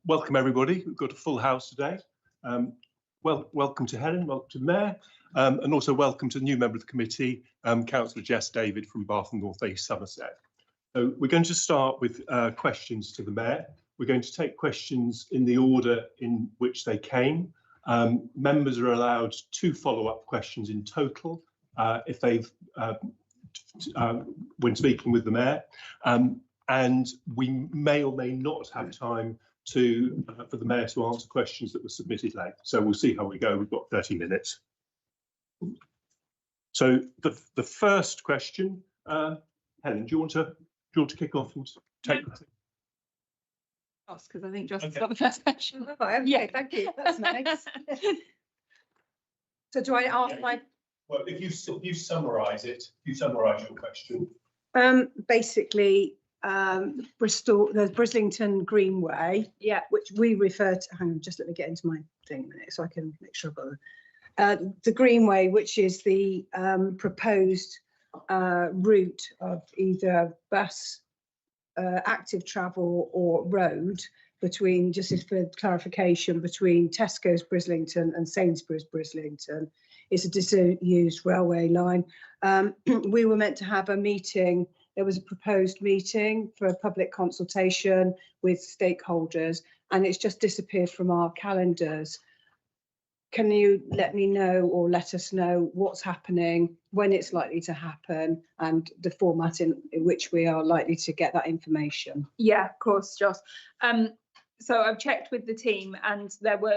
Welcome everybody. We've got a full house today. Welcome to Helen, welcome to the Mayor, and also welcome to the new member of the committee, Councillor Jess David from Bath and North East Somerset. So we're going to start with questions to the Mayor. We're going to take questions in the order in which they came. Members are allowed 2 follow-up questions in total if they've when speaking with the Mayor. And we may or may not have time for the Mayor to answer questions that were submitted late. So we'll see how we go. We've got 30 minutes. So the first question, Helen, do you want to kick off and take that? Because I think Justin's got the first question. Yeah, thank you. That's nice. So do I ask my? Well, if you summarise it, your question. Basically, Bristol, there's Brislington Greenway, Yeah. which we refer to. Hang on, just let me get into my thing a minute so I can make sure I've got the Greenway, which is the proposed route of either bus, active travel or road between, just as for clarification, between Tesco's Brislington and Sainsbury's Brislington. It's a disused railway line. We were meant to have a meeting. There was a proposed meeting for a public consultation with stakeholders, and it's just disappeared from our calendars. Can you let me know or let us know what's happening, when it's likely to happen, and the format in which we are likely to get that information? Yeah, of course, Joss. So I've checked with the team, and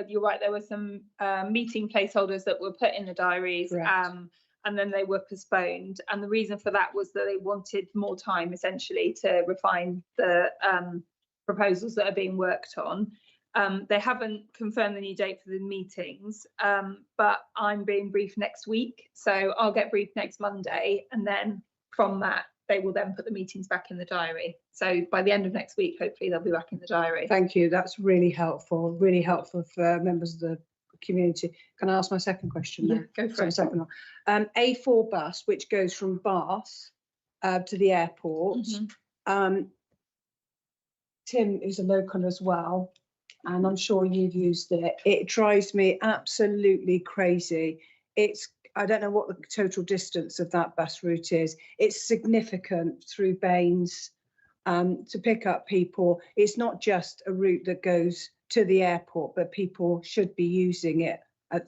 you're right, there were some meeting placeholders that were put in the diaries. And then they were postponed. And the reason for that was that they wanted more time, essentially, to refine the proposals that are being worked on. They haven't confirmed the new date for the meetings, but I'm being briefed next week. So I'll get briefed next Monday. And then from that, they will then put the meetings back in the diary. So by the end of next week, hopefully they'll be back in the diary. Thank you. That's really helpful for members of the community. Can I ask my second question? Yeah, go for it. Second one. A4 bus, which goes from Bath to the airport. Tim is a local as well, and I'm sure you've used it. It drives me absolutely crazy. I don't know what the total distance of that bus route is. It's significant through Baines to pick up people. It's not just a route that goes to the airport, but people should be using it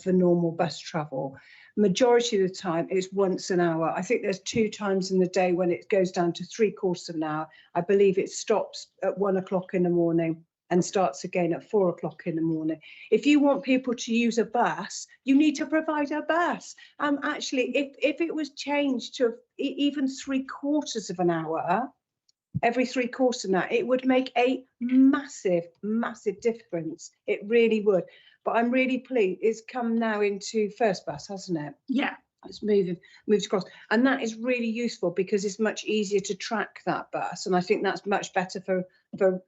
for normal bus travel. Majority of the time it's once an hour. I think there's 2 times in the day when it goes down to 3/4 of an hour. I believe it stops at 1 o'clock in the morning and starts again at 4 o'clock in the morning. If you want people to use a bus, you need to provide a bus. Actually, if it was changed to even 3/4 of an hour, every 3/4 of that, it would make a massive difference. It really would. But I'm really pleased. It's come now into First Bus, hasn't it? Yeah. It's moved across, and that is really useful because it's much easier to track that bus, and I think that's much better for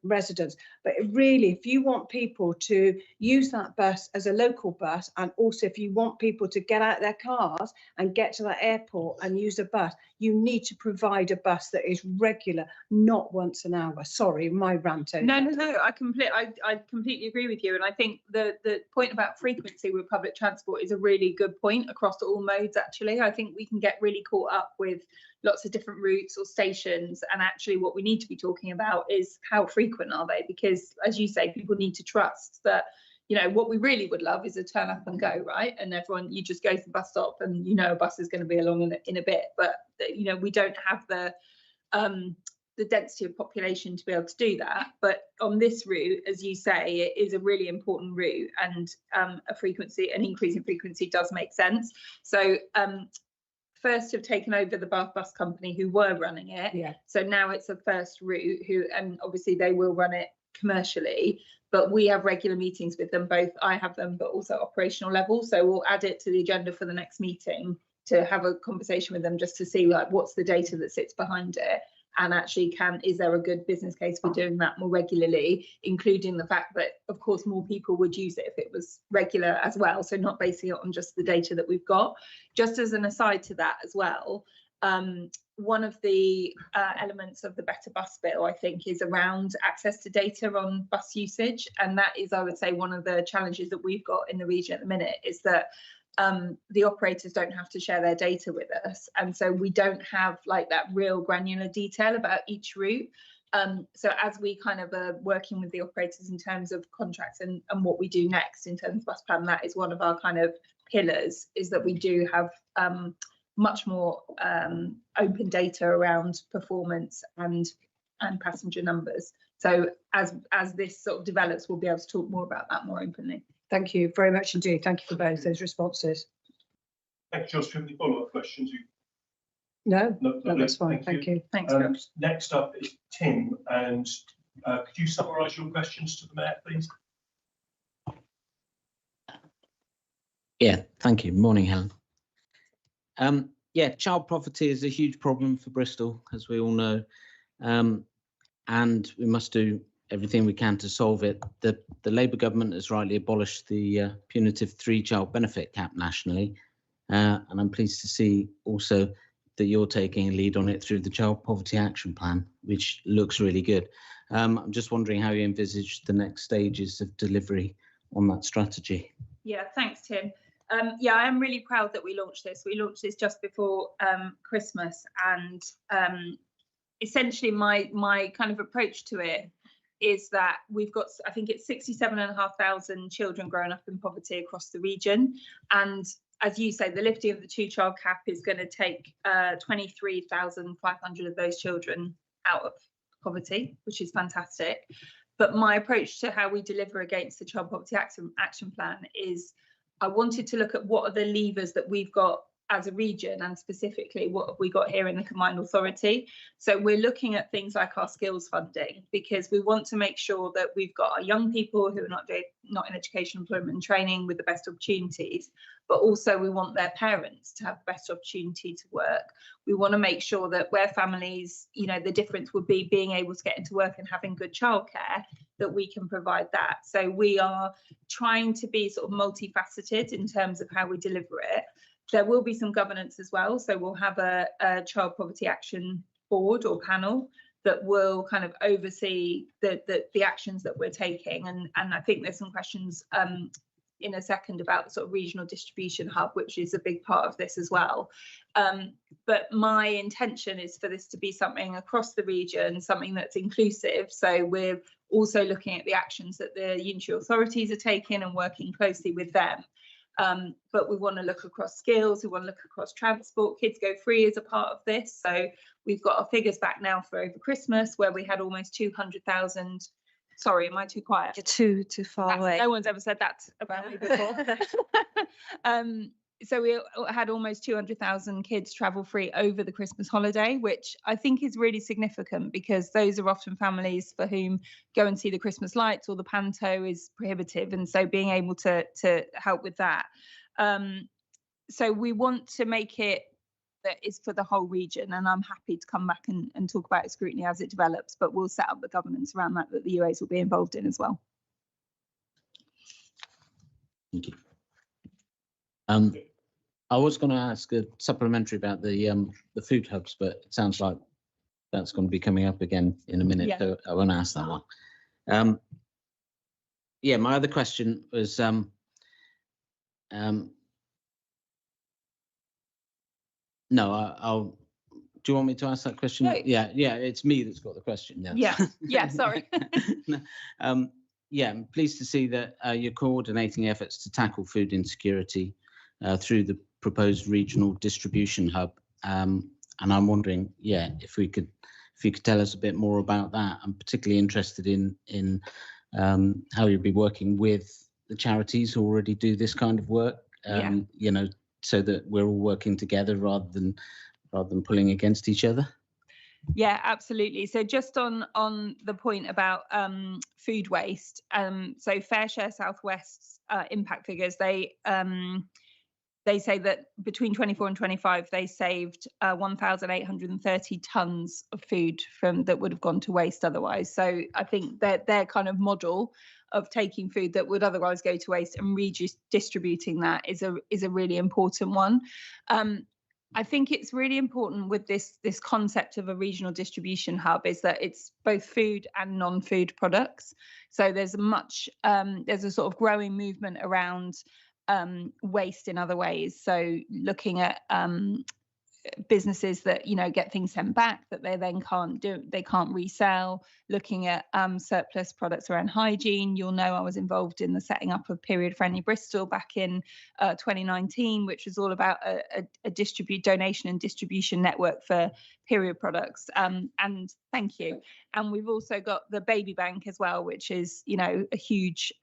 residents. But really, if you want people to use that bus as a local bus, and also if you want people to get out their cars and get to that airport and use a bus, you need to provide a bus that is regular, not once an hour. Sorry, my rant over. No, I completely agree with you, and I think the point about frequency with public transport is a really good point across all modes. Actually, I think we can get really caught up with lots of different routes or stations, and actually what we need to be talking about is how frequent are they, because as you say, people need to trust that, you know, what we really would love is a turn up and go, right? And everyone, you just go to the bus stop and you know a bus is going to be along in a bit, but you know, we don't have the density of population to be able to do that. But on this route, as you say, it is a really important route, and an increase in frequency does make sense. So First have taken over the Bath Bus Company who were running it. Yeah. So now it's a First route and obviously they will run it commercially, but we have regular meetings with them, both I have them, but also operational level. So we'll add it to the agenda for the next meeting to have a conversation with them just to see like what's the data that sits behind it. And actually, is there a good business case for doing that more regularly, including the fact that, of course, more people would use it if it was regular as well. So not basing it on just the data that we've got. Just as an aside to that as well, one of the elements of the Better Bus Bill, I think, is around access to data on bus usage. And that is, I would say, one of the challenges that we've got in the region at the minute, is that the operators don't have to share their data with us. And so we don't have like that real granular detail about each route. So as we kind of are working with the operators in terms of contracts and what we do next in terms of bus plan, that is one of our kind of pillars, is that we do have much more open data around performance and passenger numbers. So as this sort of develops, we'll be able to talk more about that more openly. Thank you very much indeed. Thank you for both those responses. Thank you, Josh. Do you have any follow-up questions? No, No, that's fine. Thank you. Thanks, Josh. Next up is Tim, and could you summarise your questions to the Mayor, please? Yeah, thank you. Morning, Helen. Yeah, child poverty is a huge problem for Bristol, as we all know, and we must do everything we can to solve it. The Labour government has rightly abolished the punitive 3-child benefit cap nationally, and I'm pleased to see also that you're taking a lead on it through the Child Poverty Action Plan, which looks really good. I'm just wondering how you envisage the next stages of delivery on that strategy. Yeah, thanks, Tim. Yeah, I am really proud that we launched this. We launched this just before Christmas, and essentially my kind of approach to it is that we've got, I think it's 67,500 children growing up in poverty across the region. And as you say, the lifting of the 2-child cap is going to take 23,500 of those children out of poverty, which is fantastic. But my approach to how we deliver against the Child Poverty Action Plan is, I wanted to look at what are the levers that we've got as a region, and specifically what have we got here in the Combined Authority. So we're looking at things like our skills funding, because we want to make sure that we've got our young people who are not in education, employment and training with the best opportunities, but also we want their parents to have the best opportunity to work. We want to make sure that where families, you know, the difference would be being able to get into work and having good childcare, that we can provide that. So we are trying to be sort of multifaceted in terms of how we deliver it. There will be some governance as well. So we'll have a Child Poverty Action Board or panel that will kind of oversee the actions that we're taking. And I think there's some questions in a second about the sort of regional distribution hub, which is a big part of this as well. But my intention is for this to be something across the region, something that's inclusive. So we're also looking at the actions that the unitary authorities are taking and working closely with them. But we want to look across skills, we want to look across transport. Kids Go Free is a part of this. So we've got our figures back now for over Christmas, where we had almost 200,000. Sorry, am I too quiet? You're too far away. No one's ever said that about me before. So we had almost 200,000 kids travel free over the Christmas holiday, which I think is really significant, because those are often families for whom go and see the Christmas lights or the panto is prohibitive. And so being able to help with that. So we want to make it that is for the whole region, and I'm happy to come back and talk about Scrutiny as it develops, but we'll set up the governance around that the UAs will be involved in as well. Thank you. I was going to ask a supplementary about the food hubs, but it sounds like that's going to be coming up again in a minute, yeah. So I won't ask that one. Yeah, my other question was, no, I'll. Do you want me to ask that question? No. Yeah, it's me that's got the question. Yeah, sorry. Yeah, I'm pleased to see that you're coordinating efforts to tackle food insecurity through the proposed regional distribution hub, and I'm wondering, if you could tell us a bit more about that. I'm particularly interested in how you'll be working with the charities who already do this kind of work, you know, so that we're all working together rather than pulling against each other. Yeah, absolutely. So just on the point about food waste, so Fair Share Southwest's impact figures, they say that between 24 and 25, they saved 1,830 tons of food that would have gone to waste otherwise. So I think that their kind of model of taking food that would otherwise go to waste and redistributing that is a really important one. I think it's really important with this concept of a regional distribution hub is that it's both food and non-food products. So there's a sort of growing movement around waste in other ways. So looking at businesses that get things sent back that they then can't resell, looking at surplus products around hygiene. You'll know I was involved in the setting up of Period Friendly Bristol back in 2019, which was all about a donation and distribution network for period products, and thank you. And we've also got the baby bank as well, which is a huge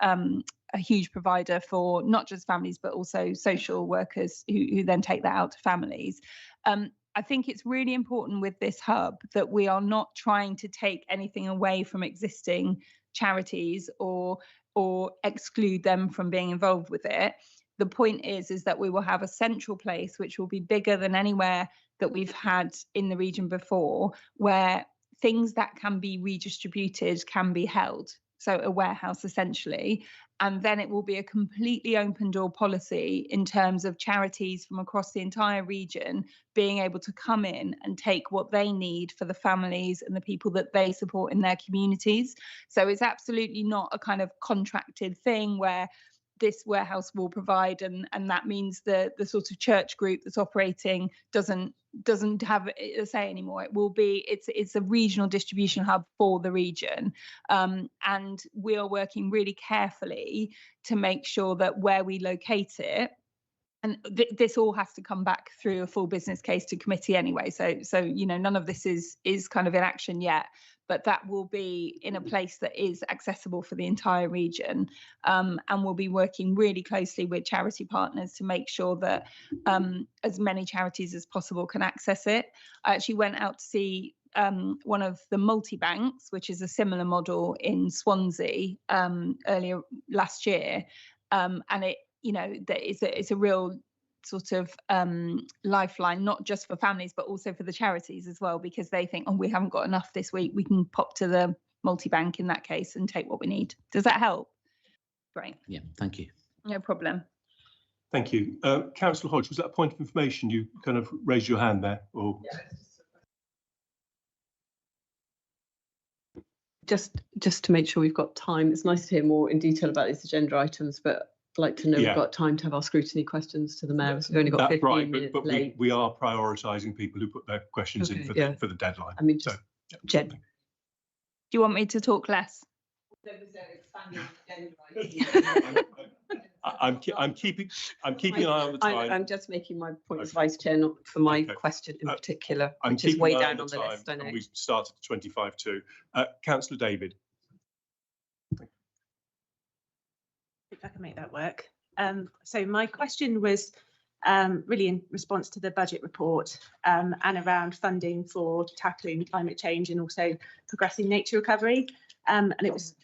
provider for not just families but also social workers who then take that out to families. I think it's really important with this hub that we are not trying to take anything away from existing charities or exclude them from being involved with it. The point is that we will have a central place which will be bigger than anywhere that we've had in the region before, where things that can be redistributed can be held. So a warehouse essentially. And then it will be a completely open door policy in terms of charities from across the entire region being able to come in and take what they need for the families and the people that they support in their communities. So it's absolutely not a kind of contracted thing where this warehouse will provide and that means the sort of church group that's operating doesn't have a say anymore. It will be it's a regional distribution hub for the region, and we are working really carefully to make sure that where we locate it, and this all has to come back through a full business case to committee anyway, so none of this is kind of in action yet, but that will be in a place that is accessible for the entire region, and we'll be working really closely with charity partners to make sure that as many charities as possible can access it. I actually went out to see one of the multi-banks, which is a similar model in Swansea earlier last year, and it's a real sort of lifeline, not just for families but also for the charities as well, because they think, we haven't got enough this week, we can pop to the multi-bank in that case and take what we need. Does that help? Great. Yeah, thank you. No problem. Thank you. Councillor Hodge, was that a point of information? You kind of raised your hand there, or? Just to make sure we've got time. It's nice to hear more in detail about these agenda items, but I'd like to know we've got time to have our scrutiny questions to the mayor. So we've only got 15 minutes but late. we are prioritising people who put their questions in for the deadline. I mean, so, Jen. Do you want me to talk less? I'm keeping an eye on the time. I'm just making my point as vice chair, not for my question in particular, which is way down on the list. I know. And we started at 25 to. Councillor David. If I can make that work. So my question was really in response to the budget report and around funding for tackling climate change and also progressing nature recovery. And it was,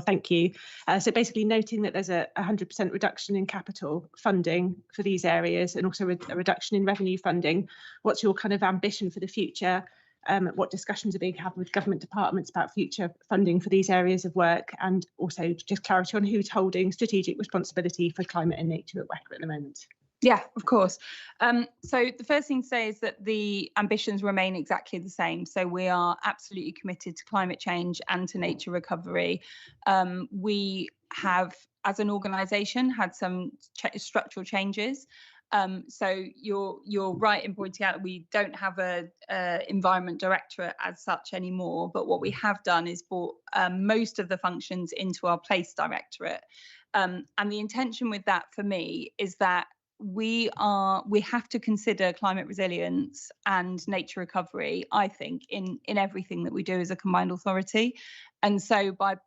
thank you. So basically noting that there's a 100% reduction in capital funding for these areas and also a reduction in revenue funding. What's your kind of ambition for the future? What discussions are being had with government departments about future funding for these areas of work, and also just clarity on who's holding strategic responsibility for climate and nature at WECA at the moment? Yeah, of course. So the first thing to say is that the ambitions remain exactly the same. So we are absolutely committed to climate change and to nature recovery. We have, as an organisation, had some structural changes. So you're right in pointing out that we don't have a environment directorate as such anymore, but what we have done is brought most of the functions into our place directorate, and the intention with that for me is that we have to consider climate resilience and nature recovery, I think, in everything that we do as a combined authority. And so by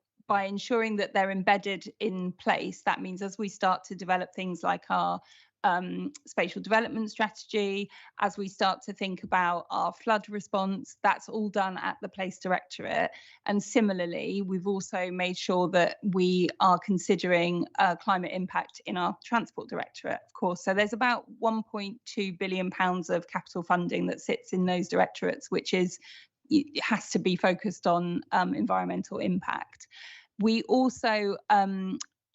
ensuring that they're embedded in place, that means as we start to develop things like our spatial development strategy, as we start to think about our flood response, that's all done at the place directorate. And similarly, we've also made sure that we are considering climate impact in our transport directorate, of course. So there's about £1.2 billion of capital funding that sits in those directorates, which it has to be focused on environmental impact. We also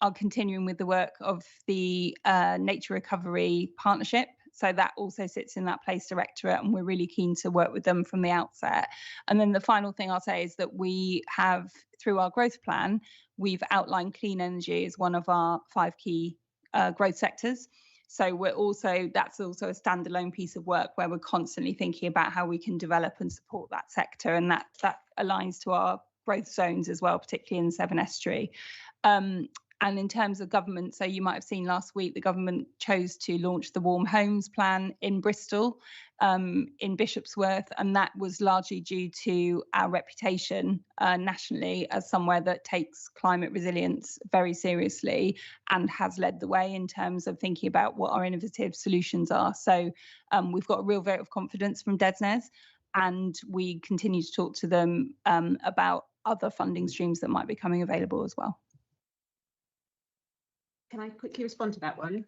are continuing with the work of the Nature Recovery Partnership. So that also sits in that place directorate, and we're really keen to work with them from the outset. And then the final thing I'll say is that we have, through our growth plan, we've outlined clean energy as one of our 5 key growth sectors. So that's also a standalone piece of work where we're constantly thinking about how we can develop and support that sector, and that aligns to our growth zones as well, particularly in the Severn Estuary. And in terms of government, so you might have seen last week, the government chose to launch the Warm Homes Plan in Bristol, in Bishopsworth, and that was largely due to our reputation nationally as somewhere that takes climate resilience very seriously and has led the way in terms of thinking about what our innovative solutions are. So we've got a real vote of confidence from DESNZ, and we continue to talk to them about other funding streams that might be coming available as well. Can I quickly respond to that one?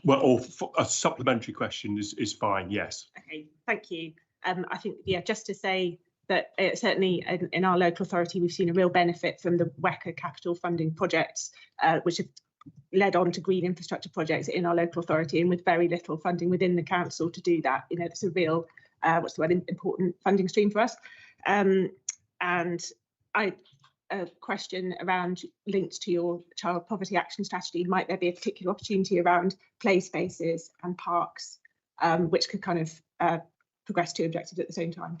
Or a supplementary question is fine, yes. Okay, thank you. I think, yeah, just to say that certainly in our local authority, we've seen a real benefit from the WECA capital funding projects, which have led on to green infrastructure projects in our local authority, and with very little funding within the council to do that. You know, it's a real, important funding stream for us. And a question around linked to your child poverty action strategy, might there be a particular opportunity around play spaces and parks, which could kind of progress 2 objectives at the same time?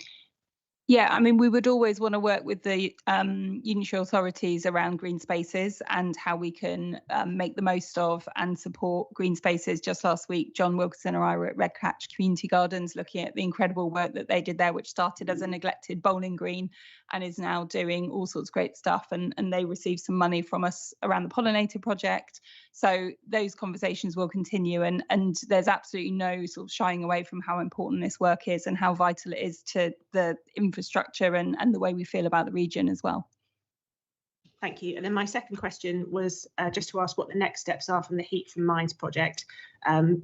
Yeah, I mean, we would always want to work with the unitary authorities around green spaces and how we can make the most of and support green spaces. Just last week, John Wilkinson and I were at Redcatch Community Gardens looking at the incredible work that they did there, which started as a neglected bowling green and is now doing all sorts of great stuff. And they received some money from us around the pollinator project. So those conversations will continue, and there's absolutely no sort of shying away from how important this work is and how vital it is to the infrastructure and the way we feel about the region as well. Thank you. And then my second question was just to ask what the next steps are from the Heat from Mines project,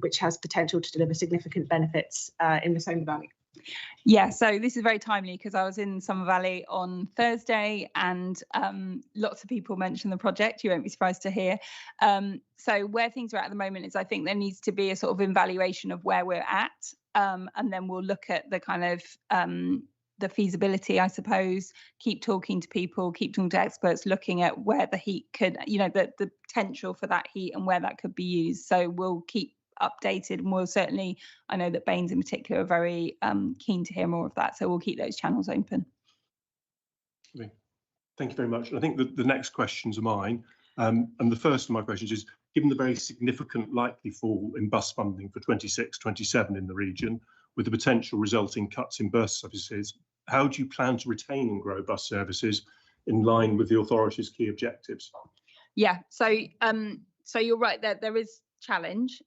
which has potential to deliver significant benefits in the Somer Valley. Yeah, so this is very timely because I was in Somer Valley on Thursday, and lots of people mentioned the project. You won't be surprised to hear. So where things are at the moment is I think there needs to be a sort of evaluation of where we're at, and then we'll look at the kind of the feasibility, I suppose, keep talking to people, keep talking to experts, looking at where the heat could, the potential for that heat and where that could be used. So we'll keep updated, and we'll certainly, I know that Baines in particular are very keen to hear more of that, so we'll keep those channels open. Thank you very much. I think the next questions are mine, and the first of my questions is, given the very significant likely fall in bus funding for 26-27 in the region, with the potential resulting cuts in bus services, how do you plan to retain and grow bus services in line with the authority's key objectives? Yeah, so you're right, there is challenge.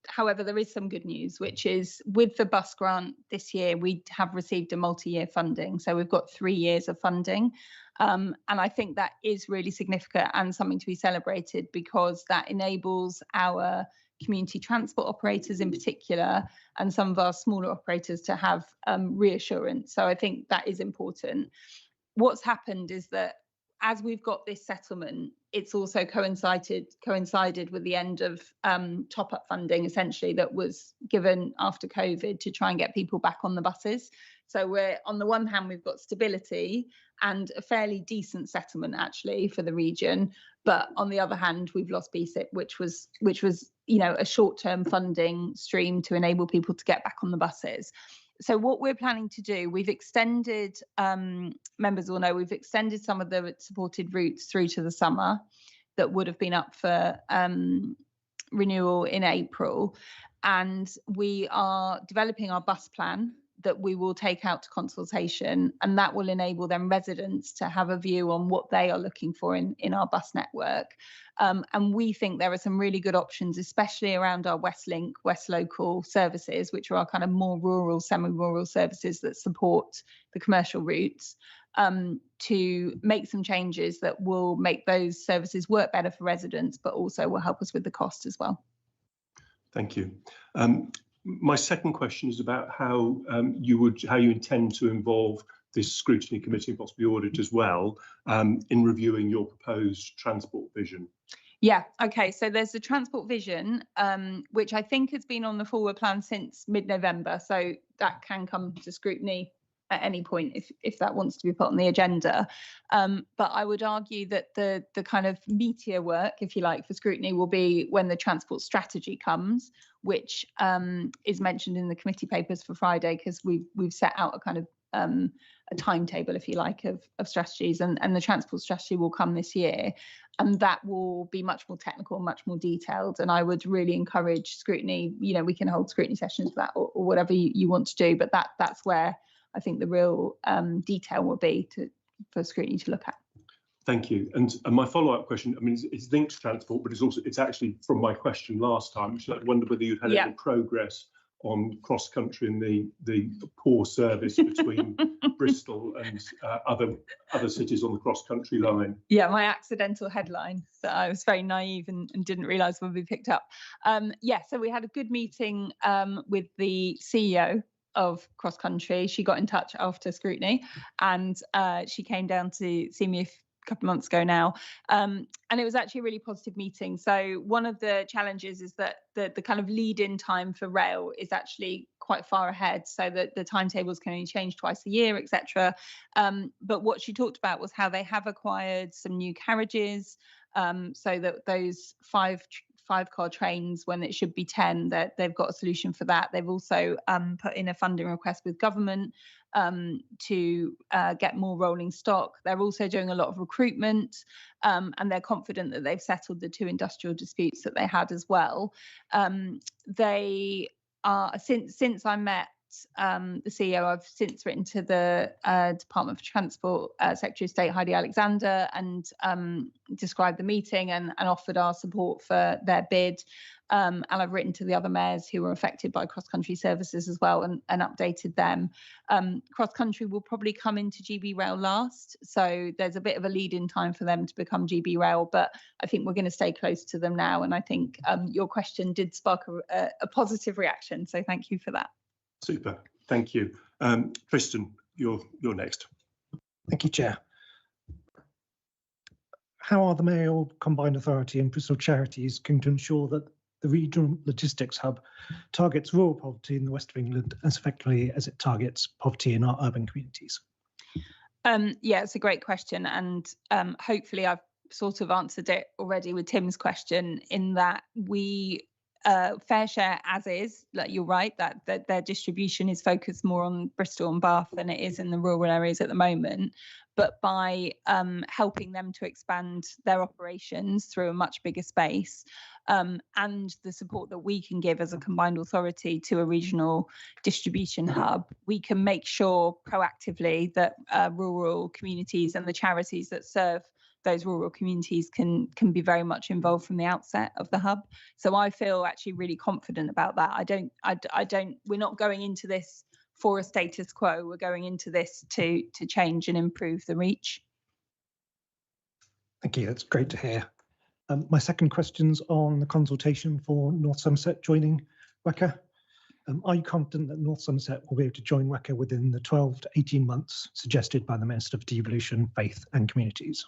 However, there is some good news, which is with the bus grant this year, we have received a multi-year funding. So we've got 3 years of funding. And I think that is really significant and something to be celebrated, because that enables our community transport operators in particular and some of our smaller operators to have reassurance. So I think that is important. What's happened is that as we've got this settlement, it's also coincided with the end of top-up funding, essentially, that was given after COVID to try and get people back on the buses. So we're, on the one hand, we've got stability and a fairly decent settlement actually for the region, but on the other hand, we've lost BSIP, which was a short-term funding stream to enable people to get back on the buses. So what we're planning to do, we've extended, members will know, we've extended some of the supported routes through to the summer that would have been up for renewal in April. And we are developing our bus plan that we will take out to consultation, and that will enable them residents to have a view on what they are looking for in our bus network. And we think there are some really good options, especially around our Westlink, West Local services, which are our kind of more rural, semi-rural services that support the commercial routes, to make some changes that will make those services work better for residents, but also will help us with the cost as well. Thank you. My second question is about how you intend to involve this scrutiny committee and possibly audit as well in reviewing your proposed transport vision. Yeah, okay, so there's the transport vision, which I think has been on the forward plan since mid-November, so that can come to scrutiny at any point if that wants to be put on the agenda. But I would argue that the kind of meatier work, if you like, for scrutiny will be when the transport strategy comes, which is mentioned in the committee papers for Friday, because we've set out a kind of a timetable, if you like, of strategies, and the transport strategy will come this year, and that will be much more technical, much more detailed. And I would really encourage scrutiny, you know, we can hold scrutiny sessions for that, or whatever you want to do, but that's where I think the real detail will be for scrutiny to look at. Thank you. And my follow-up question, I mean, it's linked to transport, but it's actually from my question last time, which I wonder whether you'd had any progress on cross-country and the poor service between Bristol and other cities on the cross-country line. Yeah, my accidental headline that I was very naive and didn't realise would be picked up. Yeah, so we had a good meeting with the CEO of cross country. She got in touch after scrutiny, and she came down to see me a couple of months ago now, and it was actually a really positive meeting. So one of the challenges is that the kind of lead-in time for rail is actually quite far ahead, so that the timetables can only change twice a year, etc. But what she talked about was how they have acquired some new carriages, so that those five-car trains, when it should be 10, that they've got a solution for that. They've also put in a funding request with government to get more rolling stock. They're also doing a lot of recruitment, and they're confident that they've settled the 2 industrial disputes that they had as well. They are, since I met the CEO, I've since written to the Department for Transport Secretary of State Heidi Alexander and described the meeting and offered our support for their bid. And I've written to the other mayors who were affected by cross-country services as well, and updated them. Cross-country will probably come into GB Rail last, so there's a bit of a lead-in time for them to become GB Rail, but I think we're going to stay close to them now. And I think your question did spark a positive reaction, so thank you for that. Super, thank you. Tristan, you're next. Thank you, Chair. How are the Mayoral Combined Authority and Bristol Charities going to ensure that the regional logistics hub targets rural poverty in the west of England as effectively as it targets poverty in our urban communities? Yeah, it's a great question, and hopefully I've sort of answered it already with Tim's question, in that we fair share as is, like you're right, that their distribution is focused more on Bristol and Bath than it is in the rural areas at the moment. But by helping them to expand their operations through a much bigger space, and the support that we can give as a combined authority to a regional distribution hub, we can make sure proactively that rural communities and the charities that serve those rural communities can be very much involved from the outset of the hub. So I feel actually really confident about that. We're not going into this for a status quo. We're going into this to change and improve the reach. Thank you, that's great to hear. My second question's on the consultation for North Somerset joining WECA. Are you confident that North Somerset will be able to join WECA within the 12 to 18 months suggested by the Minister for Devolution, Faith and Communities?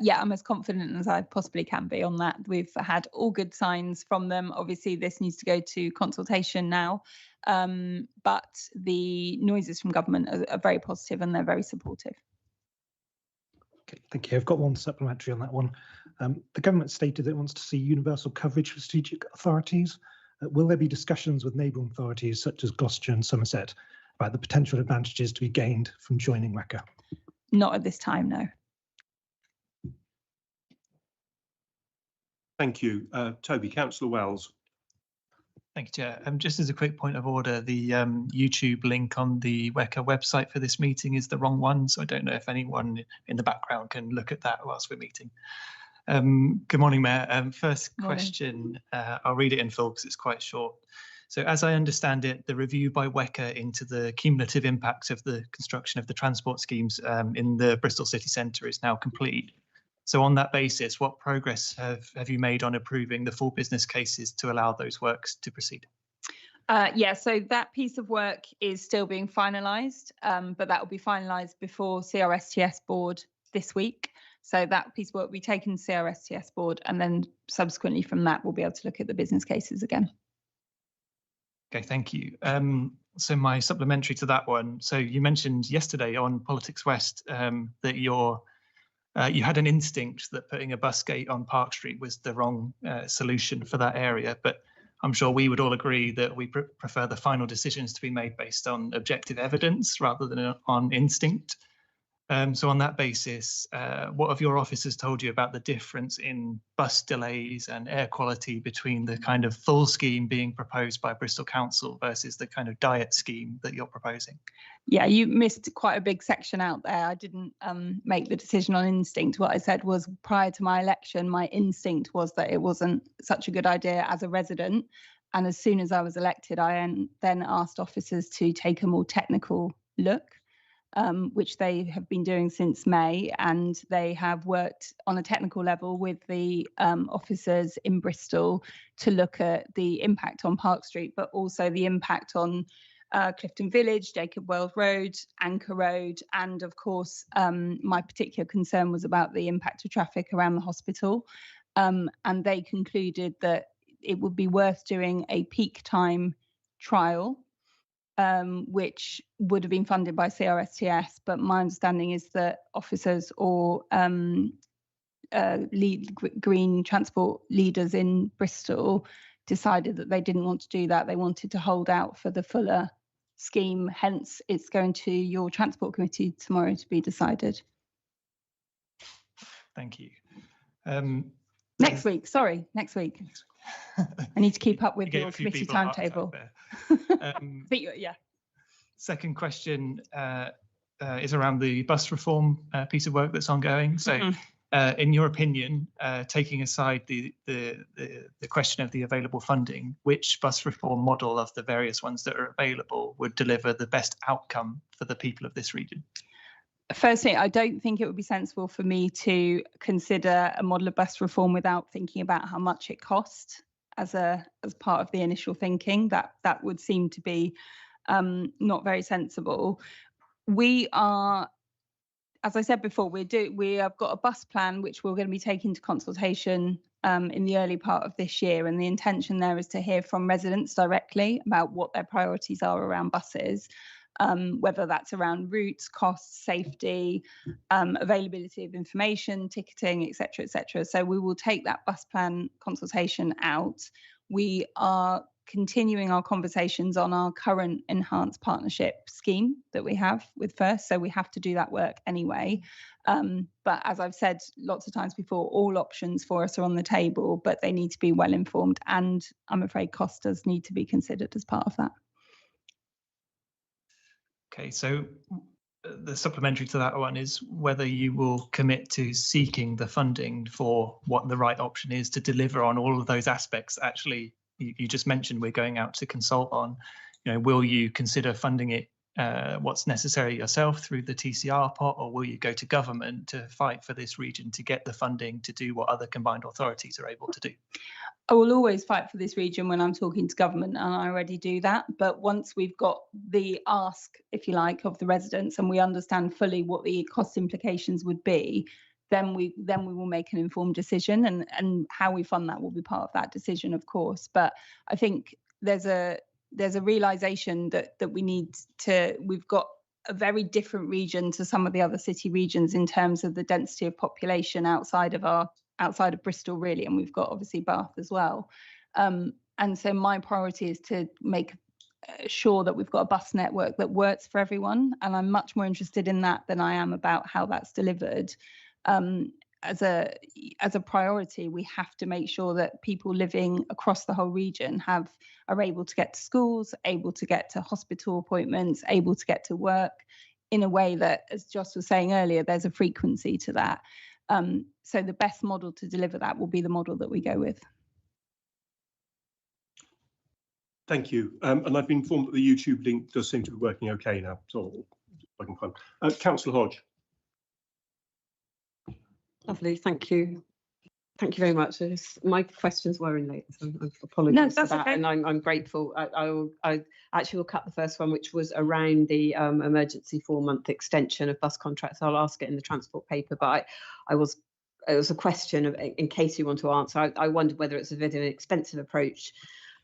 Yeah, I'm as confident as I possibly can be on that. We've had all good signs from them. Obviously, this needs to go to consultation now, but the noises from government are very positive and they're very supportive. Okay, thank you. I've got one supplementary on that one. The government stated it wants to see universal coverage for strategic authorities. Will there be discussions with neighbouring authorities such as Gloucester and Somerset about the potential advantages to be gained from joining WECA? Not at this time, no. Thank you. Toby, Councillor Wells. Thank you, Chair. Just as a quick point of order, the YouTube link on the WECA website for this meeting is the wrong one, so I don't know if anyone in the background can look at that whilst we're meeting. Good morning, Mayor. First question, I'll read it in full because it's quite short. So as I understand it, the review by WECA into the cumulative impact of the construction of the transport schemes in the Bristol city centre is now complete. So on that basis, what progress have you made on approving the full business cases to allow those works to proceed? Yeah, so that piece of work is still being finalised, but that will be finalised before CRSTS board this week. So that piece will be taken to CRSTS board, and then subsequently from that, we'll be able to look at the business cases again. Okay, thank you. So my supplementary to that one. So you mentioned yesterday on Politics West that you had an instinct that putting a bus gate on Park Street was the wrong solution for that area, but I'm sure we would all agree that we prefer the final decisions to be made based on objective evidence rather than on instinct. So on that basis, what have your officers told you about the difference in bus delays and air quality between the kind of full scheme being proposed by Bristol Council versus the kind of diet scheme that you're proposing? Yeah, you missed quite a big section out there. I didn't make the decision on instinct. What I said was, prior to my election, my instinct was that it wasn't such a good idea as a resident. And as soon as I was elected, I then asked officers to take a more technical look, which they have been doing since May. And they have worked on a technical level with the officers in Bristol to look at the impact on Park Street, but also the impact on Clifton Village, Jacob Wells Road, Anchor Road, and of course, my particular concern was about the impact of traffic around the hospital. And they concluded that it would be worth doing a peak time trial, which would have been funded by CRSTS. But my understanding is that officers or green transport leaders in Bristol decided that they didn't want to do that. They wanted to hold out for the fuller scheme. Hence, it's going to your transport committee tomorrow to be decided. Thank you. Next week. I need to keep up with your committee timetable. But yeah. Second question is around the bus reform piece of work that's ongoing. So, in your opinion, taking aside the question of the available funding, which bus reform model of the various ones that are available would deliver the best outcome for the people of this region? Firstly, I don't think it would be sensible for me to consider a model of bus reform without thinking about how much it costs as part of the initial thinking. That would seem to be not very sensible. We are, as I said before, we have got a bus plan which we're going to be taking to consultation in the early part of this year, and the intention there is to hear from residents directly about what their priorities are around buses. Whether that's around routes, costs, safety, availability of information, ticketing, etc., etc. So we will take that bus plan consultation out. We are continuing our conversations on our current enhanced partnership scheme that we have with First, so we have to do that work anyway. But as I've said lots of times before, all options for us are on the table, but they need to be well informed, and I'm afraid cost does need to be considered as part of that. Okay, so the supplementary to that one is whether you will commit to seeking the funding for what the right option is to deliver on all of those aspects. Actually, you just mentioned we're going out to consult on, will you consider funding it what's necessary yourself through the TCR pot, or will you go to government to fight for this region to get the funding to do what other combined authorities are able to do? I will always fight for this region when I'm talking to government, and I already do that. But once we've got the ask, if you like, of the residents, and we understand fully what the cost implications would be, then we will make an informed decision, and how we fund that will be part of that decision, of course. But I think there's a realization that we've got a very different region to some of the other city regions in terms of the density of population outside of Bristol, really, and we've got obviously Bath as well. And so my priority is to make sure that we've got a bus network that works for everyone, and I'm much more interested in that than I am about how that's delivered. As a priority, we have to make sure that people living across the whole region are able to get to schools, able to get to hospital appointments, able to get to work in a way that, as Joss was saying earlier, there's a frequency to that. So the best model to deliver that will be the model that we go with. Thank you. And I've been informed that the YouTube link does seem to be working okay now. So I can find. Councillor Hodge. Lovely, thank you. Thank you very much. My questions were in late, so I apologise No, for that's that. okay. And I'm grateful. I actually will cut the first one, which was around the emergency 4-month extension of bus contracts. I'll ask it in the transport paper, but it was a question of, in case you want to answer, I wondered whether it's a bit of an expensive approach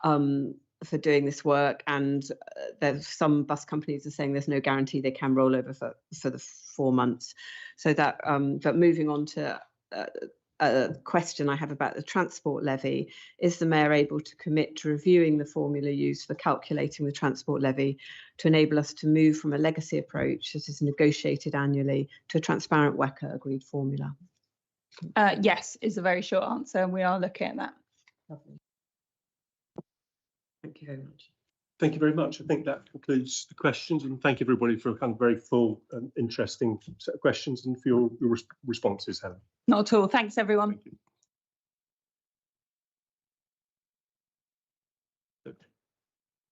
for doing this work, and there's some bus companies are saying there's no guarantee they can roll over for the 4 months. So that, but moving on to a question I have about the transport levy. Is the Mayor able to commit to reviewing the formula used for calculating the transport levy to enable us to move from a legacy approach that is negotiated annually to a transparent WECA agreed formula? Yes, is a very short answer, and we are looking at that. Lovely. Thank you very much. Thank you very much. I think that concludes the questions, and thank you everybody for a kind of very full and interesting set of questions and for your responses, Helen. Not at all. Thanks, everyone. Thank you.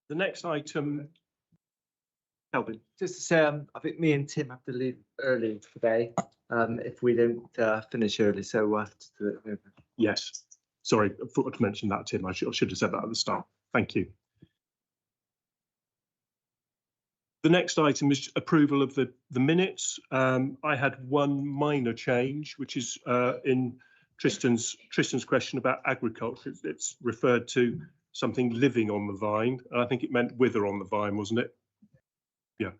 The next item, Kelvin. Just to say, I think me and Tim have to leave early today if we don't finish early, so we'll have to do it over. Yes. Sorry, I forgot to mention that, Tim. I should have said that at the start. Thank you. The next item is approval of the minutes. I had one minor change, which is in Tristan's question about agriculture. It's referred to something living on the vine. I think it meant wither on the vine, wasn't it? Yeah.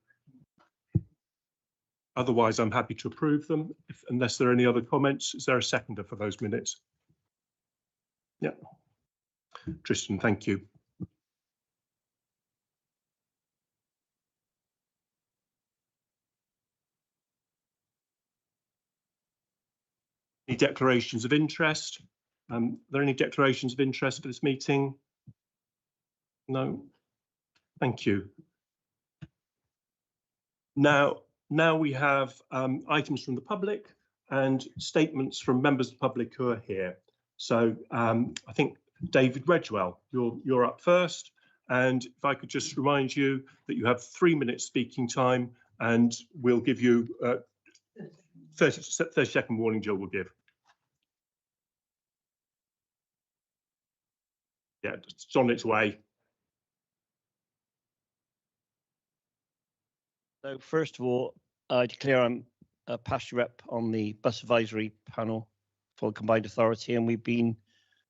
Otherwise, I'm happy to approve them, unless there are any other comments. Is there a seconder for those minutes? Yeah. Tristan, thank you. Any declarations of interest? Are there any declarations of interest for this meeting? No. Thank you. Now we have items from the public and statements from members of the public who are here. So I think David Wedgwell, you're up first. And if I could just remind you that you have 3 minutes speaking time, and we'll give you 30-second warning Jill will give. Yeah, it's on its way. So first of all, I declare I'm a pasture rep on the bus advisory panel for the Combined Authority, and we've been,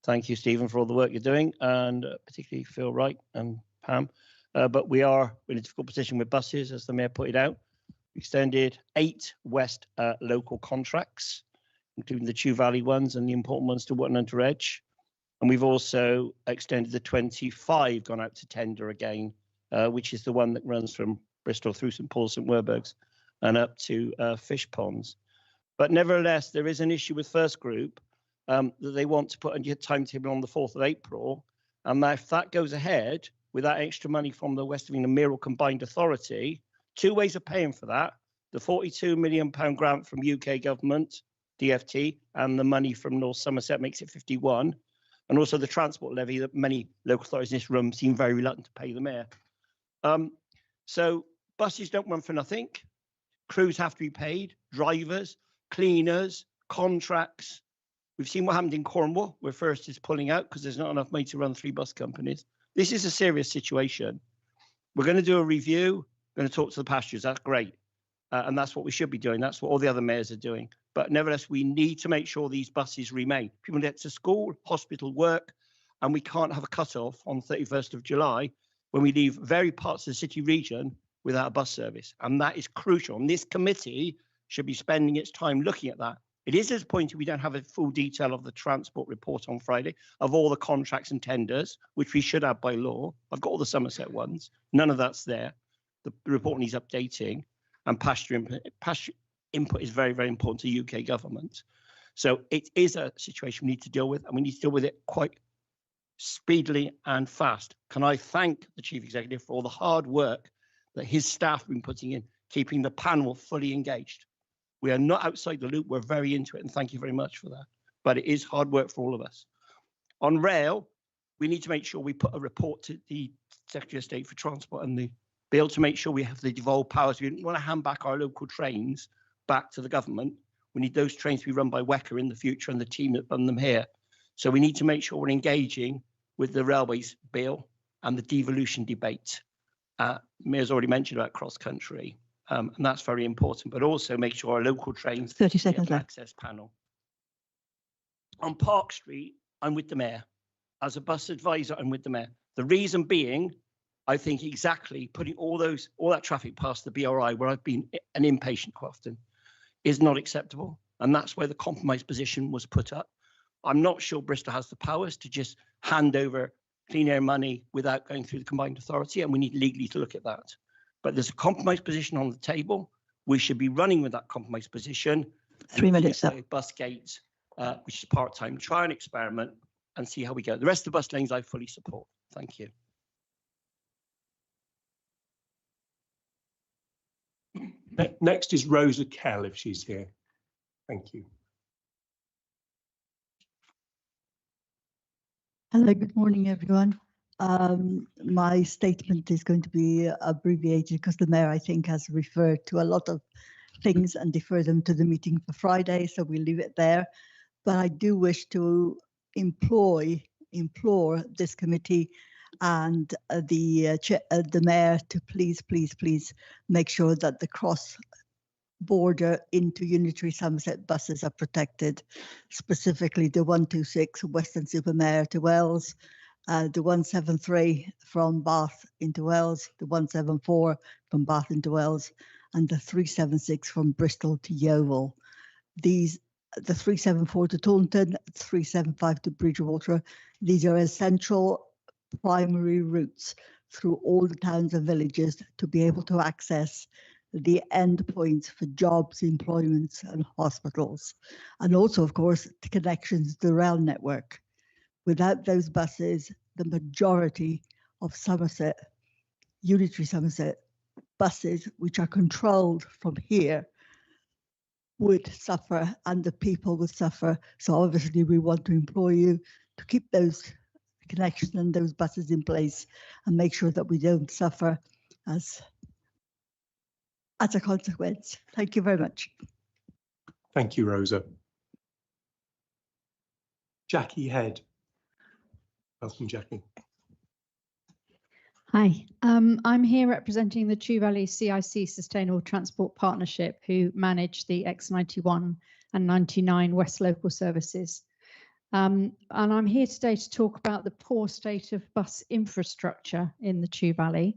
thank you, Stephen, for all the work you're doing, and particularly Phil Wright and Pam. But we are in a difficult position with buses, as the Mayor pointed out. We extended 8 West local contracts, including the Chew Valley ones and the important ones to Wootton and to Edge. And we've also extended the 25, gone out to tender again, which is the one that runs from Bristol through St Paul's, St Werburgh's, and up to Fish Ponds. But nevertheless, there is an issue with First Group that they want to put a timetable on the 4th of April. And if that goes ahead with that extra money from the West of England Mayoral Combined Authority, 2 ways of paying for that: the £42 million grant from UK government, DFT, and the money from North Somerset makes it 51. And also the transport levy that many local authorities in this room seem very reluctant to pay the Mayor. So buses don't run for nothing. Crews have to be paid, drivers, cleaners, contracts. We've seen what happened in Cornwall, where First is pulling out because there's not enough money to run 3 bus companies. This is a serious situation. We're going to do a review, we're going to talk to the pastures. That's great. And that's what we should be doing. That's what all the other mayors are doing. But nevertheless, we need to make sure these buses remain. People get to school, hospital, work, and we can't have a cut-off on 31st of July when we leave very parts of the city region without a bus service. And that is crucial. And this committee should be spending its time looking at that. It is disappointing we don't have a full detail of the transport report on Friday, of all the contracts and tenders, which we should have by law. I've got all the Somerset ones. None of that's there. The report needs updating. And pasture input is very, very important to UK government. So it is a situation we need to deal with, and we need to deal with it quite speedily and fast. Can I thank the Chief Executive for all the hard work that his staff have been putting in, keeping the panel fully engaged. We are not outside the loop. We're very into it, and thank you very much for that. But it is hard work for all of us. On rail, we need to make sure we put a report to the Secretary of State for Transport and be able to make sure we have the devolved powers. We don't want to hand back our local trains back to the government. We need those trains to be run by WECA in the future and the team that run them here. So we need to make sure we're engaging with the railways bill and the devolution debate. Mayor's already mentioned about cross-country, and that's very important, but also make sure our local trains 30 seconds left. Access panel. On Park Street, I'm with the Mayor. As a bus advisor, I'm with the Mayor. The reason being, I think exactly putting all that traffic past the BRI, where I've been an impatient quite often, is not acceptable. And that's where the compromise position was put up. I'm not sure Bristol has the powers to just hand over clean air money without going through the combined authority, and we need legally to look at that. But there's a compromise position on the table. We should be running with that compromise position. 3 minutes up. Bus gates, which is part-time, try an experiment and see how we go. The rest of the bus lanes I fully support. Thank you. Next is Rosa Kell, if she's here. Thank you. Hello, good morning, everyone. My statement is going to be abbreviated because the Mayor, I think, has referred to a lot of things and deferred them to the meeting for Friday, so we'll leave it there. But I do wish to implore this committee and the Mayor to please make sure that the cross-border into Unitary Somerset buses are protected, specifically the 126 Weston-super-Mare to Wells, the 173 from Bath into Wells, the 174 from Bath into Wells, and the 376 from Bristol to Yeovil. The 374 to Taunton, 375 to Bridgewater. These are essential primary routes through all the towns and villages to be able to access the end points for jobs, employments and hospitals. And also, of course, the connections to the rail network. Without those buses, the majority of Somerset, Unitary Somerset buses, which are controlled from here, would suffer and the people would suffer. So obviously we want to implore you to keep those connections and those buses in place and make sure that we don't suffer as a consequence. Thank you very much. Thank you, Rosa. Jackie Head. Welcome, Jackie. Hi, I'm here representing the Chew Valley CIC Sustainable Transport Partnership, who manage the X91 and 99 West local services. And I'm here today to talk about the poor state of bus infrastructure in the Chew Valley.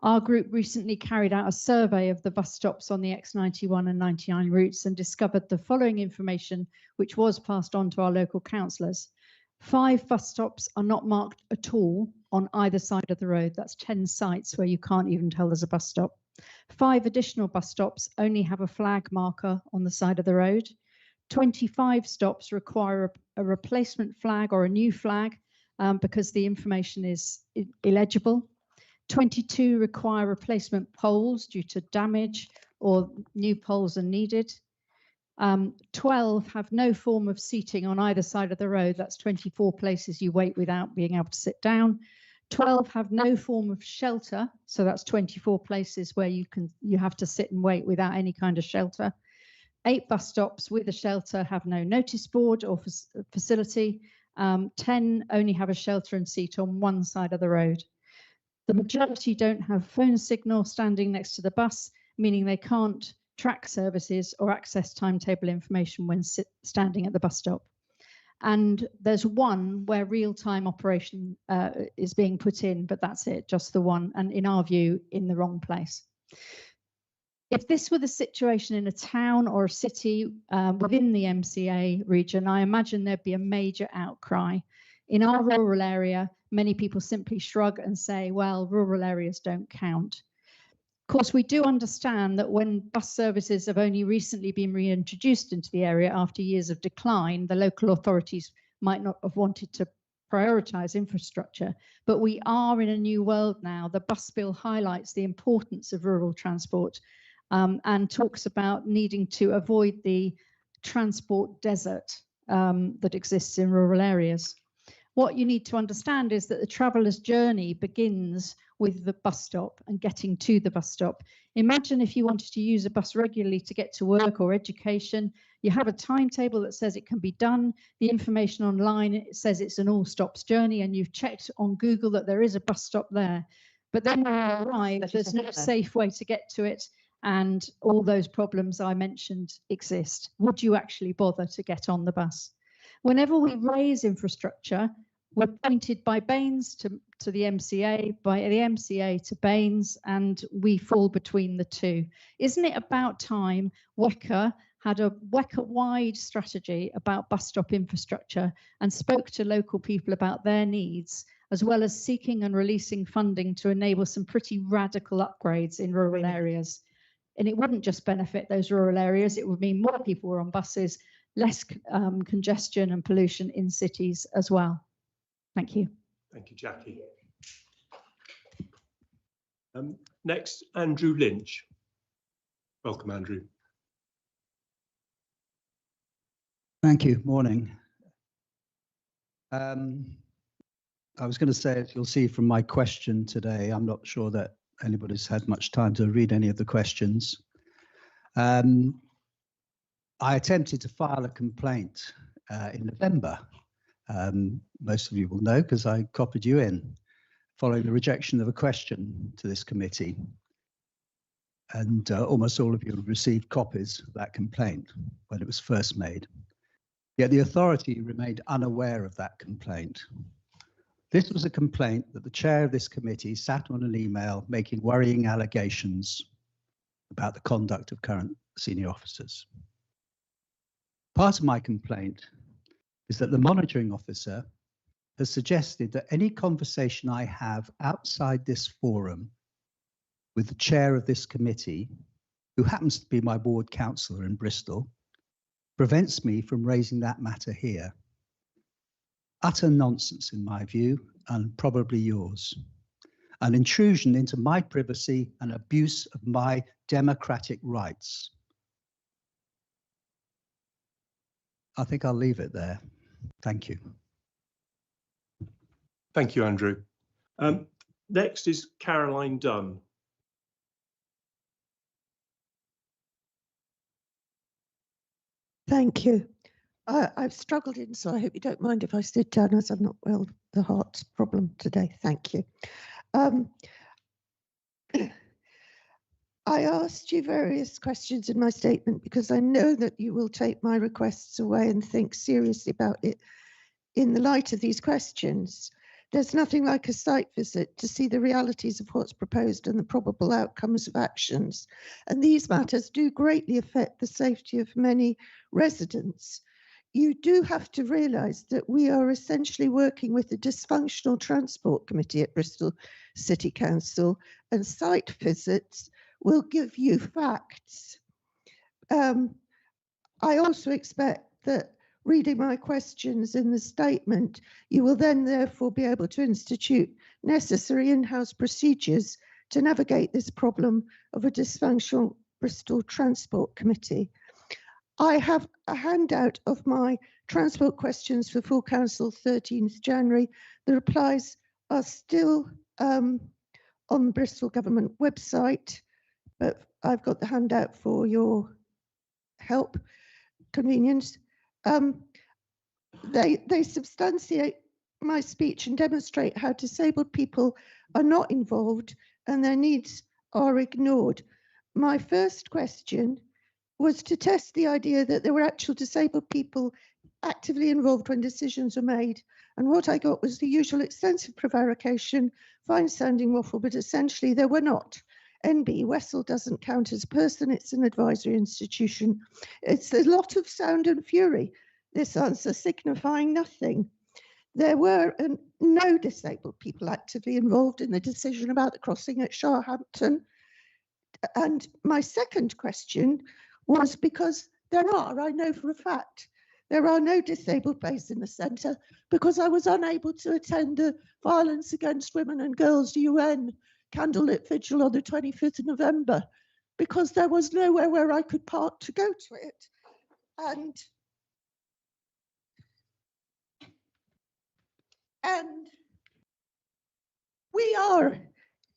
Our group recently carried out a survey of the bus stops on the X91 and 99 routes and discovered the following information, which was passed on to our local councillors. 5 bus stops are not marked at all on either side of the road. That's 10 sites where you can't even tell there's a bus stop. 5 additional bus stops only have a flag marker on the side of the road. 25 stops require a replacement flag or a new flag because the information is illegible. 22 require replacement poles due to damage or new poles are needed. 12 have no form of seating on either side of the road. That's 24 places you wait without being able to sit down. 12 have no form of shelter, so that's 24 places where you have to sit and wait without any kind of shelter. 8 bus stops with a shelter have no notice board or facility. 10 only have a shelter and seat on one side of the road. The majority don't have phone signal standing next to the bus, meaning they can't track services or access timetable information when standing at the bus stop. And there's one where real-time operation is being put in, but that's it, just the one, and in our view, in the wrong place. If this were the situation in a town or a city within the MCA region, I imagine there'd be a major outcry. In our rural area, many people simply shrug and say, well, rural areas don't count. Of course, we do understand that when bus services have only recently been reintroduced into the area after years of decline, the local authorities might not have wanted to prioritise infrastructure. But we are in a new world now. The bus bill highlights the importance of rural transport and talks about needing to avoid the transport desert that exists in rural areas. What you need to understand is that the traveller's journey begins with the bus stop and getting to the bus stop. Imagine if you wanted to use a bus regularly to get to work or education, You have a timetable that says it can be done. The information online, it says it's an all stops journey, and you've checked on Google that there is a bus stop there. But then when you arrive, there's no safe way to get to it, and all those problems I mentioned exist. Would you actually bother to get on the bus? Whenever we raise infrastructure, we're pointed by Baines to the MCA, by the MCA to Baines, and we fall between the two. Isn't it about time WECA had a WECA-wide strategy about bus stop infrastructure and spoke to local people about their needs, as well as seeking and releasing funding to enable some pretty radical upgrades in rural areas? And it wouldn't just benefit those rural areas, it would mean more people were on buses, less congestion and pollution in cities as well. Thank you. Thank you, Jackie. Next, Andrew Lynch. Welcome, Andrew. Thank you. Morning. I was going to say, as you'll see from my question today, I'm not sure that anybody's had much time to read any of the questions. I attempted to file a complaint in November. Most of you will know because I copied you in, following the rejection of a question to this committee. And almost all of you received copies of that complaint when it was first made. Yet the authority remained unaware of that complaint. This was a complaint that the chair of this committee sat on an email making worrying allegations about the conduct of current senior officers. Part of my complaint is that the monitoring officer has suggested that any conversation I have outside this forum with the chair of this committee, who happens to be my ward councillor in Bristol, prevents me from raising that matter here. Utter nonsense in my view, and probably yours. An intrusion into my privacy and abuse of my democratic rights. I think I'll leave it there. Thank you. Thank you, Andrew. Next is Caroline Dunn. Thank you. I've struggled in, so I hope you don't mind if I sit down, as I'm not well, the heart problem today. Thank you. I asked you various questions in my statement because I know that you will take my requests away and think seriously about it in the light of these questions. There's nothing like a site visit to see the realities of what's proposed and the probable outcomes of actions. And these matters do greatly affect the safety of many residents. You do have to realise that we are essentially working with a dysfunctional transport committee at Bristol City Council, and site visits will give you facts. I also expect that reading my questions in the statement, you will then therefore be able to institute necessary in-house procedures to navigate this problem of a dysfunctional Bristol Transport Committee. I have a handout of my transport questions for full council 13th January. The replies are still on the Bristol Government website, but I've got the handout for your help, convenience. They substantiate my speech and demonstrate how disabled people are not involved and their needs are ignored. My first question was to test the idea that there were actual disabled people actively involved when decisions were made. And what I got was the usual extensive prevarication, fine-sounding waffle, but essentially there were not. NB, Wessel doesn't count as a person, it's an advisory institution. It's a lot of sound and fury, this answer signifying nothing. There were no disabled people actively involved in the decision about the crossing at Sharhampton. And my second question was because there are, I know for a fact, there are no disabled bays in the centre because I was unable to attend the Violence Against Women and Girls UN candlelit vigil on the 25th of November because there was nowhere where I could park to go to it. And we are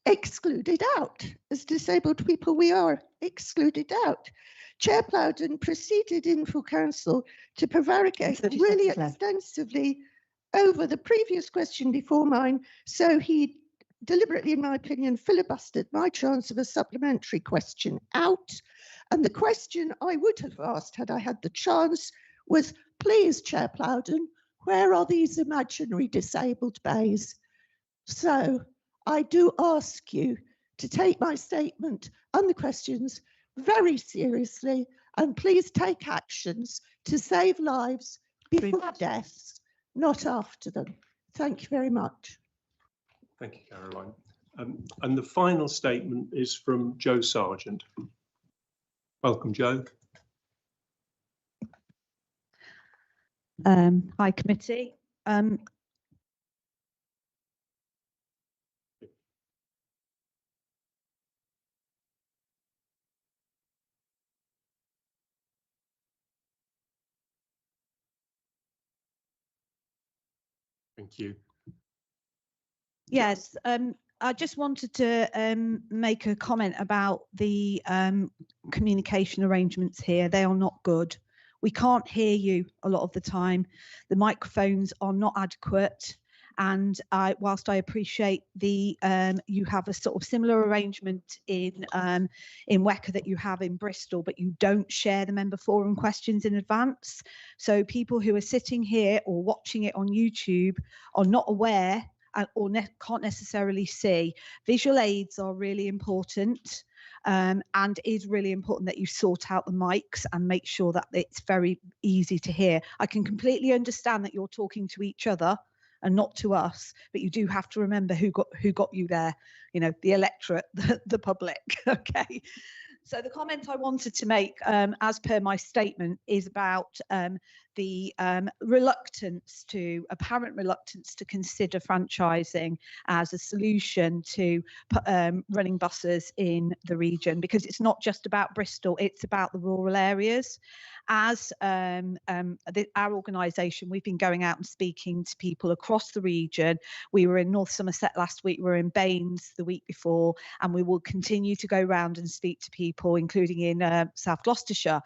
excluded out. As disabled people, we are excluded out. Chair Plowden proceeded in full council to prevaricate really extensively over the previous question before mine. So he deliberately, in my opinion, filibustered my chance of a supplementary question out. And the question I would have asked had I had the chance was, please, Chair Plowden, where are these imaginary disabled bays? So I do ask you to take my statement and the questions very seriously, and please take actions to save lives before deaths, not after them. Thank you very much. Thank you, Caroline. And the final statement is from Joe Sargent. Welcome, Joe. Hi, committee. Thank you. Yes, I just wanted to make a comment about the communication arrangements here. They are not good. We can't hear you a lot of the time. The microphones are not adequate. And whilst I appreciate the you have a sort of similar arrangement in WECA that you have in Bristol, but you don't share the member forum questions in advance. So people who are sitting here or watching it on YouTube are not aware or can't necessarily see. Visual aids are really important. And it is really important that you sort out the mics and make sure that it's very easy to hear. I can completely understand that you're talking to each other and not to us, but you do have to remember who got you there, you know, the electorate, the public. Okay. So the comment I wanted to make, as per my statement, is about the apparent reluctance to consider franchising as a solution to running buses in the region, because it's not just about Bristol, it's about the rural areas. As our organisation, we've been going out and speaking to people across the region. We were in North Somerset last week, we were in Baines the week before, and we will continue to go round and speak to people, including in South Gloucestershire.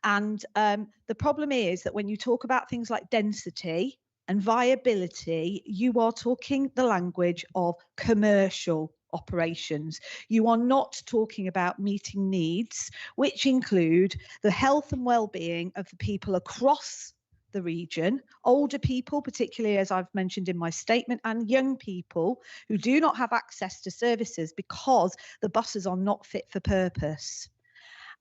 And the problem is that when you talk about things like density and viability, you are talking the language of commercial operations. You are not talking about meeting needs, which include the health and well-being of the people across the region, older people, particularly as I've mentioned in my statement, and young people who do not have access to services because the buses are not fit for purpose.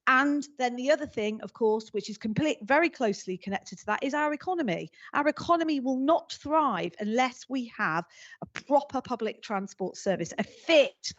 And then the other thing, of course, which is very closely connected to that, is our economy. Our economy will not thrive unless we have a proper public transport service, a fit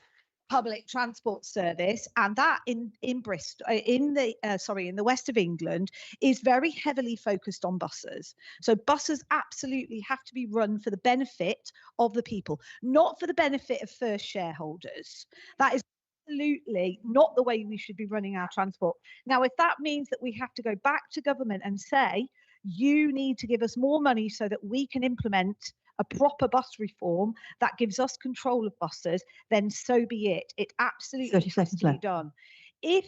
public transport service, and that in Bristol, in the west of England, is very heavily focused on buses. So buses absolutely have to be run for the benefit of the people, not for the benefit of first shareholders. That is absolutely not the way we should be running our transport. Now, if that means that we have to go back to government and say, you need to give us more money so that we can implement a proper bus reform that gives us control of buses, then so be it. It absolutely has to be done. If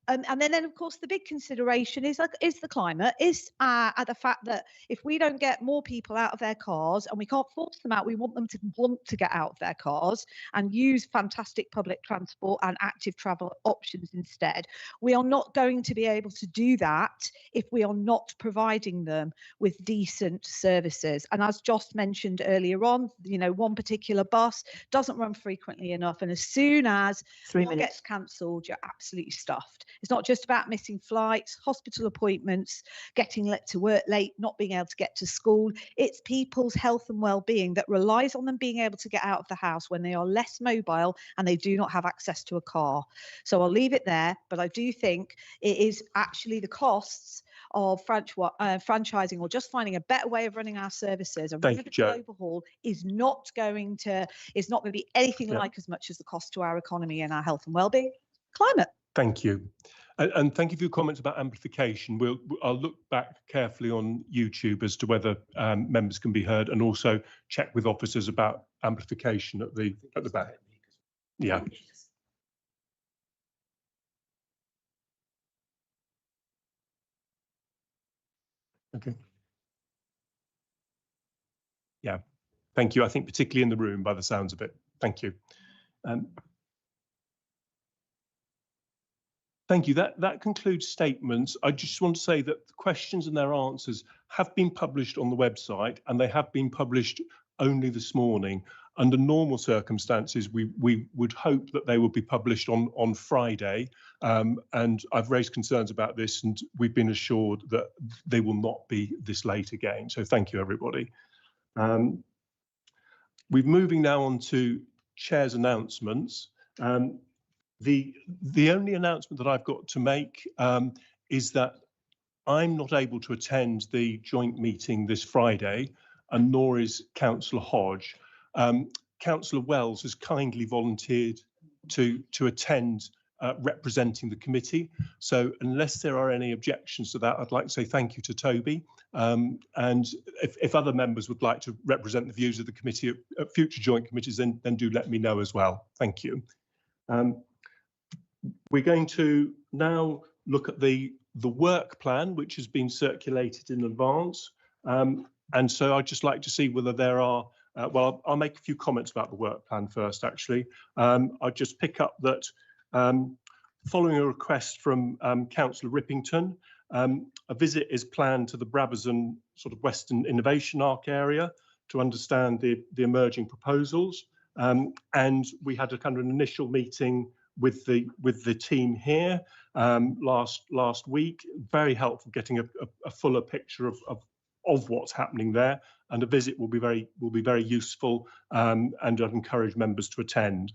and then of course the big consideration is the climate, is the fact that if we don't get more people out of their cars, and we can't force them out, we want them to want to get out of their cars and use fantastic public transport and active travel options instead. We are not going to be able to do that if we are not providing them with decent services. And as Joss mentioned earlier on, you know, one particular bus doesn't run frequently enough, and as soon as one gets cancelled, you're absolutely stuffed. It's not just about missing flights, hospital appointments, getting to work late, not being able to get to school. It's people's health and well-being that relies on them being able to get out of the house when they are less mobile and they do not have access to a car. So I'll leave it there, but I do think it is actually the costs of franchising or just finding a better way of running our services. A radical overhaul is not going to be anything like as much as the cost to our economy and our health and well-being. Climate. Thank you. And thank you for your comments about amplification. I'll look back carefully on YouTube as to whether members can be heard, and also check with officers about amplification at the back. Yeah. Okay. Yeah, thank you. I think particularly in the room by the sounds of it. Thank you. Thank you. That concludes statements. I just want to say that the questions and their answers have been published on the website, and they have been published only this morning. Under normal circumstances, we would hope that they will be published on Friday, and I've raised concerns about this, and we've been assured that they will not be this late again. So thank you, everybody. We're moving now on to Chair's announcements. The only announcement that I've got to make is that I'm not able to attend the joint meeting this Friday, and nor is Councillor Hodge. Councillor Wells has kindly volunteered to attend representing the committee. So unless there are any objections to that, I'd like to say thank you to Toby. And if other members would like to represent the views of the committee at future joint committees, then do let me know as well. Thank you. We're going to now look at the work plan, which has been circulated in advance. And so I'd just like to see whether there are, well, I'll make a few comments about the work plan first, actually. I'll just pick up that following a request from Councillor Rippington, a visit is planned to the Brabazon sort of Western Innovation Arc area to understand the emerging proposals. And we had a kind of an initial meeting with the team here last week. Very helpful getting a fuller picture of what's happening there, and a visit will be very useful, and I'd encourage members to attend.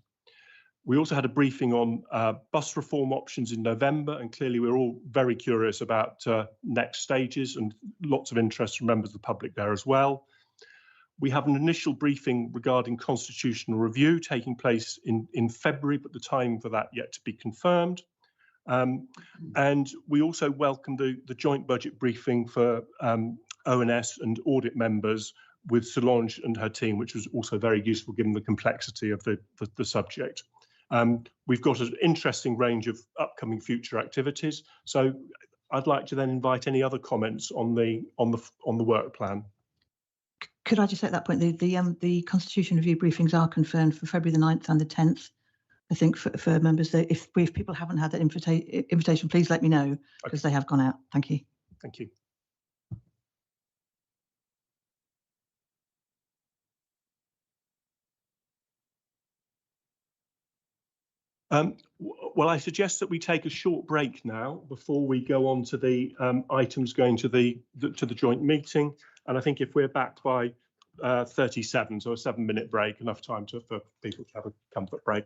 We also had a briefing on bus reform options in November, and clearly we're all very curious about next stages, and lots of interest from members of the public there as well. We have an initial briefing regarding constitutional review taking place in February, but the time for that yet to be confirmed. And we also welcome the joint budget briefing for ONS and audit members with Solange and her team, which was also very useful given the complexity of the subject. We've got an interesting range of upcoming future activities. So I'd like to then invite any other comments on the work plan. Could I just at that point, the constitution review briefings are confirmed for February the 9th and the 10th. I think for members, that if people haven't had that invitation, please let me know, because they have gone out. Thank you. Thank you. Well, I suggest that we take a short break now before we go on to the items going to the joint meeting. And I think if we're back by 37, so a 7-minute break, enough time for people to have a comfort break.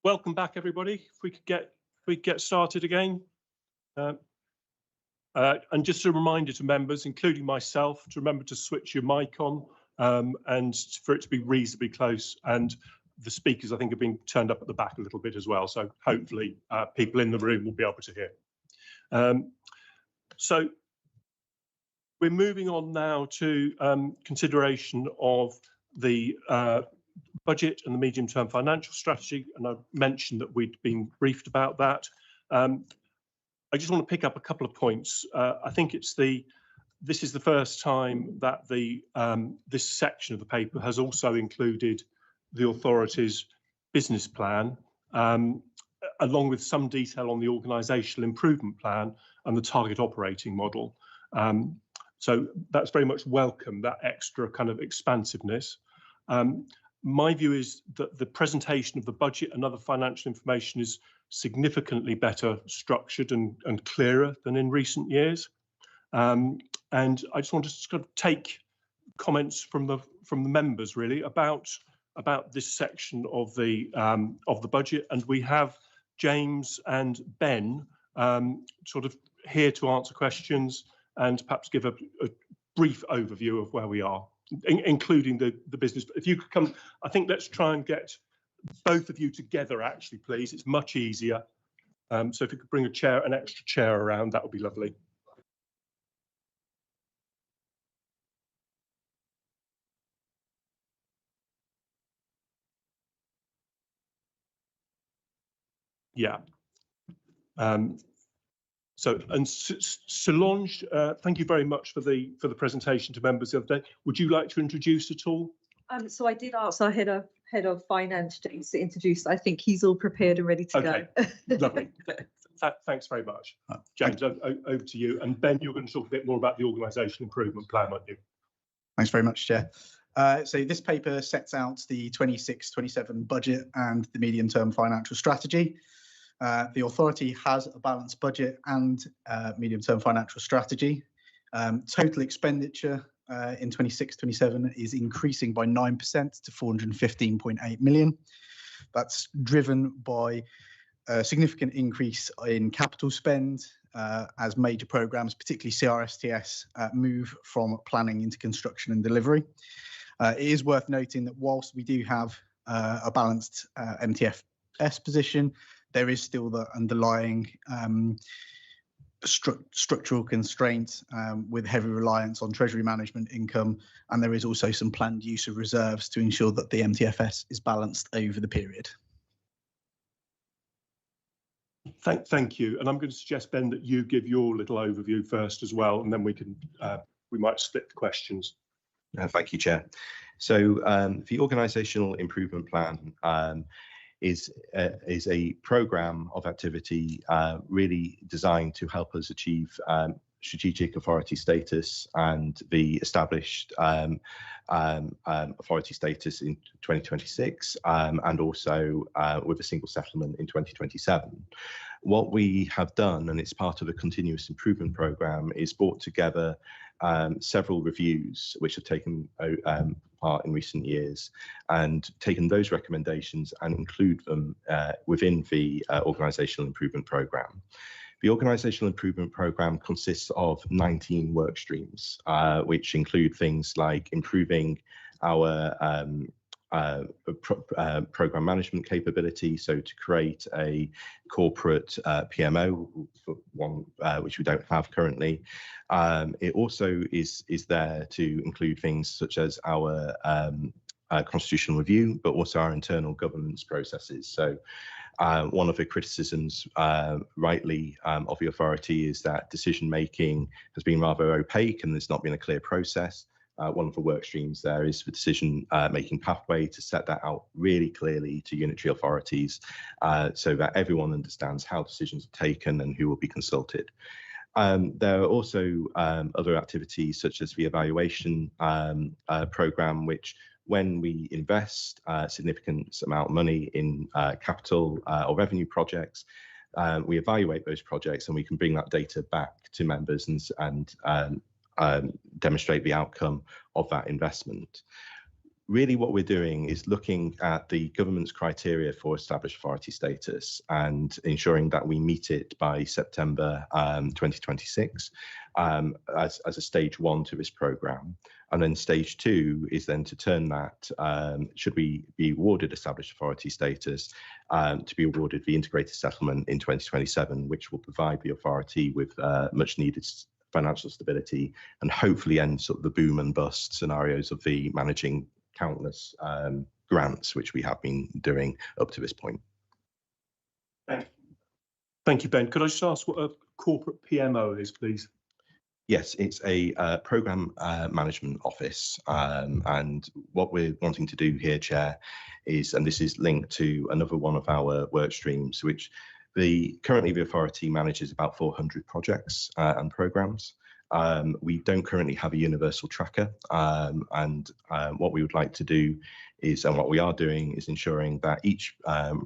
welcome back, everybody. If we could get started again. And just a reminder to members, including myself, to remember to switch your mic on and for it to be reasonably close. And the speakers, I think, have been turned up at the back a little bit as well. So hopefully people in the room will be able to hear. So we're moving on now to consideration of the budget and the medium-term financial strategy. And I mentioned that we'd been briefed about that. I just want to pick up a couple of points. I think this is the first time that this section of the paper has also included the authority's business plan, along with some detail on the organisational improvement plan and the target operating model. So that's very much welcome, that extra kind of expansiveness. My view is that the presentation of the budget and other financial information is significantly better structured and clearer than in recent years. And I just want to sort of take comments from the members really about this section of the budget. And we have James and Ben sort of here to answer questions and perhaps give a brief overview of where we are, including the business. If you could come, I think let's try and get both of you together, actually, please. It's much easier. So if you could bring an extra chair around, that would be lovely. Yeah. So, and Solange, thank you very much for the presentation to members the other day. Would you like to introduce at all? So I did ask our head of finance, James, to introduce. I think he's all prepared and ready to go. Lovely. Thanks very much. James, over to you. And Ben, you're going to talk a bit more about the organisational improvement plan, aren't you? Thanks very much, Chair. So this paper sets out the 26-27 budget and the medium-term financial strategy. The authority has a balanced budget and medium-term financial strategy. Total expenditure in 26-27 is increasing by 9% to 415.8 million. That's driven by a significant increase in capital spend as major programmes, particularly CRSTS, move from planning into construction and delivery. It is worth noting that whilst we do have a balanced MTFS position, there is still the underlying structural constraints with heavy reliance on treasury management income, and there is also some planned use of reserves to ensure that the MTFS is balanced over the period. Thank you. And I'm going to suggest, Ben, that you give your little overview first as well, and then we might split the questions. Thank you, Chair. So the organisational improvement plan is a programme of activity really designed to help us achieve strategic authority status and the established authority status in 2026 and also with a single settlement in 2027. What we have done, and it's part of a continuous improvement programme, is brought together several reviews which have taken part in recent years and taken those recommendations and include them within the organisational improvement programme. The organisational improvement programme consists of 19 work streams, which include things like improving our programme management capability, so to create a corporate PMO, one which we don't have currently. It also is there to include things such as our constitutional review, but also our internal governance processes. So one of the criticisms rightly of the authority is that decision making has been rather opaque and there's not been a clear process. One of the work streams there is the decision making pathway, to set that out really clearly to unitary authorities so that everyone understands how decisions are taken and who will be consulted. There are also other activities such as the evaluation programme, which when we invest a significant amount of money in capital or revenue projects, we evaluate those projects and we can bring that data back to members and demonstrate the outcome of that investment. really what we're doing is looking at the government's criteria for established authority status and ensuring that we meet it by September 2026 as a stage 1 to this programme. And then stage 2 is then to turn that, should we be awarded established authority status, to be awarded the integrated settlement in 2027, which will provide the authority with much needed financial stability and hopefully end sort of the boom and bust scenarios of the managing countless grants, which we have been doing up to this point. Thank you, Ben. Could I just ask what a corporate PMO is, please? Yes, it's a programme management office, and what we're wanting to do here, Chair, is, and this is linked to another one of our work streams, which currently the authority manages about 400 projects and programmes. We don't currently have a universal tracker, and what we would like to do is, and what we are doing, is ensuring that each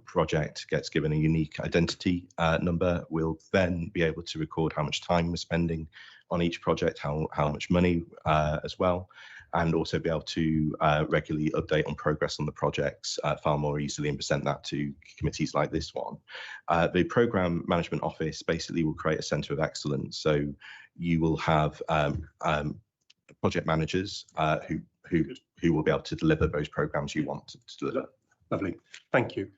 project gets given a unique identity number. We'll then be able to record how much time we're spending on each project, how much money as well, and also be able to regularly update on progress on the projects far more easily and present that to committees like this one. The Programme Management Office basically will create a centre of excellence. So you will have project managers who will be able to deliver those programmes you want to deliver. Lovely, thank you.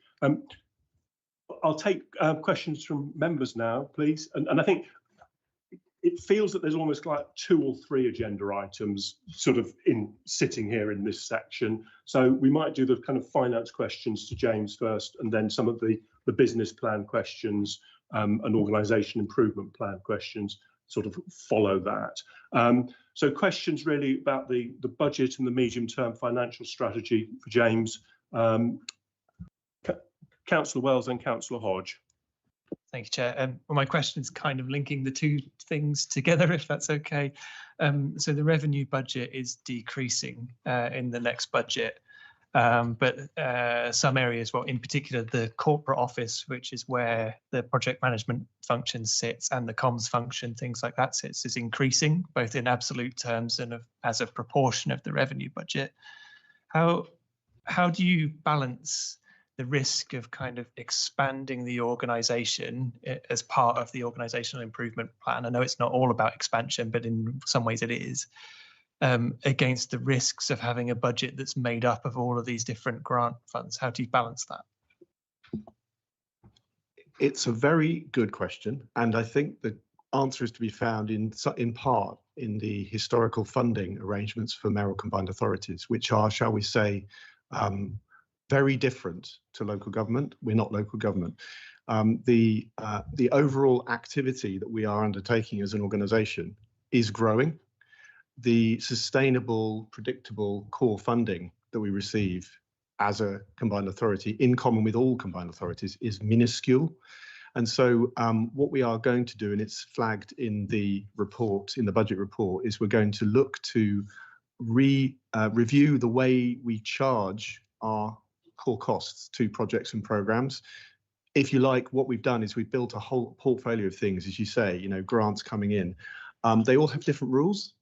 I'll take questions from members now, please. And I think it feels that there's almost like 2 or 3 agenda items sort of sitting here in this section. So we might do the kind of finance questions to James first, and then some of the business plan questions and organisation improvement plan questions sort of follow that. So questions really about the budget and the medium-term financial strategy for James. Councillor Wells and Councillor Hodge. Thank you, Chair. Well, my question is kind of linking the two things together, if that's okay. So the revenue budget is decreasing in the next budget, but some areas, well, in particular, the corporate office, which is where the project management function sits and the comms function, things like that sits, is increasing, both in absolute terms and as a proportion of the revenue budget. How do you balance the risk of kind of expanding the organisation as part of the organisational improvement plan? I know it's not all about expansion, but in some ways it is, against the risks of having a budget that's made up of all of these different grant funds. How do you balance that? It's a very good question, and I think the answer is to be found in part in the historical funding arrangements for mayoral combined authorities, which are, shall we say, very different to local government. We're not local government. The overall activity that we are undertaking as an organisation is growing. The sustainable, predictable core funding that we receive as a combined authority, in common with all combined authorities, is minuscule. And so what we are going to do, and it's flagged in the report, in the budget report, is we're going to look to review the way we charge our core costs to projects and programs. If you like, what we've done is we've built a whole portfolio of things, as you say, you know, grants coming in. They all have different rules.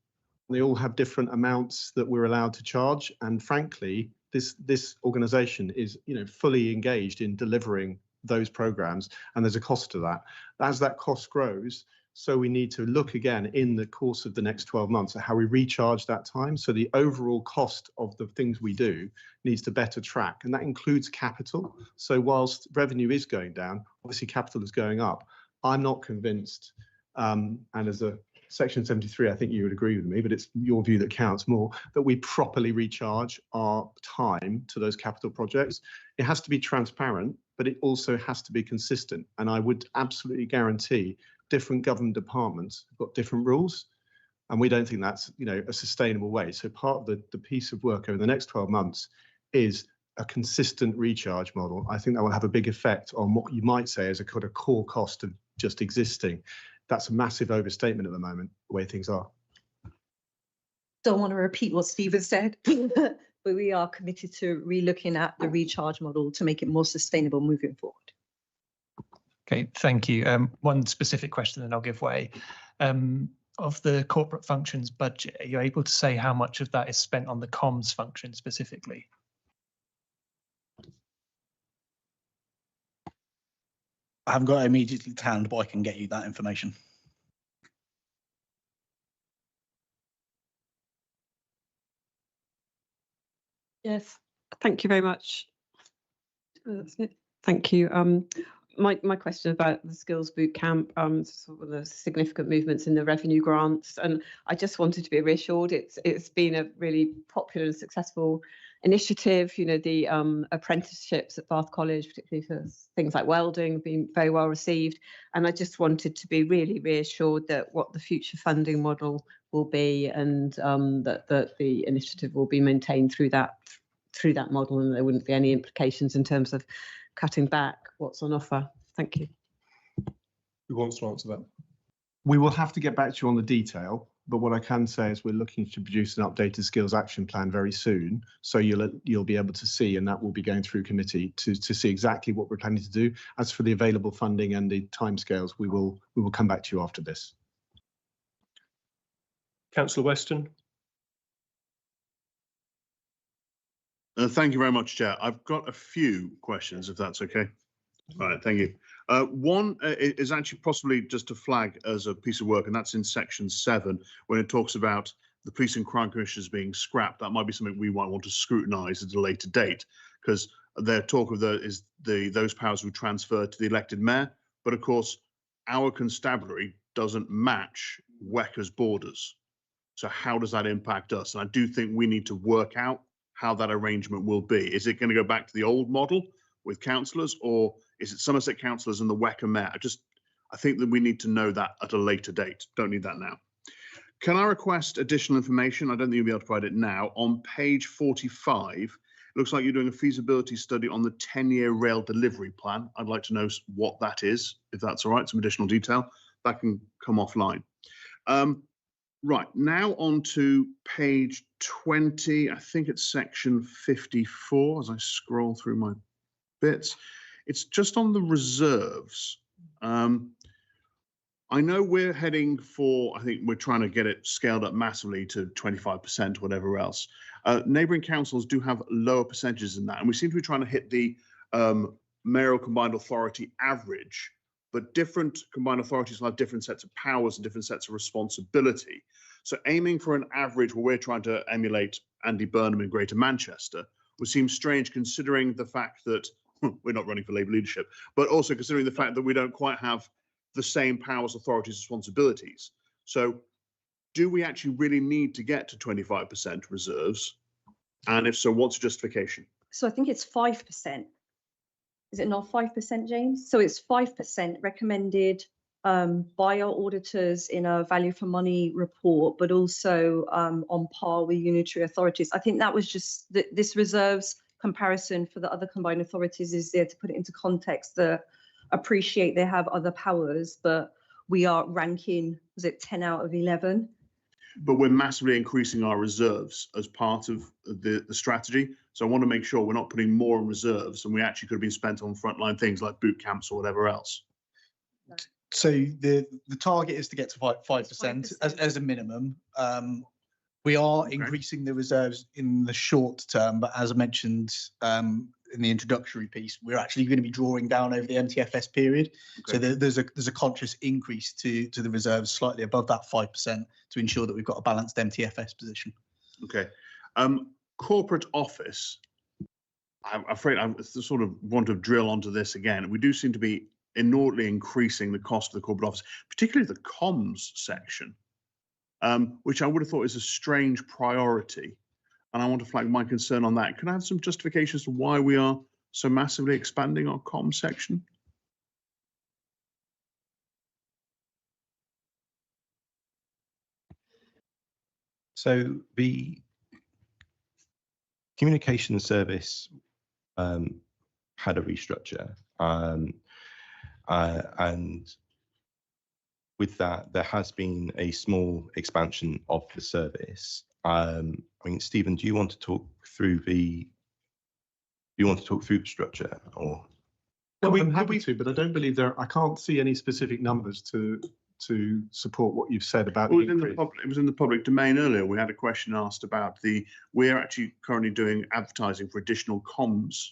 They all have different amounts that we're allowed to charge. And frankly, this organisation is, you know, fully engaged in delivering those programs, and there's a cost to that. As that cost grows, so we need to look again in the course of the next 12 months at how we recharge that time. So the overall cost of the things we do needs to better track, and that includes capital. So whilst revenue is going down, obviously capital is going up. I'm not convinced, and as a Section 73, I think you would agree with me, but it's your view that counts more, that we properly recharge our time to those capital projects. It has to be transparent, but it also has to be consistent. And I would absolutely guarantee different government departments have got different rules, and we don't think that's, you know, a sustainable way. So part of the piece of work over the next 12 months is a consistent recharge model. I think that will have a big effect on what you might say is a kind of core cost of just existing. That's a massive overstatement at the moment, the way things are. Don't want to repeat what Stephen said, but we are committed to relooking at the recharge model to make it more sustainable moving forward. Okay, thank you. One specific question, and I'll give way. On of the corporate functions budget, are you able to say how much of that is spent on the comms function specifically? I haven't got it immediately to hand, but I can get you that information. Yes, thank you very much. That's it. Thank you. My question about the skills boot camp, sort of the significant movements in the revenue grants, and I just wanted to be reassured it's been a really popular and successful initiative. You know, the apprenticeships at Bath College, particularly for things like welding, have been very well received, and I just wanted to be really reassured that what the future funding model will be, and that the initiative will be maintained through that model, and there wouldn't be any implications in terms of cutting back what's on offer. Thank you. Who wants to answer that? We will have to get back to you on the detail, but what I can say is we're looking to produce an updated skills action plan very soon, so you'll be able to see, and that will be going through committee to see exactly what we're planning to do. As for the available funding and the timescales, we will come back to you after this. Councillor Weston. Thank you very much, Chair. I've got a few questions, if that's okay. All right, thank you. One is actually possibly just to flag as a piece of work, and that's in section 7, when it talks about the police and crime commissioners being scrapped. That might be something we might want to scrutinise at a later date, because their talk of those powers would transfer to the elected mayor. But of course, our constabulary doesn't match WECA's borders. So how does that impact us? And I do think we need to work out how that arrangement will be. Is it going to go back to the old model with councillors, or is it Somerset councillors and the WECA mayor? I think that we need to know that at a later date. Don't need that now. Can I request additional information? I don't think you'll be able to provide it now. On page 45, it looks like you're doing a feasibility study on the 10-year rail delivery plan. I'd like to know what that is, if that's all right, some additional detail. That can come offline. Right, now on to page 20, I think it's section 54, as I scroll through my bits. It's just on the reserves. I know we're heading for, I think we're trying to get it scaled up massively to 25%, whatever else. Neighbouring councils do have lower percentages in that, and we seem to be trying to hit the mayoral combined authority average, but different combined authorities will have different sets of powers and different sets of responsibility. So aiming for an average where we're trying to emulate Andy Burnham in Greater Manchester would seem strange, considering the fact that we're not running for Labour leadership, but also considering the fact that we don't quite have the same powers, authorities, responsibilities. So do we actually really need to get to 25% reserves? And if so, what's the justification? So I think it's 5%. Is it not 5%, James? So it's 5% recommended by our auditors in a value for money report, but also on par with unitary authorities. I think that was just this reserves comparison for the other combined authorities is there to put it into context. Appreciate they have other powers, but we are ranking, was it 10 out of 11? But we're massively increasing our reserves as part of the strategy. So I want to make sure we're not putting more in reserves and we actually could have been spent on frontline things like boot camps or whatever else. So the target is to get to 5% as a minimum. We are increasing the reserves in the short term, but as I mentioned in the introductory piece, we're actually going to be drawing down over the MTFS period. Okay. So there's a conscious increase to the reserves slightly above that 5% to ensure that we've got a balanced MTFS position. Okay. Corporate office, I'm afraid I sort of want to drill onto this again. We do seem to be inordinately increasing the cost of the corporate office, particularly the comms section, which I would have thought is a strange priority. And I want to flag my concern on that. Can I have some justification as to why we are so massively expanding our comms section? So the communication service had a restructure, and with that, there has been a small expansion of the service. I mean, Stephen, do you want to talk through the structure, or? Well, I'm happy to, but I don't believe I can't see any specific numbers to to support what you've said about Well, the increase. it was in the public domain earlier. We had a question asked about we're actually currently doing advertising for additional comms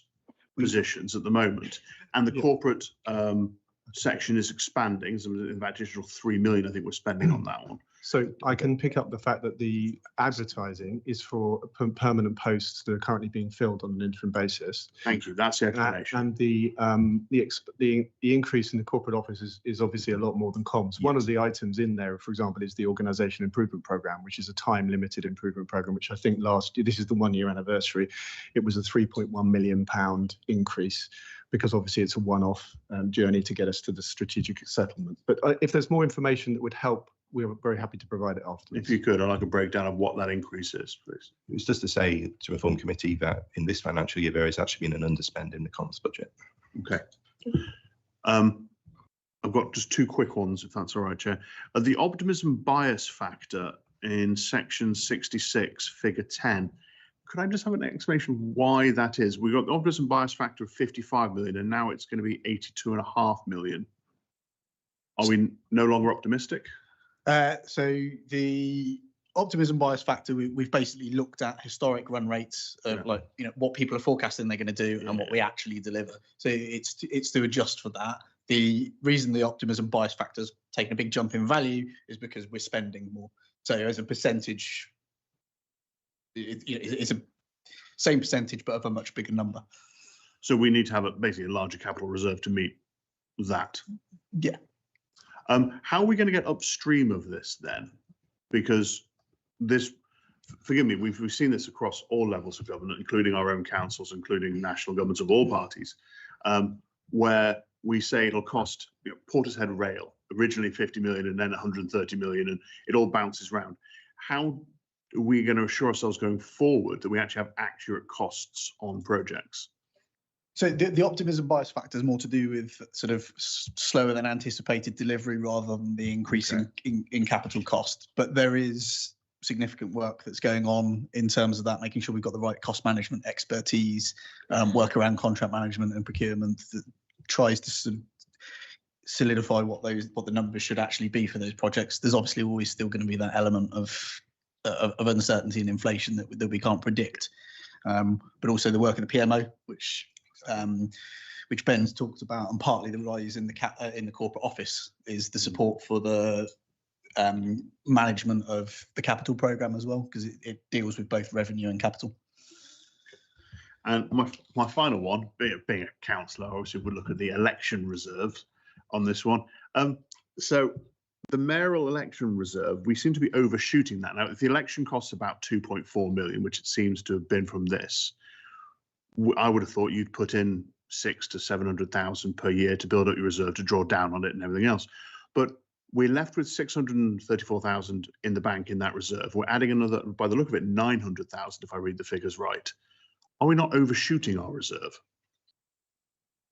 positions at the moment, and the corporate section is expanding. So about additional 3 million, I think we're spending on that one. So I can pick up the fact that the advertising is for permanent posts that are currently being filled on an interim basis. Thank you. That's the explanation. And the increase in the corporate office is obviously a lot more than comms. Yes. One of the items in there, for example, is the organisation improvement programme, which is a time-limited improvement programme, which I think last year, this is the one-year anniversary, it was a £3.1 million increase, because obviously it's a one-off journey to get us to the strategic settlement. But if there's more information that would help, we're very happy to provide it afterwards. If you could, I'd like a breakdown of what that increase is, please. It was just to say to Reform Committee that in this financial year, there has actually been an underspend in the comms budget. Okay. I've got just two quick ones, if that's all right, Chair. The optimism bias factor in section 66, figure 10. Could I just have an explanation why that is? We've got the optimism bias factor of 55 million, and now it's going to be 82.5 million. Are we no longer optimistic? So the optimism bias factor, we've basically looked at historic run rates of what people are forecasting they're going to do and what we actually deliver. So it's to adjust for that. The reason the optimism bias factor's taken a big jump in value is because we're spending more. So as a percentage, it's a same percentage but of a much bigger number. So we need to have basically a larger capital reserve to meet that. Yeah. How are we going to get upstream of this then? Because this, forgive me, we've seen this across all levels of government, including our own councils, including national governments of all parties, where we say it'll cost Portishead Rail, originally 50 million and then 130 million, and it all bounces around. How are we going to assure ourselves going forward that we actually have accurate costs on projects? So the optimism bias factor is more to do with sort of slower than anticipated delivery rather than the increase in capital cost. But there is significant work that's going on in terms of that, making sure we've got the right cost management expertise, work around contract management and procurement that tries to sort of solidify what the numbers should actually be for those projects. There's obviously always still going to be that element of uncertainty and inflation that we can't predict, but also the work of the PMO, which Ben's talked about, and partly the rise in the corporate office is the support for the management of the capital programme as well, because it deals with both revenue and capital. And my final one, being a councillor, obviously would look at the election reserve on this one. So the mayoral election reserve, we seem to be overshooting that. Now, if the election costs about 2.4 million, which it seems to have been from this, I would have thought you'd put in 600,000 to 700,000 per year to build up your reserve, to draw down on it and everything else. But we're left with 634,000 in the bank in that reserve. We're adding another, by the look of it, 900,000 if I read the figures right. Are we not overshooting our reserve?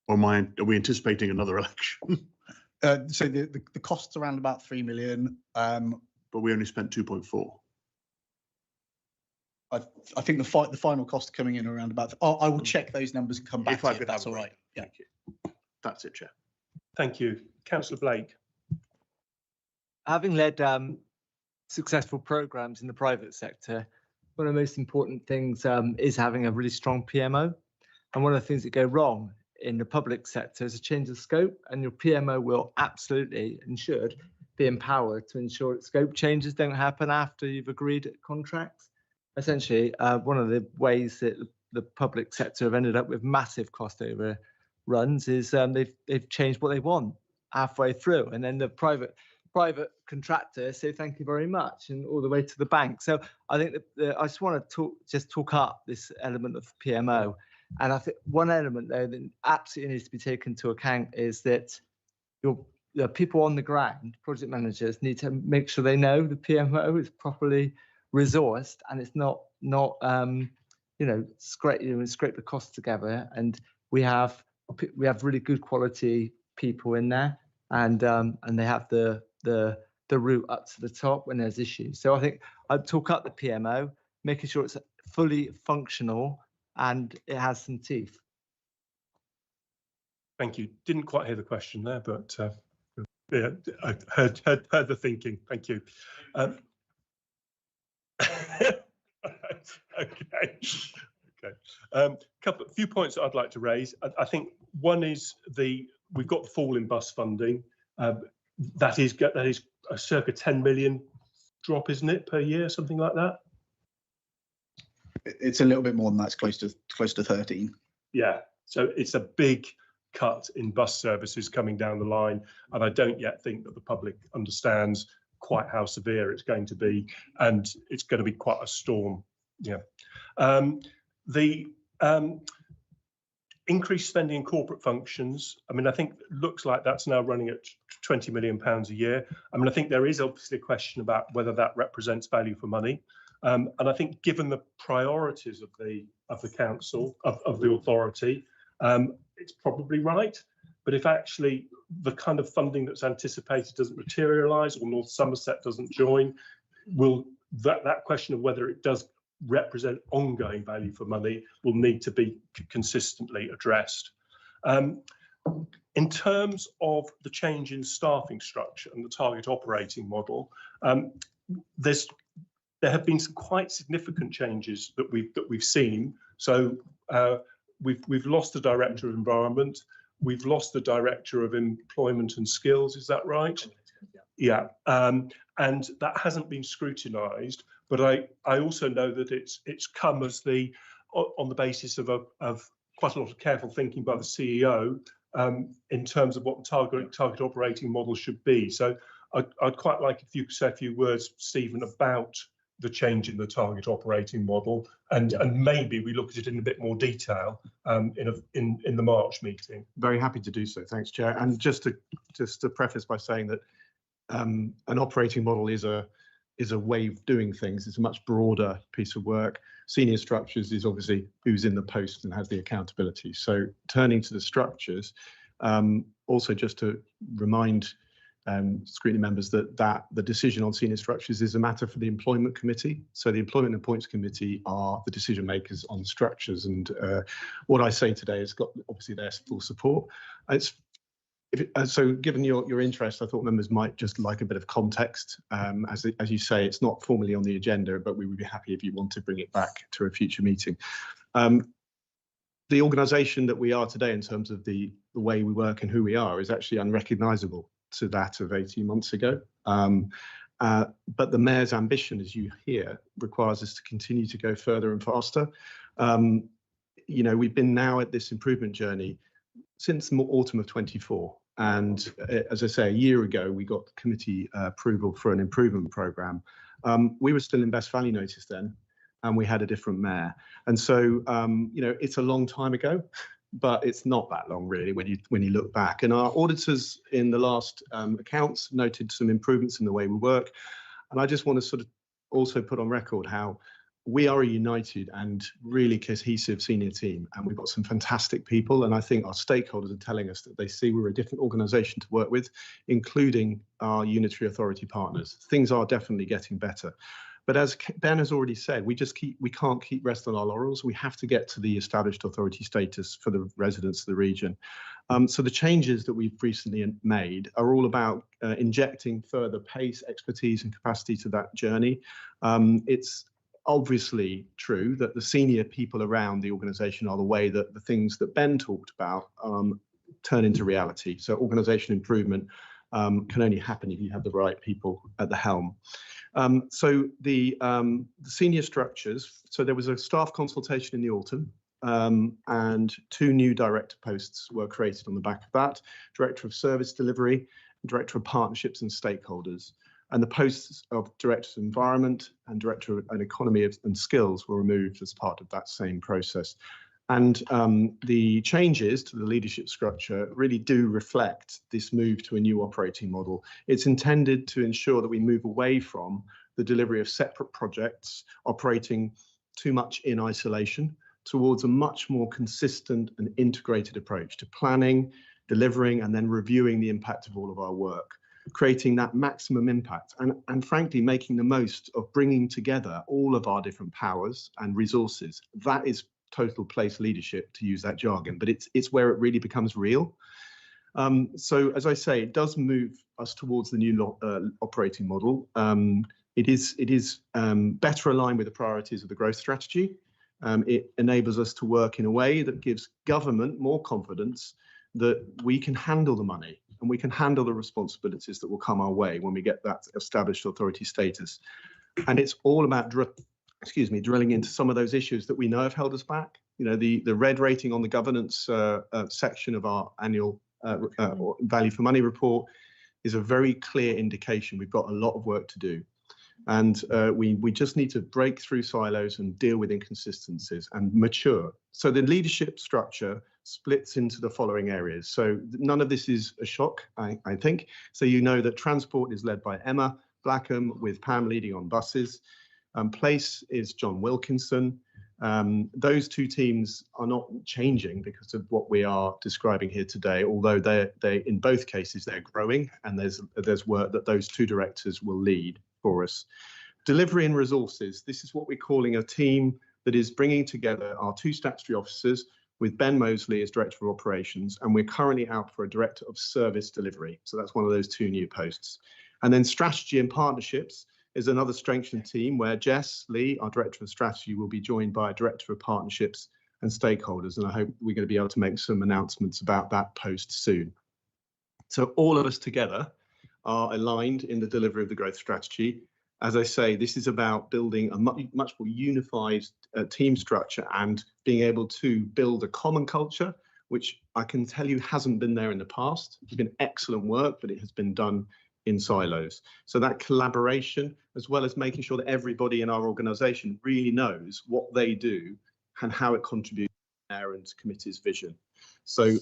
Or are we anticipating another election? So the costs around about 3 million. But we only spent 2.4. I think the final cost coming in around about. I will check those numbers and come back to you if that's all right. Yeah. Thank you. That's it, Chair. Thank you. Councillor Blake. Having led successful programmes in the private sector, one of the most important things is having a really strong PMO. And one of the things that go wrong in the public sector is a change of scope, and your PMO will absolutely and should be empowered to ensure that scope changes don't happen after you've agreed contracts. Essentially, one of the ways that the public sector have ended up with massive cost overruns is they've changed what they want halfway through, and then the private contractors say thank you very much and all the way to the bank. So I think that I just want to talk up this element of PMO. And I think one element though that absolutely needs to be taken into account is that the people on the ground, project managers, need to make sure they know the PMO is properly resourced and it's not scrape the costs together. And we have really good quality people in there, and they have the route up to the top when there's issues. So I think I'd talk up the PMO, making sure it's fully functional and it has some teeth. Thank you. Didn't quite hear the question there, but Yeah, I heard the thinking. Thank you. Okay. Few points that I'd like to raise. I think one is we've got the fall in bus funding. That is a circa 10 million drop, isn't it, per year, something like that? It's a little bit more than that. It's close to 13. Yeah, so it's a big cut in bus services coming down the line, and I don't yet think that the public understands quite how severe it's going to be, and it's going to be quite a storm. Yeah. The increased spending in corporate functions, I mean, I think it looks like that's now running at £20 million a year. I mean, I think there is obviously a question about whether that represents value for money. And I think given the priorities of the council, of the authority, it's probably right. But if actually the kind of funding that's anticipated doesn't materialise, or North Somerset doesn't join, will that question of whether it does represent ongoing value for money will need to be consistently addressed. In terms of the change in staffing structure and the target operating model, there have been some quite significant changes that we've seen. So we've lost the director of environment, we've lost the director of employment and skills. Is that right? Yeah. And that hasn't been scrutinised, but I also know that it's come as on the basis of quite a lot of careful thinking by the CEO in terms of what the target operating model should be. So I'd quite like if you could say a few words, Stephen, about the change in the target operating model, and maybe we look at it in a bit more detail in the March meeting. Very happy to do so. Thanks, Chair. And just to preface by saying that an operating model is a way of doing things. It's a much broader piece of work. Senior structures is obviously who's in the post and has the accountability. So turning to the structures, also just to remind scrutiny members that the decision on senior structures is a matter for the employment committee. So the employment and appointments committee are the decision makers on structures, and what I say today has got obviously their full support. So given your interest, I thought members might just like a bit of context. As you say, it's not formally on the agenda, but we would be happy if you want to bring it back to a future meeting. The organisation that we are today in terms of the way we work and who we are is actually unrecognisable to that of 18 months ago. But the Mayor's ambition, as you hear, requires us to continue to go further and faster. You know, we've been now at this improvement journey since autumn of 24. And as I say, a year ago, we got committee approval for an improvement programme. We were still in Best Value Notice then, and we had a different mayor. And so, you know, it's a long time ago, but it's not that long really when you look back. And our auditors in the last accounts noted some improvements in the way we work. And I just want to sort of also put on record how we are a united and really cohesive senior team, and we've got some fantastic people. And I think our stakeholders are telling us that they see we're a different organisation to work with, including our unitary authority partners. Things are definitely getting better. But as Ben has already said, we can't keep resting on our laurels. We have to get to the established authority status for the residents of the region. So the changes that we've recently made are all about injecting further pace, expertise and capacity to that journey. It's obviously true that the senior people around the organisation are the way that the things that Ben talked about turn into reality. So organisation improvement can only happen if you have the right people at the helm. So the senior structures, so there was a staff consultation in the autumn, and 2 new director posts were created on the back of that: Director of Service Delivery, Director of Partnerships and Stakeholders. And the posts of Director of Environment and Director of Economy and Skills were removed as part of that same process. And the changes to the leadership structure really do reflect this move to a new operating model. It's intended to ensure that we move away from the delivery of separate projects operating too much in isolation towards a much more consistent and integrated approach to planning, delivering, and then reviewing the impact of all of our work, creating that maximum impact and frankly making the most of bringing together all of our different powers and resources. That is total place leadership, to use that jargon, but it's where it really becomes real. So as I say, it does move us towards the new operating model. It is better aligned with the priorities of the growth strategy. It enables us to work in a way that gives government more confidence that we can handle the money and we can handle the responsibilities that will come our way when we get that established authority status. And it's all about drilling into some of those issues that we know have held us back. You know, the red rating on the governance section of our annual value for money report is a very clear indication we've got a lot of work to do. And we just need to break through silos and deal with inconsistencies and mature. So the leadership structure splits into the following areas. So none of this is a shock, I think. So you know that transport is led by Emma Blackham, with Pam leading on buses. Place is John Wilkinson. Those two teams are not changing because of what we are describing here today, although they in both cases they're growing, and there's work that those two directors will lead for us. Delivery and resources. This is what we're calling a team that is bringing together our two statutory officers with Ben Mosley as Director of Operations, and we're currently out for a Director of Service Delivery. So that's one of those two new posts. And then strategy and partnerships is another strengthened team where Jess Lee, our Director of Strategy, will be joined by a Director of Partnerships and Stakeholders. And I hope we're going to be able to make some announcements about that post soon. So all of us together are aligned in the delivery of the growth strategy. As I say, this is about building a much more unified team structure and being able to build a common culture, which I can tell you hasn't been there in the past. It's been excellent work, but it has been done in silos. So that collaboration, as well as making sure that everybody in our organisation really knows what they do and how it contributes to our and committee's vision. So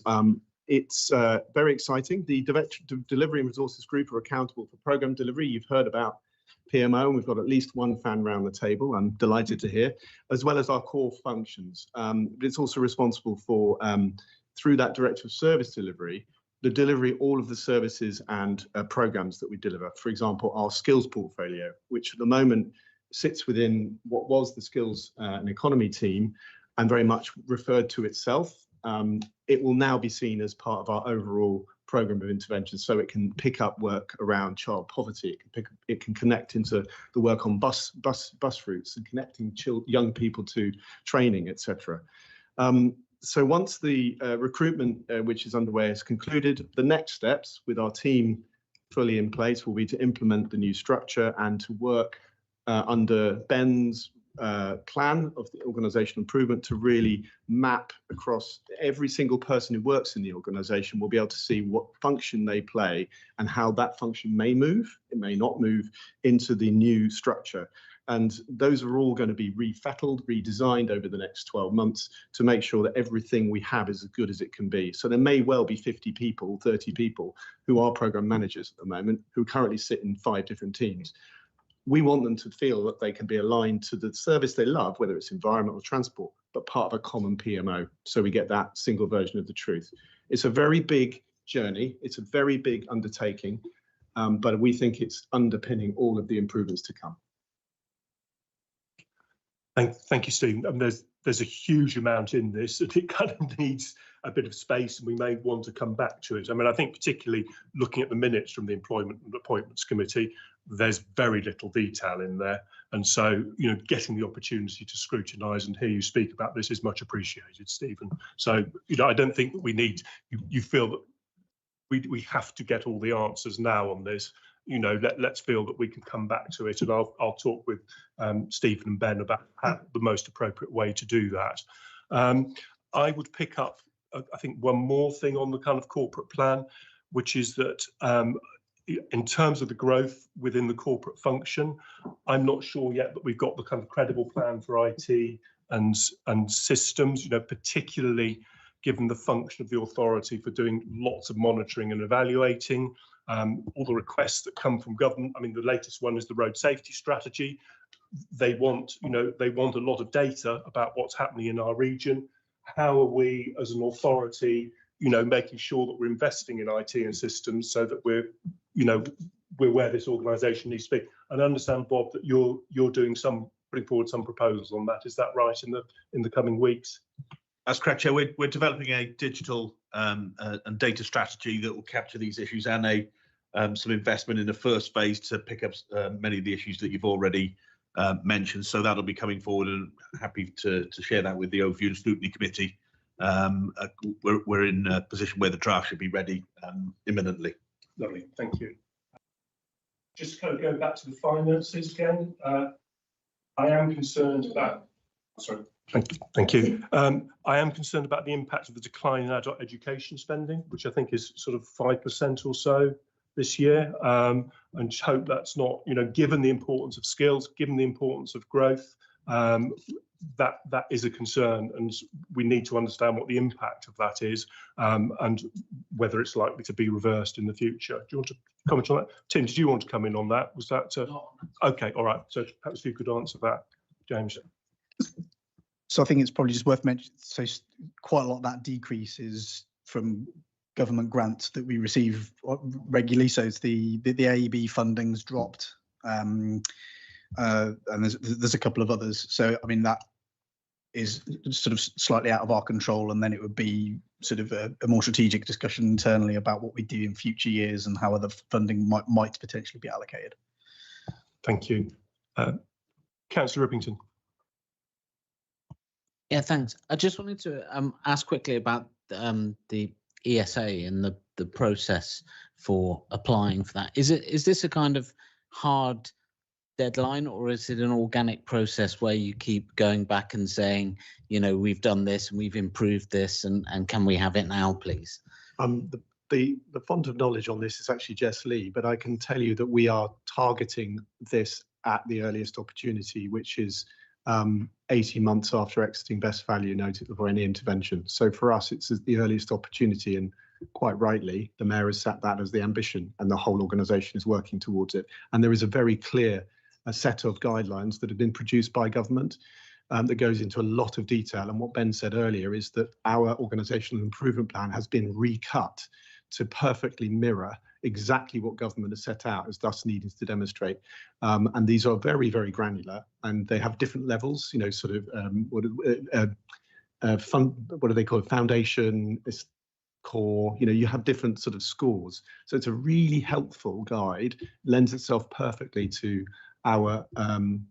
it's very exciting. The Delivery and Resources Group are accountable for programme delivery. You've heard about PMO, and we've got at least one fan round the table, I'm delighted to hear, as well as our core functions. But it's also responsible for, through that Director of Service Delivery, the delivery of all of the services and programmes that we deliver. For example, our skills portfolio, which at the moment sits within what was the skills and economy team and very much referred to itself. It will now be seen as part of our overall programme of intervention, so it can pick up work around child poverty. It can connect into the work on bus routes and connecting young people to training, etc. So once the recruitment, which is underway, is concluded, the next steps with our team fully in place will be to implement the new structure and to work under Ben's plan of the organisational improvement to really map across every single person who works in the organisation. Will be able to see what function they play and how that function may move, it may not move, into the new structure. And those are all going to be refettled, redesigned over the next 12 months to make sure that everything we have is as good as it can be. So there may well be 50 people, 30 people who are programme managers at the moment, who currently sit in 5 different teams. We want them to feel that they can be aligned to the service they love, whether it's environment or transport, but part of a common PMO. So we get that single version of the truth. It's a very big journey. It's a very big undertaking, but we think it's underpinning all of the improvements to come. Thank you, Stephen. There's a huge amount in this, and it kind of needs a bit of space, and we may want to come back to it. I mean, I think particularly looking at the minutes from the Employment and Appointments Committee, there's very little detail in there. And so, you know, getting the opportunity to scrutinise and hear you speak about this is much appreciated, Stephen. So, you know, I don't think that we need, you feel that we have to get all the answers now on this. You know, let's feel that we can come back to it, and I'll talk with Stephen and Ben about how the most appropriate way to do that. I would pick up, I think, one more thing on the kind of corporate plan, which is that in terms of the growth within the corporate function, I'm not sure yet that we've got the kind of credible plan for IT and systems, you know, particularly given the function of the authority for doing lots of monitoring and evaluating. All the requests that come from government. I mean, the latest one is the road safety strategy. They want, you know, they want a lot of data about what's happening in our region. How are we as an authority, you know, making sure that we're investing in IT and systems so that we're, you know, we're where this organisation needs to be. And I understand, Bob, that you're doing putting forward some proposals on that. Is that right in the coming weeks? That's correct. Yeah, we're developing a digital and data strategy that will capture these issues, and some investment in the first phase to pick up many of the issues that you've already mentioned. So that'll be coming forward, and happy to share that with the Overview and Scrutiny Committee. We're in a position where the draft should be ready imminently. Lovely, thank you. Just kind of going back to the finances again, I am concerned about, sorry, thank you. I am concerned about the impact of the decline in adult education spending, which I think is sort of 5% or so this year, and hope that's not, given the importance of skills, given the importance of growth, that is a concern, and we need to understand what the impact of that is, and whether it's likely to be reversed in the future. Do you want to comment on that? Tim, did you want to come in on that? Was that okay? All right. So perhaps you could answer that, James. So I think it's probably just worth mentioning. So quite a lot of that decrease is from government grants that we receive regularly. So it's the AEB funding's dropped, and there's a couple of others. So I mean that is sort of slightly out of our control, and then it would be sort of a more strategic discussion internally about what we do in future years and how other funding might potentially be allocated. Thank you. Councillor Rippington. Yeah, thanks. I just wanted to ask quickly about the ESA and the process for applying for that. Is this a kind of hard deadline, or is it an organic process where you keep going back and saying, we've done this and we've improved this, and can we have it now, please? The font of knowledge on this is actually Jess Lee, but I can tell you that we are targeting this at the earliest opportunity, which is 18 months after exiting best value noted for any intervention. So for us, it's the earliest opportunity, and quite rightly, the Mayor has set that as the ambition, and the whole organisation is working towards it. And there is a very clear set of guidelines that have been produced by government that goes into a lot of detail. And what Ben said earlier is that our organisational improvement plan has been recut to perfectly mirror exactly what government has set out as thus needing to demonstrate. And these are very, very granular, and they have different levels, sort of what do they call it? Foundation, core, you have different sort of scores. So it's a really helpful guide, lends itself perfectly to our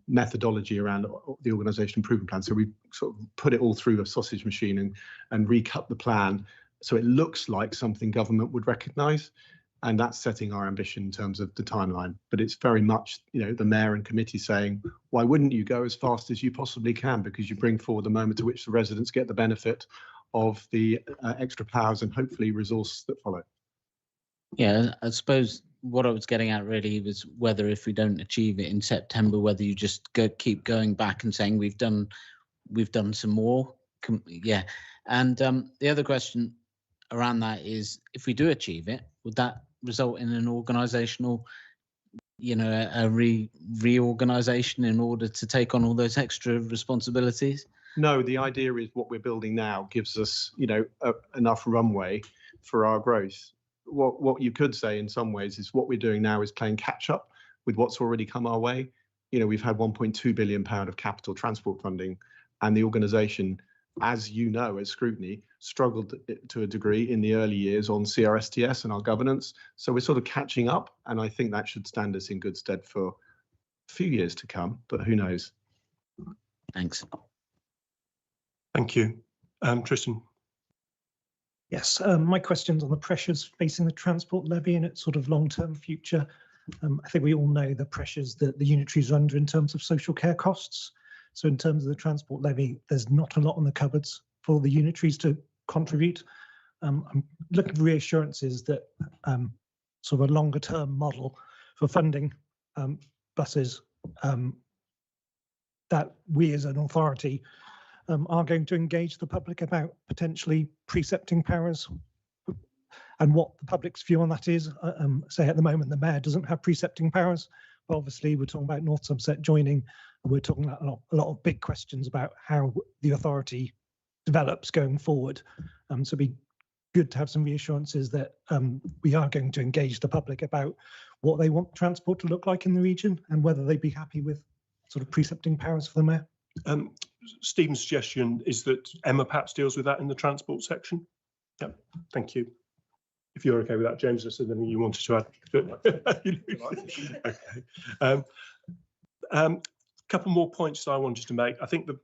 methodology around the organisation improvement plan. So we sort of put it all through a sausage machine and recut the plan so it looks like something government would recognise, and that's setting our ambition in terms of the timeline. But it's very much, the Mayor and committee saying, why wouldn't you go as fast as you possibly can, because you bring forward the moment at which the residents get the benefit of the extra powers and hopefully resource that follow. Yeah, I suppose what I was getting at really was whether if we don't achieve it in September, whether you just keep going back and saying we've done some more. Yeah, and the other question around that is, if we do achieve it, would that result in an organisational, a reorganisation in order to take on all those extra responsibilities? No, the idea is what we're building now gives us, enough runway for our growth. What you could say in some ways is what we're doing now is playing catch up with what's already come our way. We've had £1.2 billion of capital transport funding, and the organisation, as as Scrutiny, struggled to a degree in the early years on CRSTS and our governance. So we're sort of catching up, and I think that should stand us in good stead for a few years to come, but who knows? Thanks. Thank you. Tristan. Yes, my question's on the pressures facing the transport levy and its sort of long-term future. I think we all know the pressures that the unitaries are under in terms of social care costs. So in terms of the transport levy, there's not a lot on the cupboards for the unitaries to contribute. I'm looking for reassurances that sort of a longer-term model for funding buses that we as an authority are going to engage the public about potentially precepting powers, and what the public's view on that is. Say at the moment the Mayor doesn't have precepting powers, but obviously we're talking about North Somerset joining, and we're talking about a lot of big questions about how the authority develops going forward. So it'd be good to have some reassurances that we are going to engage the public about what they want transport to look like in the region, and whether they'd be happy with sort of precepting powers for the Mayor. Stephen's suggestion is that Emma perhaps deals with that in the transport section. Yep, thank you. If you're okay with that, James, is there anything you wanted to add? Okay. Couple more points that I wanted to make. I think that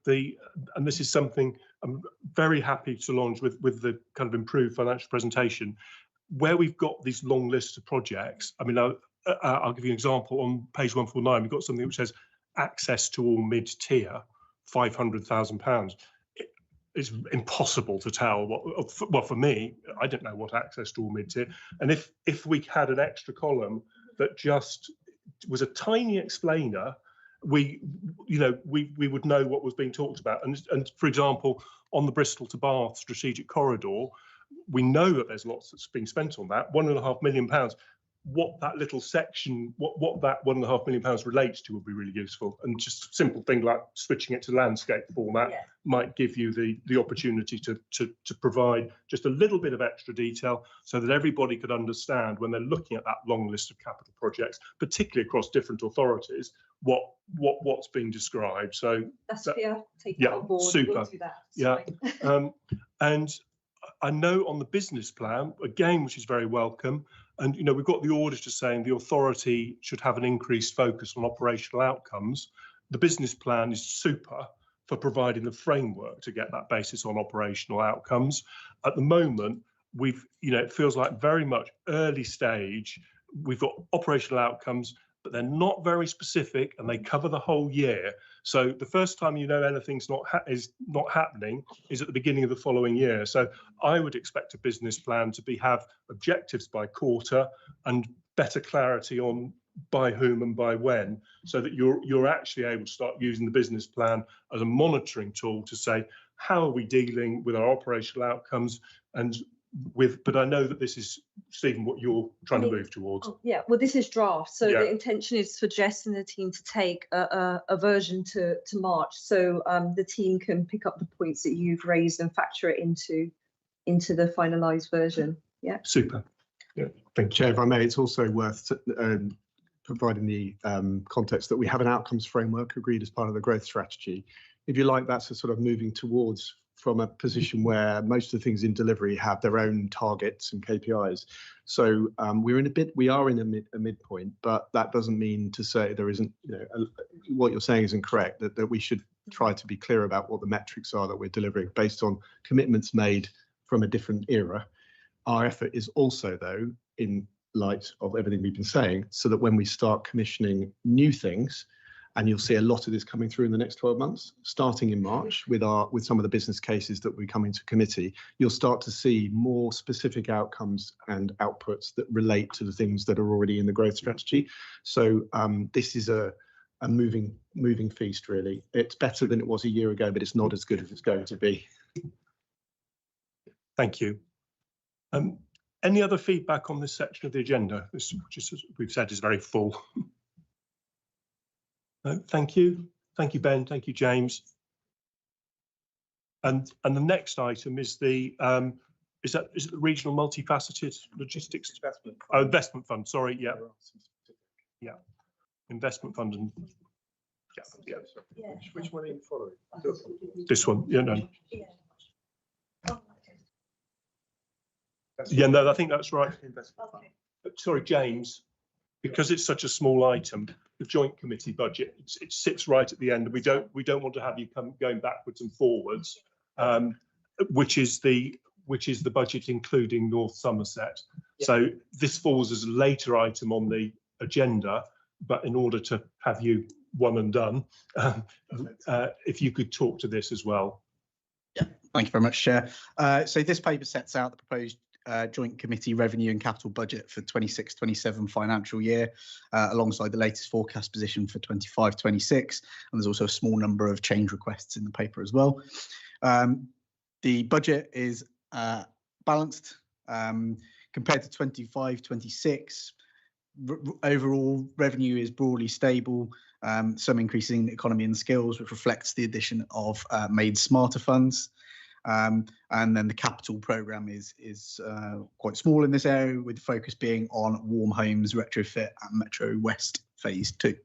and this is something I'm very happy to launch with the kind of improved financial presentation, where we've got these long lists of projects. I mean, I'll give you an example. On page 149, we've got something which says access to all mid-tier, £500,000. It's impossible to tell well, for me, I don't know what access to all mid-tier. And if we had an extra column that just was a tiny explainer, we would know what was being talked about. And for example, on the Bristol to Bath strategic corridor, we know that there's lots that's being spent on that, £1.5 million. What that little section, what that £1.5 million relates to would be really useful. And just a simple thing like switching it to landscape format might give you the opportunity to provide just a little bit of extra detail so that everybody could understand when they're looking at that long list of capital projects, particularly across different authorities, what's being described. So that's take that on board. Super. We'll do that. Yeah. And I know on the business plan, again, which is very welcome, and we've got the auditor saying the authority should have an increased focus on operational outcomes. The business plan is super for providing the framework to get that basis on operational outcomes. At the moment, it feels like very much early stage. We've got operational outcomes, but they're not very specific and they cover the whole year. So the first time anything's not happening is at the beginning of the following year. So I would expect a business plan to have objectives by quarter and better clarity on by whom and by when, so that you're actually able to start using the business plan as a monitoring tool to say, how are we dealing with our operational outcomes but I know that this is, Stephen, what you're trying to move towards. Yeah, well, this is draft. So the intention is for Jess and the team to take a version to March. So the team can pick up the points that you've raised and factor it into the finalised version. Yeah. Super. Yeah. Thank you, Chair. If I may, it's also worth providing the context that we have an outcomes framework agreed as part of the growth strategy. If you like, that's a sort of moving towards from a position where most of the things in delivery have their own targets and KPIs. So we are in a midpoint, but that doesn't mean to say there isn't, what you're saying isn't correct, that we should try to be clear about what the metrics are that we're delivering based on commitments made from a different era. Our effort is also, though, in light of everything we've been saying, so that when we start commissioning new things, and you'll see a lot of this coming through in the next 12 months, starting in March with some of the business cases that we come into committee, you'll start to see more specific outcomes and outputs that relate to the things that are already in the growth strategy. So this is a moving feast, really. It's better than it was a year ago, but it's not as good as it's going to be. Thank you. Any other feedback on this section of the agenda? This, just as we've said, is very full. No, thank you. Thank you, Ben. Thank you, James. And the next item is is it the regional multifaceted logistics investment fund? Oh, investment fund. Sorry. Yeah. Yeah. Investment fund and yeah. Which one are you following? This one. Yeah. No. Yeah. No, I think that's right. Sorry, James. Because it's such a small item, the joint committee budget, it sits right at the end. We don't want to have you going backwards and forwards, which is the budget including North Somerset. Yeah. So this falls as a later item on the agenda, but in order to have you one and done, if you could talk to this as well. Yeah, thank you very much, Chair. So this paper sets out the proposed joint committee revenue and capital budget for 26-27 financial year, alongside the latest forecast position for 25-26, and there's also a small number of change requests in the paper as well. The budget is balanced compared to 25-26. Overall revenue is broadly stable, some increasing economy and skills, which reflects the addition of made smarter funds. And then the capital programme is quite small in this area, with the focus being on warm homes, retrofit and Metro West Phase 2.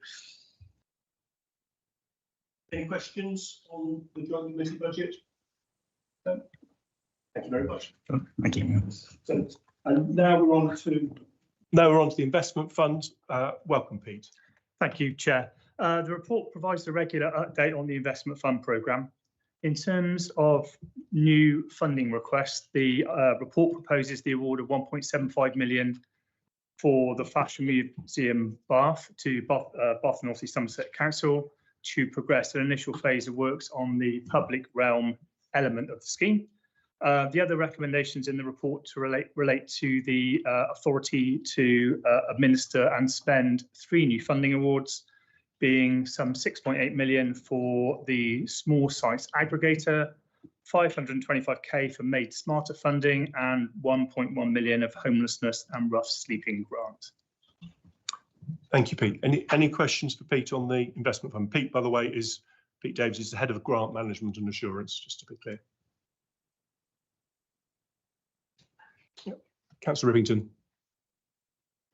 Any questions on the joint committee budget? No? Thank you very much. Thank you. So, and now we're on to the investment fund. Welcome, Pete. Thank you, Chair. The report provides a regular update on the investment fund programme. In terms of new funding requests, the report proposes the award of 1.75 million for the Fashion Museum Bath to Bath and North East Somerset Council to progress an initial phase of works on the public realm element of the scheme. The other recommendations in the report to relate to the authority to administer and spend 3 new funding awards, being some 6.8 million for the small sites aggregator, 525k for Made Smarter funding, and 1.1 million of homelessness and rough sleeping grant. Thank you, Pete. Any questions for Pete on the investment fund? Pete, by the way, Pete Davies is the head of grant management and assurance, just to be clear. Yep. Councillor Rivington.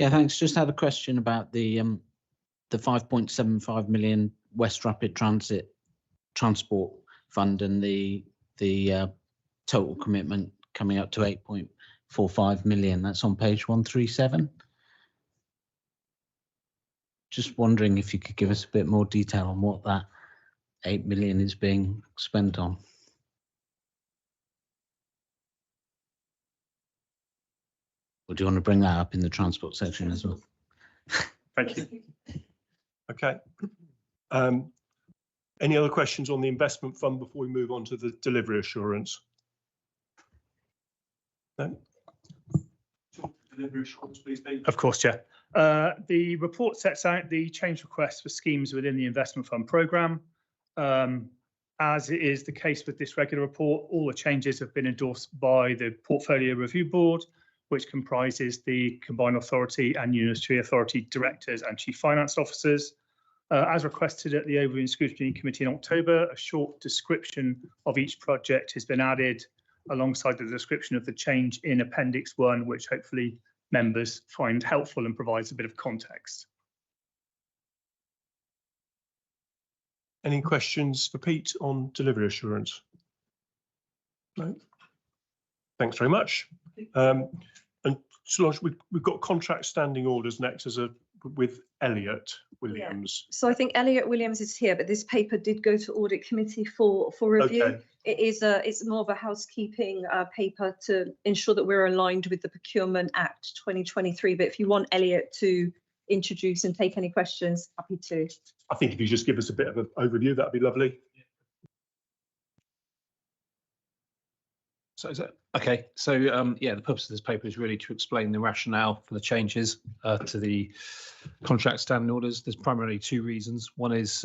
Yeah, thanks. Just had a question about the 5.75 million West Rapid Transport Fund and the total commitment coming up to 8.45 million. That's on page 137. Just wondering if you could give us a bit more detail on what that 8 million is being spent on. Or do you want to bring that up in the transport section as well? Thank you. Okay. Any other questions on the investment fund before we move on to the delivery assurance? No? Delivery assurance, please, Pete. Of course, Chair. The report sets out the change requests for schemes within the investment fund programme. As it is the case with this regular report, all the changes have been endorsed by the Portfolio Review Board, which comprises the Combined Authority and Unitary Authority Directors and Chief Finance Officers. As requested at the Overview and Scrutiny Committee in October, a short description of each project has been added alongside the description of the change in Appendix 1, which hopefully members find helpful and provides a bit of context. Any questions for Pete on delivery assurance? No. Thanks very much. And Solange, we've got contract standing orders next with Elliott Williams. So I think Elliott Williams is here, but this paper did go to audit committee for review. Okay. It's more of a housekeeping paper to ensure that we're aligned with the Procurement Act 2023. But if you want Elliott to introduce and take any questions, happy to. I think if you just give us a bit of an overview, that'd be lovely. So is that okay? So yeah, the purpose of this paper is really to explain the rationale for the changes to the contract standing orders. There's primarily 2 reasons. One is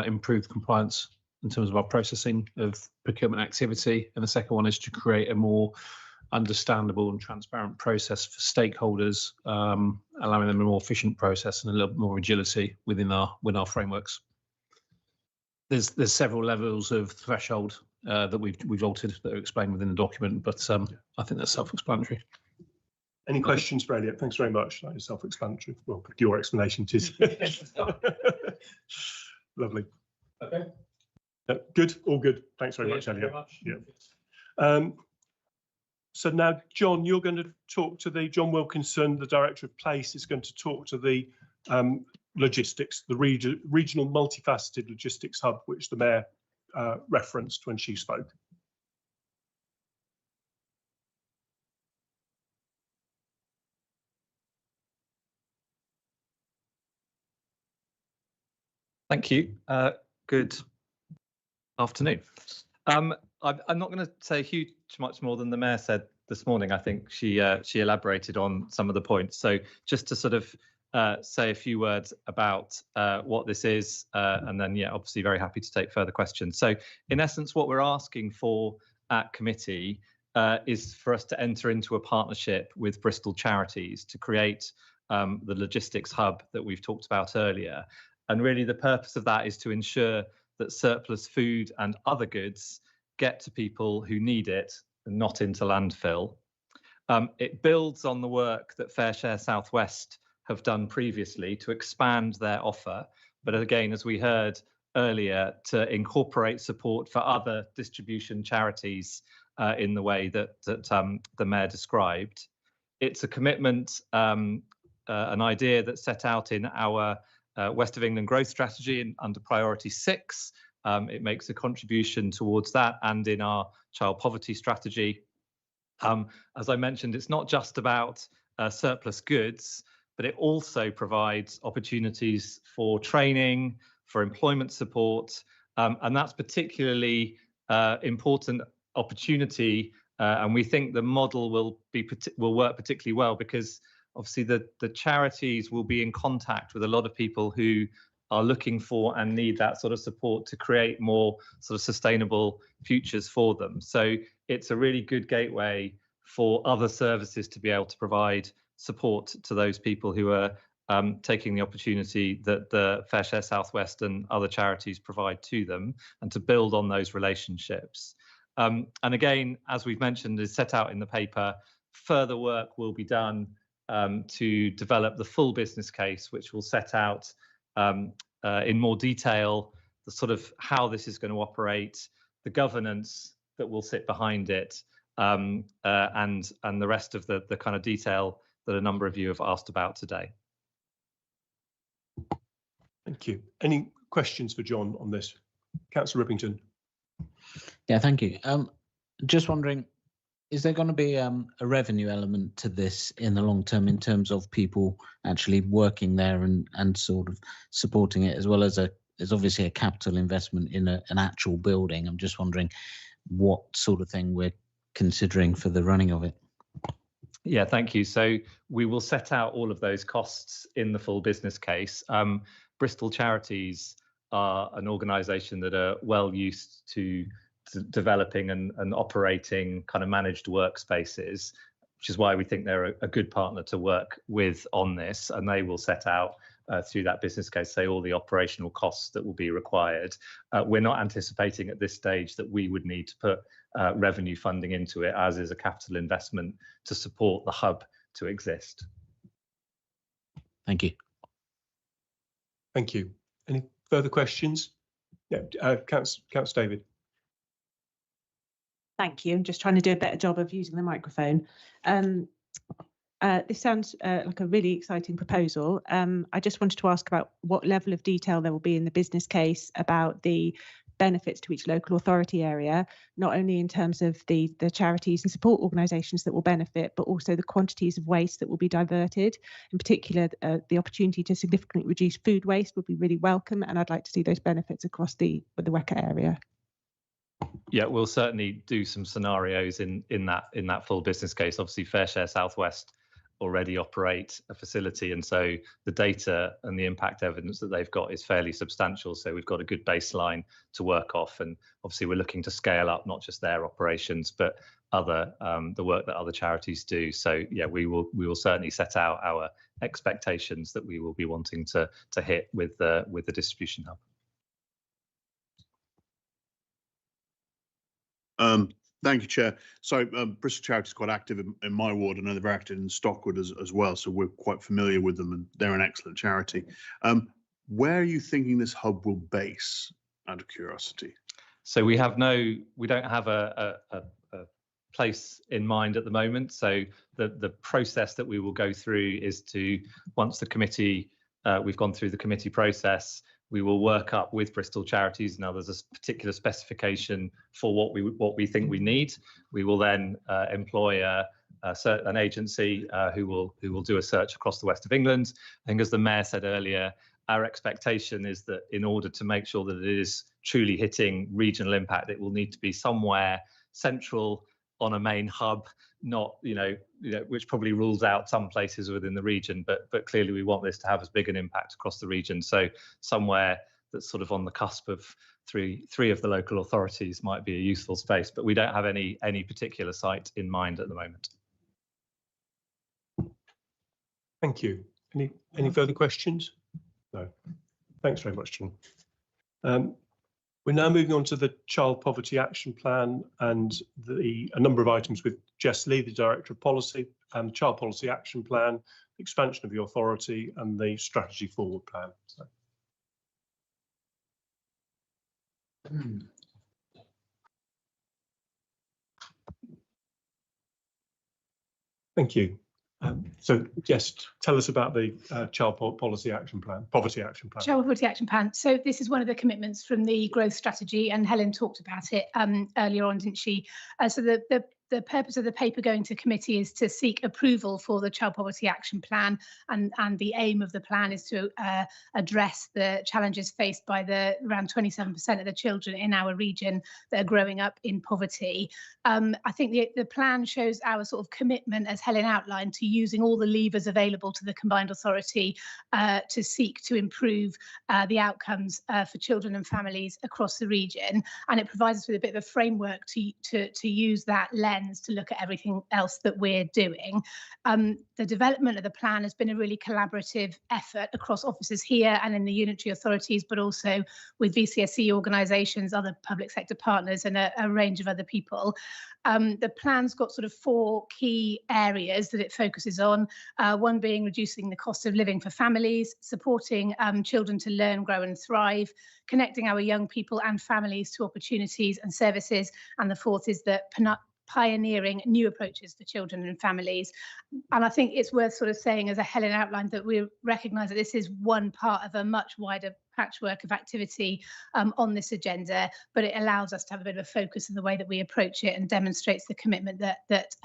improved compliance in terms of our processing of procurement activity, and the second one is to create a more understandable and transparent process for stakeholders, allowing them a more efficient process and a little bit more agility within our frameworks. There's several levels of threshold that we've altered that are explained within the document, but I think that's self-explanatory. Any questions for Elliott? Thanks very much. That is self-explanatory. Well, your explanation is. Lovely. Okay. Good. All good. Thanks very much, Elliott. Yeah. So now, John, you're going to talk to John Wilkinson, the Director of Place, is going to talk to the logistics, the regional multifaceted logistics hub, which the Mayor referenced when she spoke. Thank you. Good afternoon. I'm not going to say huge much more than the Mayor said this morning. I think she elaborated on some of the points. So just to sort of say a few words about what this is, and then, yeah, obviously very happy to take further questions. So in essence, what we're asking for at committee is for us to enter into a partnership with Bristol Charities to create the logistics hub that we've talked about earlier. And really the purpose of that is to ensure that surplus food and other goods get to people who need it and not into landfill. It builds on the work that Fair Share Southwest have done previously to expand their offer, but again, as we heard earlier, to incorporate support for other distribution charities in the way that the Mayor described. It's a commitment, an idea that's set out in our West of England growth strategy under priority 6. It makes a contribution towards that, and in our child poverty strategy. As I mentioned, it's not just about surplus goods, but it also provides opportunities for training, for employment support, and that's particularly important opportunity. And we think the model will work particularly well because obviously the charities will be in contact with a lot of people who are looking for and need that sort of support to create more sort of sustainable futures for them. So it's a really good gateway for other services to be able to provide support to those people who are taking the opportunity that the Fair Share Southwest and other charities provide to them, and to build on those relationships. And again, as we've mentioned, is set out in the paper, further work will be done to develop the full business case, which will set out in more detail the sort of how this is going to operate, the governance that will sit behind it, and the rest of the kind of detail that a number of you have asked about today. Thank you. Any questions for John on this? Councillor Rippington. Yeah, thank you. Just wondering, is there going to be a revenue element to this in the long term in terms of people actually working there and sort of supporting it, as well as there's obviously a capital investment in an actual building. I'm just wondering what sort of thing we're considering for the running of it. Yeah, thank you. So we will set out all of those costs in the full business case. Bristol Charities are an organisation that are well used to developing and operating kind of managed workspaces, which is why we think they're a good partner to work with on this, and they will set out through that business case, say, all the operational costs that will be required. We're not anticipating at this stage that we would need to put revenue funding into it, as is a capital investment to support the hub to exist. Thank you. Thank you. Any further questions? Yeah, Councillor David. Thank you. I'm just trying to do a better job of using the microphone. This sounds like a really exciting proposal. I just wanted to ask about what level of detail there will be in the business case about the benefits to each local authority area, not only in terms of the charities and support organisations that will benefit, but also the quantities of waste that will be diverted. In particular, the opportunity to significantly reduce food waste would be really welcome, and I'd like to see those benefits across the WECA area. Yeah, we'll certainly do some scenarios in that full business case. Obviously, Fair Share Southwest already operate a facility, and so the data and the impact evidence that they've got is fairly substantial. So we've got a good baseline to work off, and obviously we're looking to scale up not just their operations but the work that other charities do. So yeah, we will certainly set out our expectations that we will be wanting to hit with the distribution hub. Thank you, Chair. So Bristol Charities is quite active in my ward. I know they're very active in Stockwood as well, so we're quite familiar with them, and they're an excellent charity. Where are you thinking this hub will base, out of curiosity? So we don't have a place in mind at the moment. So the process that we will go through is to, once the committee, we've gone through the committee process, we will work up with Bristol Charities. Now there's a particular specification for what we think we need. We will then employ an agency who will do a search across the West of England. I think, as the Mayor said earlier, our expectation is that in order to make sure that it is truly hitting regional impact, it will need to be somewhere central on a main hub, not which probably rules out some places within the region, but clearly we want this to have as big an impact across the region. So somewhere that's sort of on the cusp of three of the local authorities might be a useful space, but we don't have any particular site in mind at the moment. Thank you. Any further questions? No. Thanks very much, John. We're now moving on to the Child Poverty Action Plan and a number of items with Jess Lee, the Director of Policy, and the Child Policy Action Plan, expansion of the authority, and the Strategy Forward Plan. So. Thank you. So just tell us about the Child Policy Action Plan, Poverty Action Plan. Child Poverty Action Plan. So this is one of the commitments from the growth strategy, and Helen talked about it earlier on, didn't she? So the purpose of the paper going to committee is to seek approval for the Child Poverty Action Plan, and the aim of the plan is to address the challenges faced by the around 27% of the children in our region that are growing up in poverty. I think the plan shows our sort of commitment, as Helen outlined, to using all the levers available to the combined authority to seek to improve the outcomes for children and families across the region, and it provides us with a bit of a framework to use that lens to look at everything else that we're doing. The development of the plan has been a really collaborative effort across offices here and in the unitary authorities, but also with VCSE organisations, other public sector partners, and a range of other people. The plan's got sort of 4 key areas that it focuses on, one being reducing the cost of living for families, supporting children to learn, grow and thrive, connecting our young people and families to opportunities and services, and the 4th is that pioneering new approaches for children and families. And I think it's worth sort of saying, as Helen outlined, that we recognise that this is one part of a much wider patchwork of activity on this agenda, but it allows us to have a bit of a focus in the way that we approach it, and demonstrates the commitment that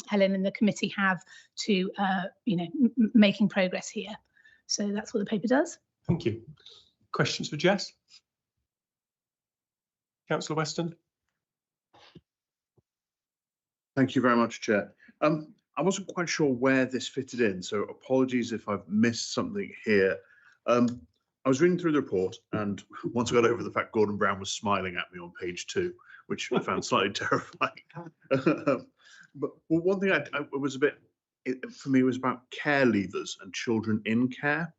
Helen and the committee have to making progress here. So that's what the paper does. Thank you. Questions for Jess? Councillor Weston. Thank you very much, Chair. I wasn't quite sure where this fitted in, so apologies if I've missed something here. I was reading through the report, and once I got over the fact Gordon Brown was smiling at me on page 2, which I found slightly terrifying. But one thing I was a bit, for me, was about care leavers and children in care.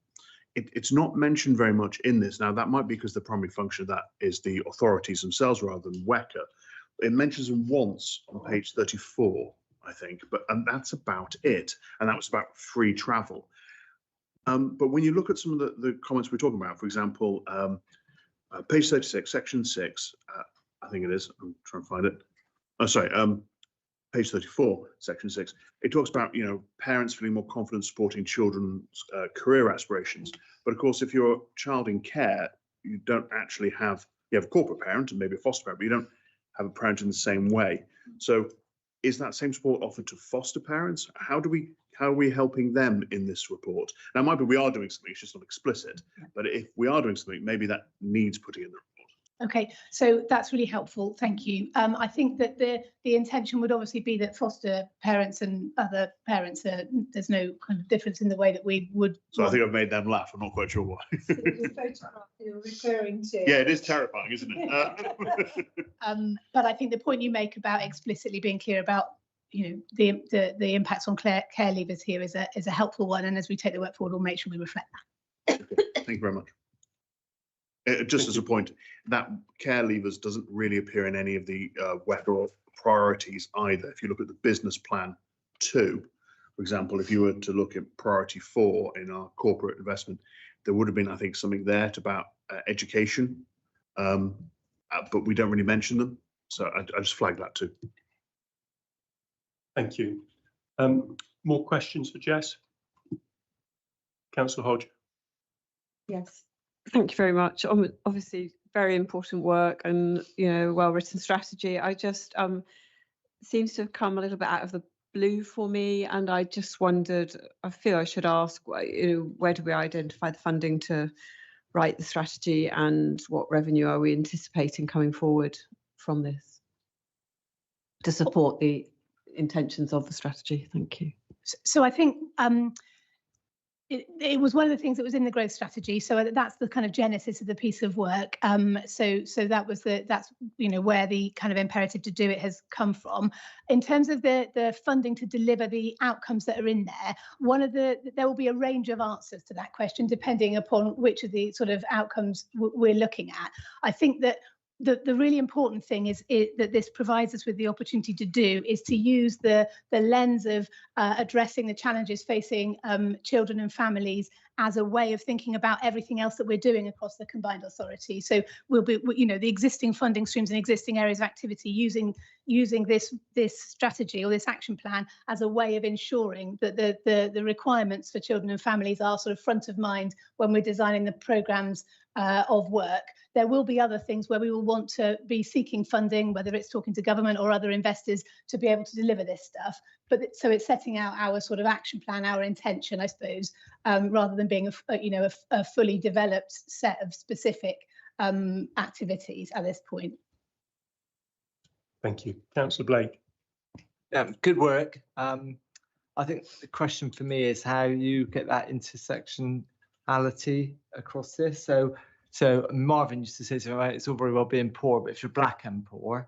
It's not mentioned very much in this. Now, that might be because the primary function of that is the authorities themselves rather than WECA. It mentions them once on page 34, I think, and that's about it. And that was about free travel. But when you look at some of the comments we're talking about, for example, page 36, section 6, I think it is. I'm trying to find it. Oh, sorry. Page 34, section 6. It talks about, parents feeling more confident supporting children's career aspirations. But of course, if you're a child in care, you don't actually have, you have a corporate parent and maybe a foster parent, but you don't have a parent in the same way. So is that same support offered to foster parents? How are we helping them in this report? Now, it might be we are doing something, it's just not explicit, but if we are doing something, maybe that needs putting in the report. Okay, so that's really helpful. Thank you. I think that the intention would obviously be that foster parents and other parents, there's no kind of difference in the way that we would. So I think I've made them laugh. I'm not quite sure why. The photograph you're referring to. Yeah, it is terrifying, isn't it? But I think the point you make about explicitly being clear about the impacts on care leavers here is a helpful one, and as we take the work forward, we'll make sure we reflect that. Okay, thank you very much. Just as a point, that care leavers doesn't really appear in any of the WECA priorities either. If you look at the business plan 2, for example, if you were to look at priority 4 in our corporate investment, there would have been, I think, something there about education, but we don't really mention them. So I just flagged that too. Thank you. More questions for Jess? Councillor Hodge. Yes. Thank you very much. Obviously, very important work and well-written strategy. I just seems to have come a little bit out of the blue for me, and I just wondered. I feel I should ask, where do we identify the funding to write the strategy, and what revenue are we anticipating coming forward from this to support the intentions of the strategy? Thank you. So I think. It was one of the things that was in the growth strategy, so that's the kind of genesis of the piece of work. So that's where the kind of imperative to do it has come from. In terms of the funding to deliver the outcomes that are in there, there will be a range of answers to that question depending upon which of the sort of outcomes we're looking at. I think that the really important thing is that this provides us with the opportunity to do is to use the lens of addressing the challenges facing children and families as a way of thinking about everything else that we're doing across the combined authority. So we'll be, the existing funding streams and existing areas of activity using this strategy or this action plan as a way of ensuring that the requirements for children and families are sort of front of mind when we're designing the programmes of work. There will be other things where we will want to be seeking funding, whether it's talking to government or other investors to be able to deliver this stuff. But so it's setting out our sort of action plan, our intention, I suppose, rather than being a fully developed set of specific activities at this point. Thank you. Councillor Blake. Good work. I think the question for me is how you get that intersectionality across this. So Marvin used to say something about it's all very well being poor, but if you're black and poor,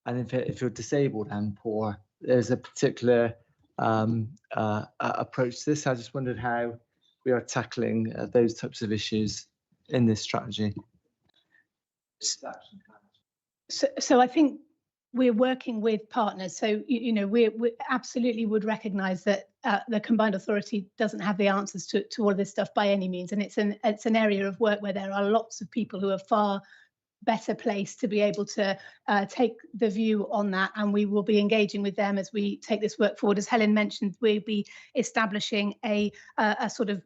and if you're disabled and poor, there's a particular approach to this. I just wondered how we are tackling those types of issues in this strategy. So I think we're working with partners. So, we absolutely would recognise that the combined authority doesn't have the answers to all of this stuff by any means. And it's an area of work where there are lots of people who are far better placed to be able to take the view on that. And we will be engaging with them as we take this work forward. As Helen mentioned, we'll be establishing a sort of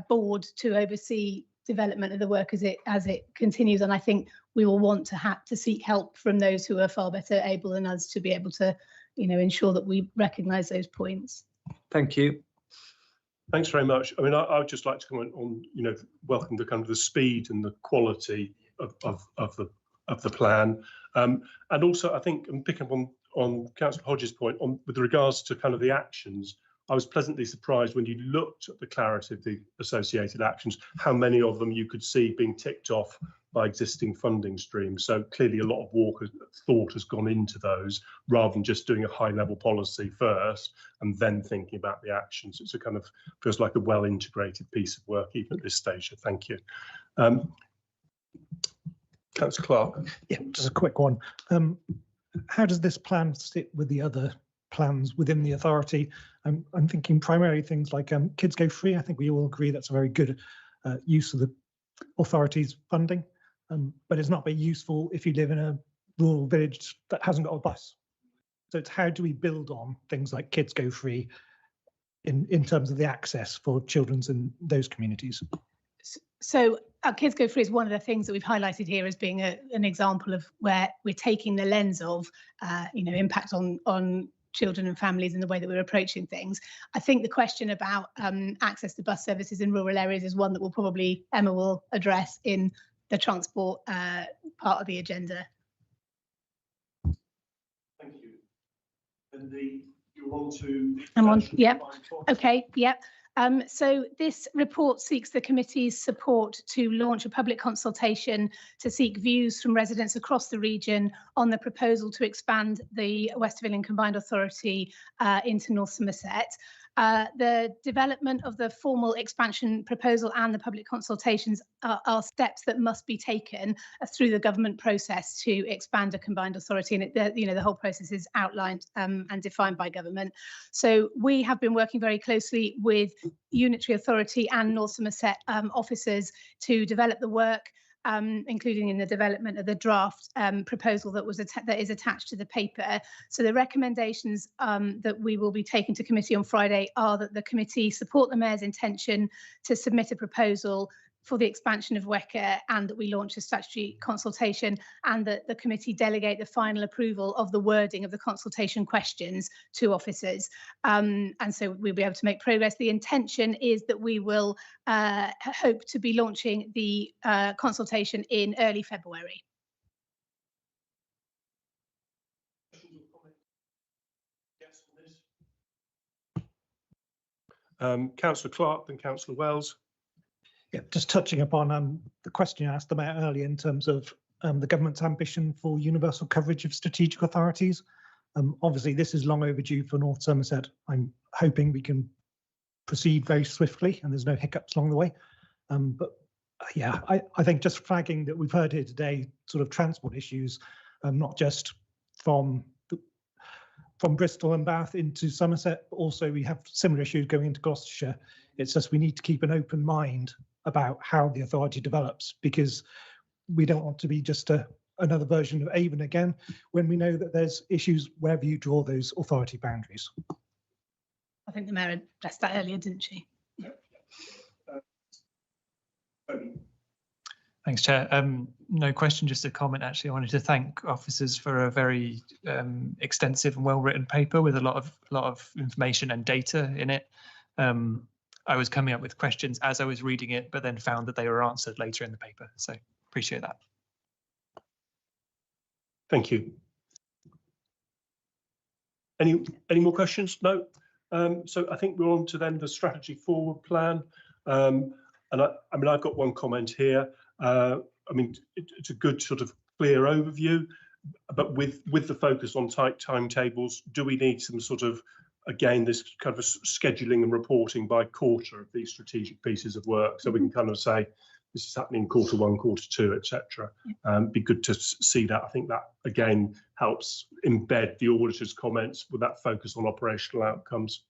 board to oversee development of the work as it continues. And I think we will want to have to seek help from those who are far better able than us to be able to, ensure that we recognise those points. Thank you. Thanks very much. I mean, I would just like to comment on, welcome the kind of the speed and the quality of the plan, and also I think, and picking up on Councillor Hodges' point with regards to kind of the actions. I was pleasantly surprised when you looked at the clarity of the associated actions, how many of them you could see being ticked off by existing funding streams. So clearly a lot of thought has gone into those rather than just doing a high level policy first and then thinking about the actions. It's a kind of feels like a well integrated piece of work even at this stage. So thank you. Councillor Clark. Yeah, just a quick one. How does this plan sit with the other plans within the authority? I'm thinking primarily things like Kids Go Free. I think we all agree that's a very good use of the authority's funding, but it's not very useful if you live in a rural village that hasn't got a bus. So it's how do we build on things like Kids Go Free in terms of the access for children in those communities? So Kids Go Free is one of the things that we've highlighted here as being an example of where we're taking the lens of, impact on children and families in the way that we're approaching things. I think the question about access to bus services in rural areas is one that Emma will address in the transport part of the agenda. Thank you. And you're on to... I'm on, yeah. Okay, yeah. So this report seeks the committee's support to launch a public consultation to seek views from residents across the region on the proposal to expand the West Pavilion Combined Authority into North Somerset. The development of the formal expansion proposal and the public consultations are steps that must be taken through the government process to expand a combined authority, and the whole process is outlined and defined by government. So we have been working very closely with Unitary Authority and North Somerset officers to develop the work, including in the development of the draft proposal that is attached to the paper. So the recommendations that we will be taking to committee on Friday are that the committee support the Mayor's intention to submit a proposal for the expansion of WECA, and that we launch a statutory consultation, and that the committee delegate the final approval of the wording of the consultation questions to officers. And so we'll be able to make progress. The intention is that we will hope to be launching the consultation in early February. Councillor Clark, then Councillor Wells. Yeah, just touching upon the question you asked about earlier in terms of the government's ambition for universal coverage of strategic authorities. Obviously, this is long overdue for North Somerset. I'm hoping we can proceed very swiftly and there's no hiccups along the way. But Yeah, I think just flagging that we've heard here today sort of transport issues, not just from Bristol and Bath into Somerset, but also we have similar issues going into Gloucestershire. It's just we need to keep an open mind about how the authority develops, because we don't want to be just another version of Avon again, when we know that there's issues wherever you draw those authority boundaries. I think the Mayor addressed that earlier, didn't she? Thanks, Chair. No question, just a comment. Actually, I wanted to thank officers for a very extensive and well-written paper with a lot of information and data in it. I was coming up with questions as I was reading it, but then found that they were answered later in the paper. So appreciate that. Thank you. Any more questions? No. So I think we're on to then the strategy forward plan. And I mean, I've got one comment here. I mean, it's a good sort of clear overview, but with the focus on tight timetables, do we need some sort of, again, this kind of scheduling and reporting by quarter of these strategic pieces of work, so we can kind of say this is happening in quarter 1, quarter 2, etc. Be good to see that. I think that again helps embed the auditor's comments with that focus on operational outcomes.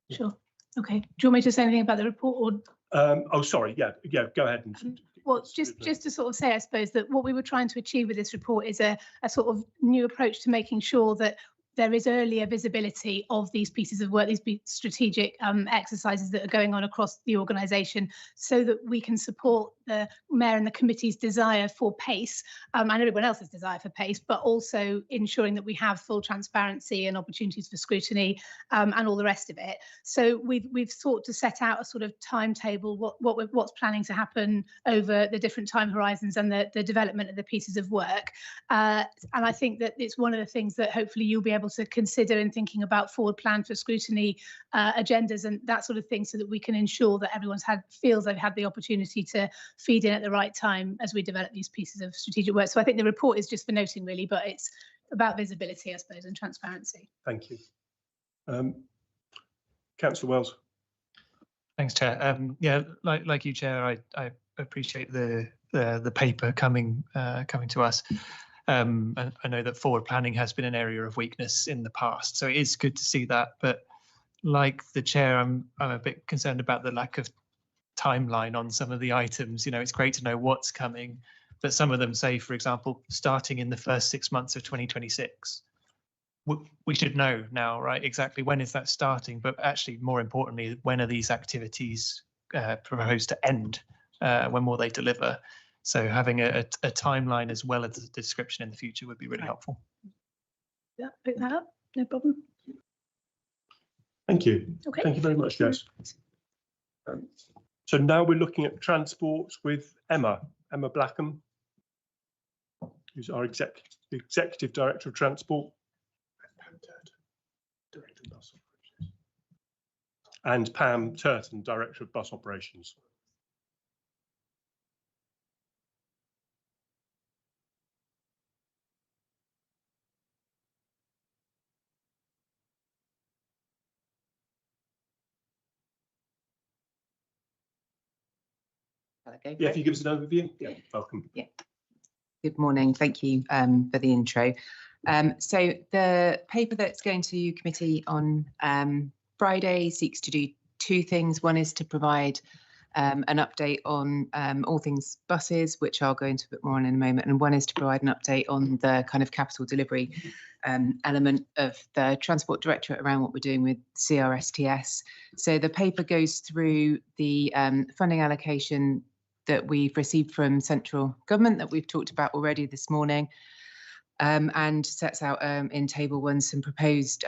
Sure. Okay. Do you want me to say anything about the report, or? Oh, sorry. Yeah. Go ahead. Well, just to sort of say, I suppose, that what we were trying to achieve with this report is a sort of new approach to making sure that there is earlier visibility of these pieces of work, these strategic exercises that are going on across the organisation, so that we can support the Mayor and the committee's desire for pace, and everyone else's desire for pace, but also ensuring that we have full transparency and opportunities for scrutiny, and all the rest of it. So we've sought to set out a sort of timetable, what's planning to happen over the different time horizons and the development of the pieces of work. And I think that it's one of the things that hopefully you'll be able to consider in thinking about forward plan for scrutiny agendas and that sort of thing, so that we can ensure that everyone's feels they've had the opportunity to feed in at the right time as we develop these pieces of strategic work. So I think the report is just for noting, really, but it's about visibility, I suppose, and transparency. Thank you. Councillor Wells. Thanks, Chair. Yeah, like you, Chair, I appreciate the paper coming to us. And I know that forward planning has been an area of weakness in the past, so it is good to see that. But like the Chair, I'm a bit concerned about the lack of timeline on some of the items. You know, it's great to know what's coming, but some of them say, for example, starting in the first 6 months of 2026. We should know now, right, exactly when is that starting, but actually more importantly, when are these activities proposed to end? When will they deliver? So having a timeline as well as a description in the future would be really helpful. Yeah, pick that up, no problem. Thank you. Okay. Thank you very much, Jess. So now we're looking at transport with Emma Blackham, who's our Executive Director of Transport. And Pam Turton, Director of Bus Operations. Okay, yeah, if you give us an overview. Yeah, welcome. Yeah. Good morning. Thank you for the intro. So the paper that's going to committee on Friday seeks to do two things. One is to provide an update on all things buses, which I'll go into a bit more on in a moment, and one is to provide an update on the kind of capital delivery element of the Transport Directorate around what we're doing with CRSTS. So the paper goes through the funding allocation that we've received from central government that we've talked about already this morning, and sets out in table 1 some proposed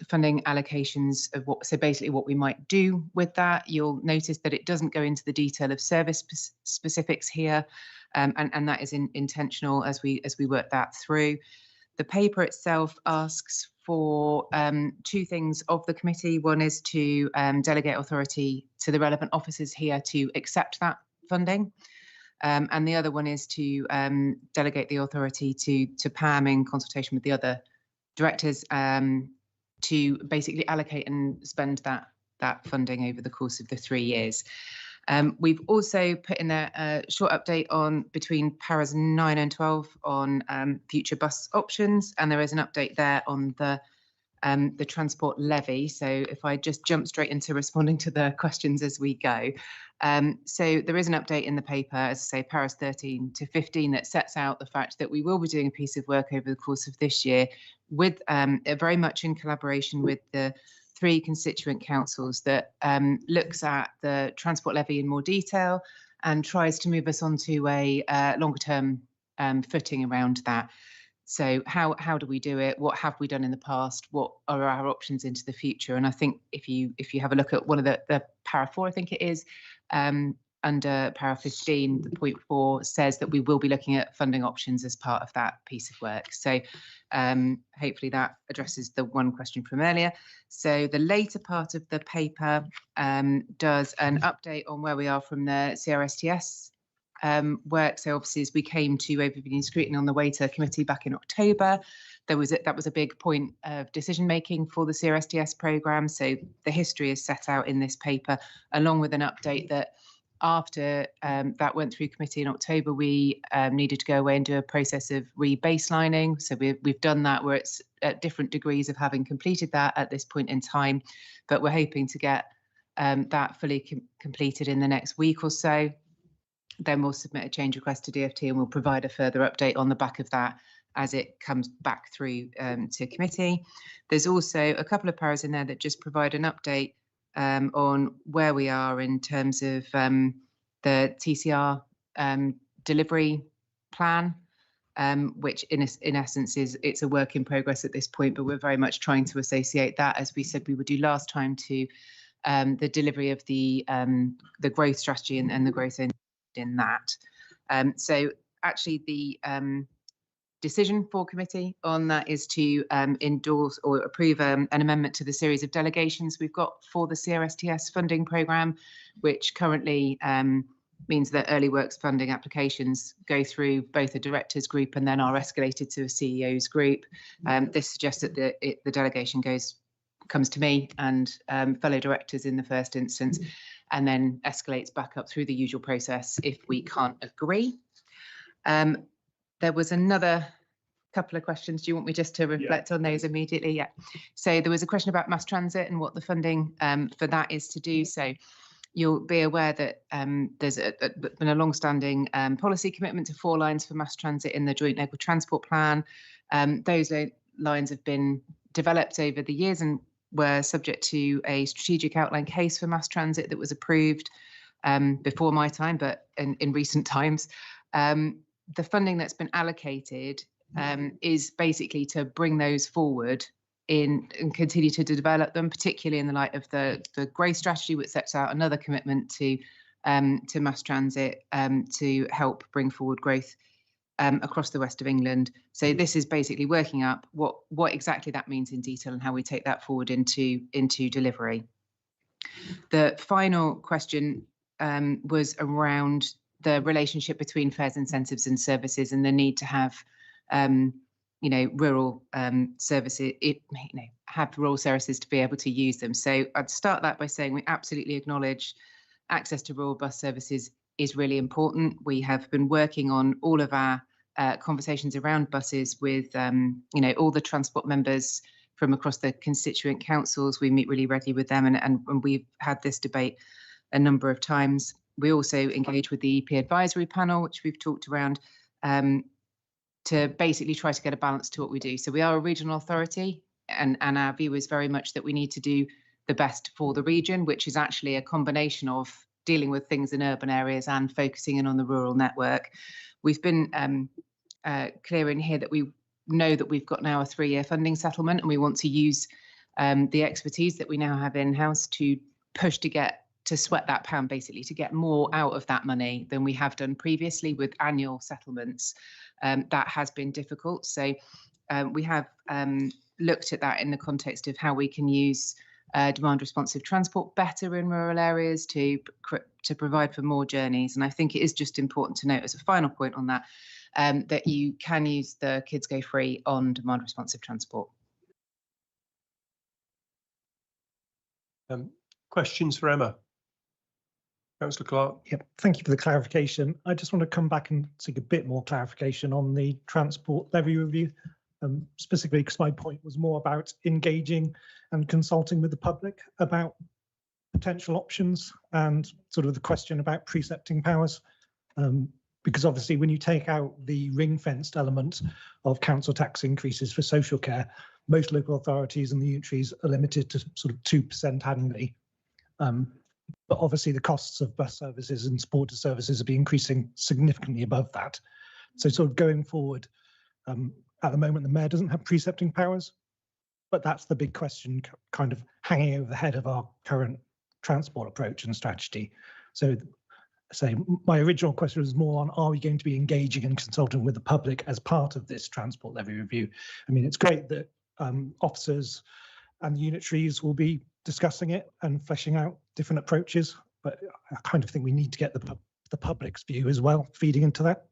funding allocations of so basically what we might do with that. You'll notice that it doesn't go into the detail of service specifics here, and that is intentional as we work that through. The paper itself asks for two things of the committee. One is to delegate authority to the relevant officers here to accept that funding. And the other one is to delegate the authority to Pam in consultation with the other directors to basically allocate and spend that funding over the course of the 3 years. We've also put in there a short update on between paras 9 and 12 on future bus options, and there is an update there on the transport levy. So if I just jump straight into responding to the questions as we go. So there is an update in the paper, as I say, paras 13 to 15, that sets out the fact that we will be doing a piece of work over the course of this year with very much in collaboration with the 3 constituent councils that looks at the transport levy in more detail and tries to move us onto a longer term footing around that. So how do we do it? What have we done in the past? What are our options into the future? And I think if you have a look at one of the para 4, I think it is, under para 15, the point 4 says that we will be looking at funding options as part of that piece of work. So hopefully that addresses the one question from earlier. So the later part of the paper does an update on where we are from the CRSTS work. So obviously, as we came to overview and scrutiny on the way to committee back in October, that was a big point of decision making for the CRSTS programme. So the history is set out in this paper, along with an update that after that went through committee in October, we needed to go away and do a process of rebaselining. So we've done that, where it's at different degrees of having completed that at this point in time, but we're hoping to get that fully completed in the next week or so. Then we'll submit a change request to DfT and we'll provide a further update on the back of that as it comes back through to committee. There's also a couple of paras in there that just provide an update on where we are in terms of the TCR delivery plan, which in essence it's a work in progress at this point, but we're very much trying to associate that, as we said we would do last time, to the delivery of the growth strategy and the growth in that. So actually the decision for committee on that is to endorse or approve an amendment to the series of delegations we've got for the CRSTS funding programme, which currently means that early works funding applications go through both a directors group and then are escalated to a CEOs group. This suggests that the delegation comes to me and fellow directors in the first instance, and then escalates back up through the usual process if we can't agree. There was another couple of questions. Do you want me just to reflect on those immediately? Yeah. So there was a question about mass transit and what the funding for that is to do. So you'll be aware that there's been a long-standing policy commitment to 4 lines for mass transit in the Joint Local Transport Plan. Those lines have been developed over the years and were subject to a strategic outline case for mass transit that was approved before my time, but in recent times. The funding that's been allocated is basically to bring those forward and continue to develop them, particularly in the light of the growth strategy, which sets out another commitment to mass transit to help bring forward growth across the west of England. So this is basically working up what exactly that means in detail and how we take that forward into delivery. The final question was around the relationship between fares, incentives and services, and the need to have rural services, have rural services to be able to use them. So I'd start that by saying we absolutely acknowledge access to rural bus services is really important. We have been working on all of our conversations around buses with all the transport members from across the constituent councils. We meet really regularly with them, and we've had this debate a number of times. We also engage with the EP advisory panel, which we've talked around, to basically try to get a balance to what we do. So we are a regional authority, and our view is very much that we need to do the best for the region, which is actually a combination of dealing with things in urban areas and focusing in on the rural network. We've been clear in here that we know that we've got now a 3-year funding settlement, and we want to use the expertise that we now have in-house to push to sweat that pound, basically, to get more out of that money than we have done previously with annual settlements. That has been difficult. So we have looked at that in the context of how we can use demand responsive transport better in rural areas to provide for more journeys. And I think it is just important to note as a final point on that, that you can use the Kids Go Free on demand responsive transport. Questions for Emma? Councillor Clark. Yep, thank you for the clarification. I just want to come back and seek a bit more clarification on the transport levy review, specifically because my point was more about engaging and consulting with the public about potential options and sort of the question about precepting powers. Because obviously when you take out the ring-fenced element of council tax increases for social care, most local authorities and the unitaries are limited to sort of 2% annually. But obviously the costs of bus services and supporter services will be increasing significantly above that. So sort of going forward, at the moment, the mayor doesn't have precepting powers, but that's the big question kind of hanging over the head of our current transport approach and strategy. So my original question was more on, are we going to be engaging and consulting with the public as part of this transport levy review? I mean, it's great that officers and the unitaries will be discussing it and fleshing out different approaches, but I kind of think we need to get the public's view as well, feeding into that.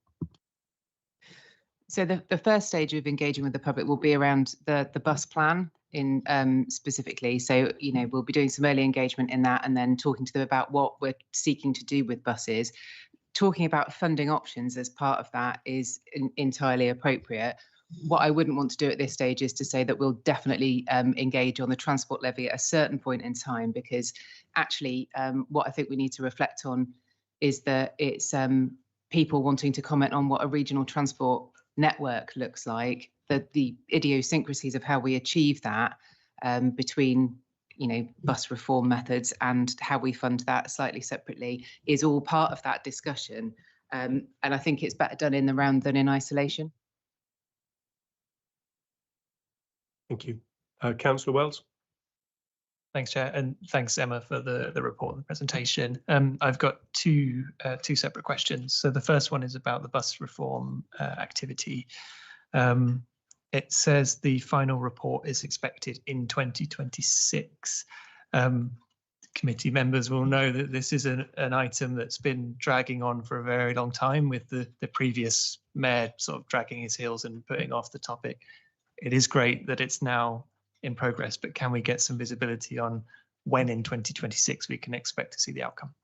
So the first stage of engaging with the public will be around the bus plan in specifically. So, you know, we'll be doing some early engagement in that and then talking to them about what we're seeking to do with buses. Talking about funding options as part of that is entirely appropriate. What I wouldn't want to do at this stage is to say that we'll definitely engage on the transport levy at a certain point in time, because actually what I think we need to reflect on is that it's people wanting to comment on what a regional transport network looks like, the idiosyncrasies of how we achieve that between, you know, bus reform methods and how we fund that slightly separately is all part of that discussion. And I think it's better done in the round than in isolation. Thank you. Councillor Wells. Thanks, Chair, and thanks, Emma, for the report and the presentation. I've got two separate questions. So the first one is about the bus reform activity. It says the final report is expected in 2026. Committee members will know that this is an item that's been dragging on for a very long time, with the previous mayor sort of dragging his heels and putting off the topic. It is great that it's now in progress, but can we get some visibility on when in 2026 we can expect to see the outcome?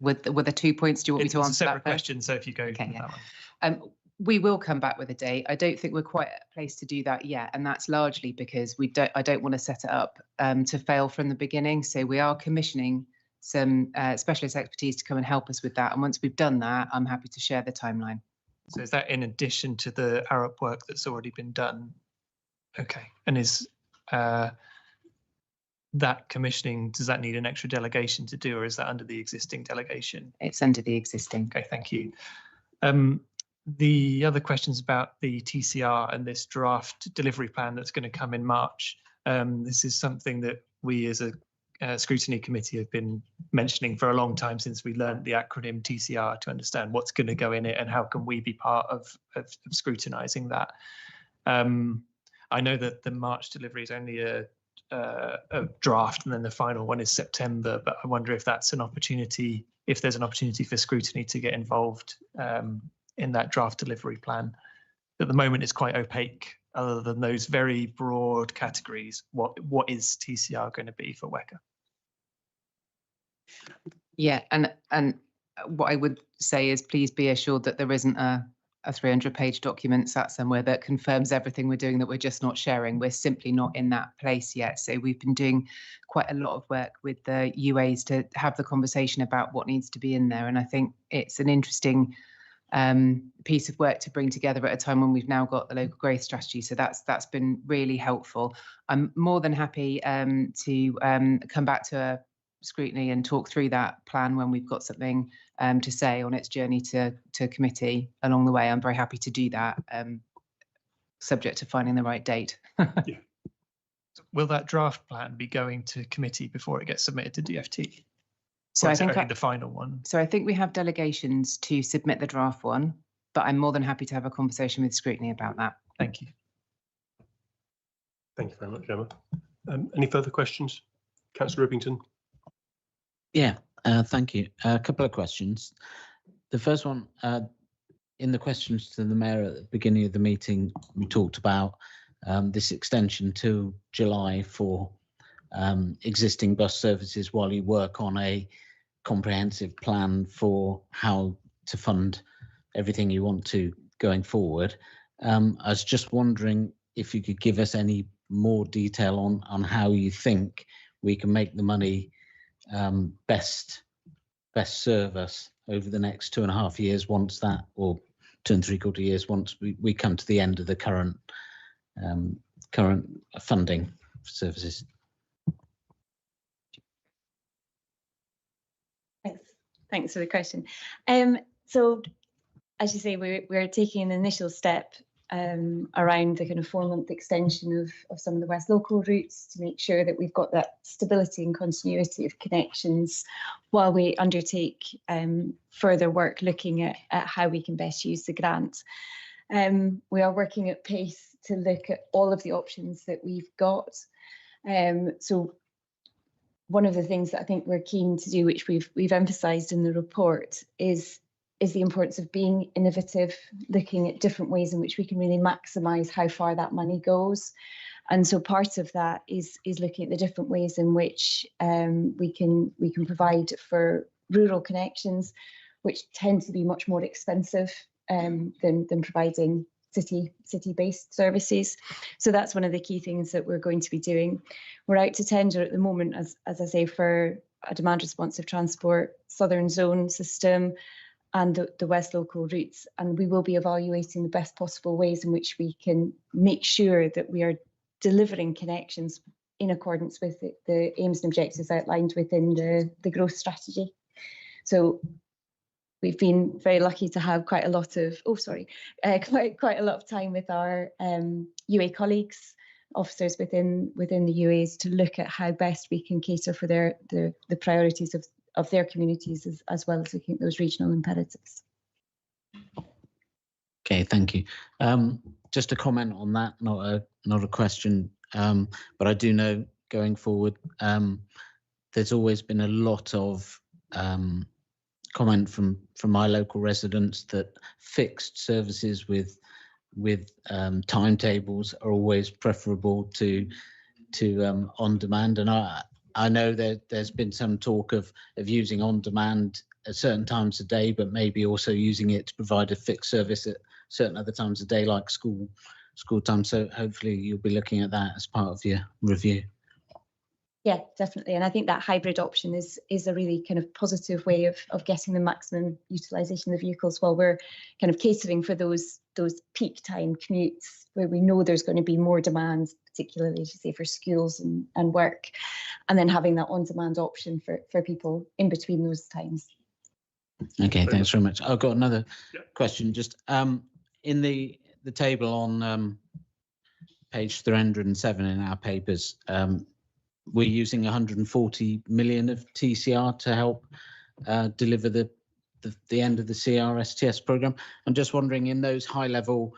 With the 2 points, do you want me to answer that? It's a separate question, so if you go okay, that one. We will come back with a date. I don't think we're quite at a place to do that yet, and that's largely because I don't want to set it up to fail from the beginning. So we are commissioning some specialist expertise to come and help us with that, and once we've done that, I'm happy to share the timeline. So is that in addition to the ARUP work that's already been done? Okay, and is that commissioning, does that need an extra delegation to do, or is that under the existing delegation? It's under the existing. Okay, thank you. The other questions about the TCR and this draft delivery plan that's going to come in March. This is something that we as a Scrutiny committee have been mentioning for a long time, since we learned the acronym TCR, to understand what's going to go in it and how can we be part of scrutinising that. I know that the March delivery is only a draft, and then the final one is September, but I wonder if that's an opportunity, if there's an opportunity for Scrutiny to get involved in that draft delivery plan. At the moment, it's quite opaque, other than those very broad categories. What is TCR going to be for WECA? Yeah, and what I would say is, please be assured that there isn't a 300-page document sat somewhere that confirms everything we're doing that we're just not sharing. We're simply not in that place yet. So we've been doing quite a lot of work with the UAs to have the conversation about what needs to be in there. And I think it's an interesting piece of work to bring together at a time when we've now got the local growth strategy. So that's been really helpful. I'm more than happy to come back to Scrutiny and talk through that plan when we've got something to say on its journey to committee along the way. I'm very happy to do that, subject to finding the right date. Yeah. Will that draft plan be going to committee before it gets submitted to DFT? So I think the final one. So I think we have delegations to submit the draft one, but I'm more than happy to have a conversation with Scrutiny about that. Thank you. Thank you very much, Emma. Any further questions? Councillor Rippington. Yeah, thank you. A couple of questions. The first one, in the questions to the mayor at the beginning of the meeting, we talked about this extension to July for existing bus services while you work on a comprehensive plan for how to fund everything you want to going forward. I was just wondering if you could give us any more detail on how you think we can make the money best serve us over the next 2.5 years once that, or 2 3/4 years once we come to the end of the current funding services. Thanks for the question. So as you say, we're taking an initial step around the kind of 4-month extension of some of the West Local routes to make sure that we've got that stability and continuity of connections while we undertake further work looking at how we can best use the grant. We are working at pace to look at all of the options that we've got. So one of the things that I think we're keen to do, which we've emphasised in the report, is the importance of being innovative, looking at different ways in which we can really maximise how far that money goes. And so part of that is looking at the different ways in which we can provide for rural connections, which tend to be much more expensive than providing city-based services. So that's one of the key things that we're going to be doing. We're out to tender at the moment, as I say, for a demand responsive transport southern zone system and the West Local routes, and we will be evaluating the best possible ways in which we can make sure that we are delivering connections in accordance with the aims and objectives outlined within the growth strategy. So we've been very lucky to have quite a lot of quite a lot of time with our UA colleagues, officers within the UAs, to look at how best we can cater for the priorities of their communities, as well as looking at those regional imperatives. Okay, thank you. Just a comment on that, not a question, but I do know going forward, there's always been a lot of comment from my local residents that fixed services with timetables are always preferable to on demand, and I know that there's been some talk of using on demand at certain times of day, but maybe also using it to provide a fixed service at certain other times of day, like school time. So hopefully you'll be looking at that as part of your review. Yeah, definitely. And I think that hybrid option is a really kind of positive way of getting the maximum utilisation of the vehicles while we're kind of catering for those peak time commutes where we know there's going to be more demand, particularly, as you say, for schools and work, and then having that on-demand option for people in between those times. Okay, thanks very much. I've got another question. Just in the table on page 307 in our papers, we're using 140 million of TCR to help deliver the end of the CRSTS programme. I'm just wondering, in those high level,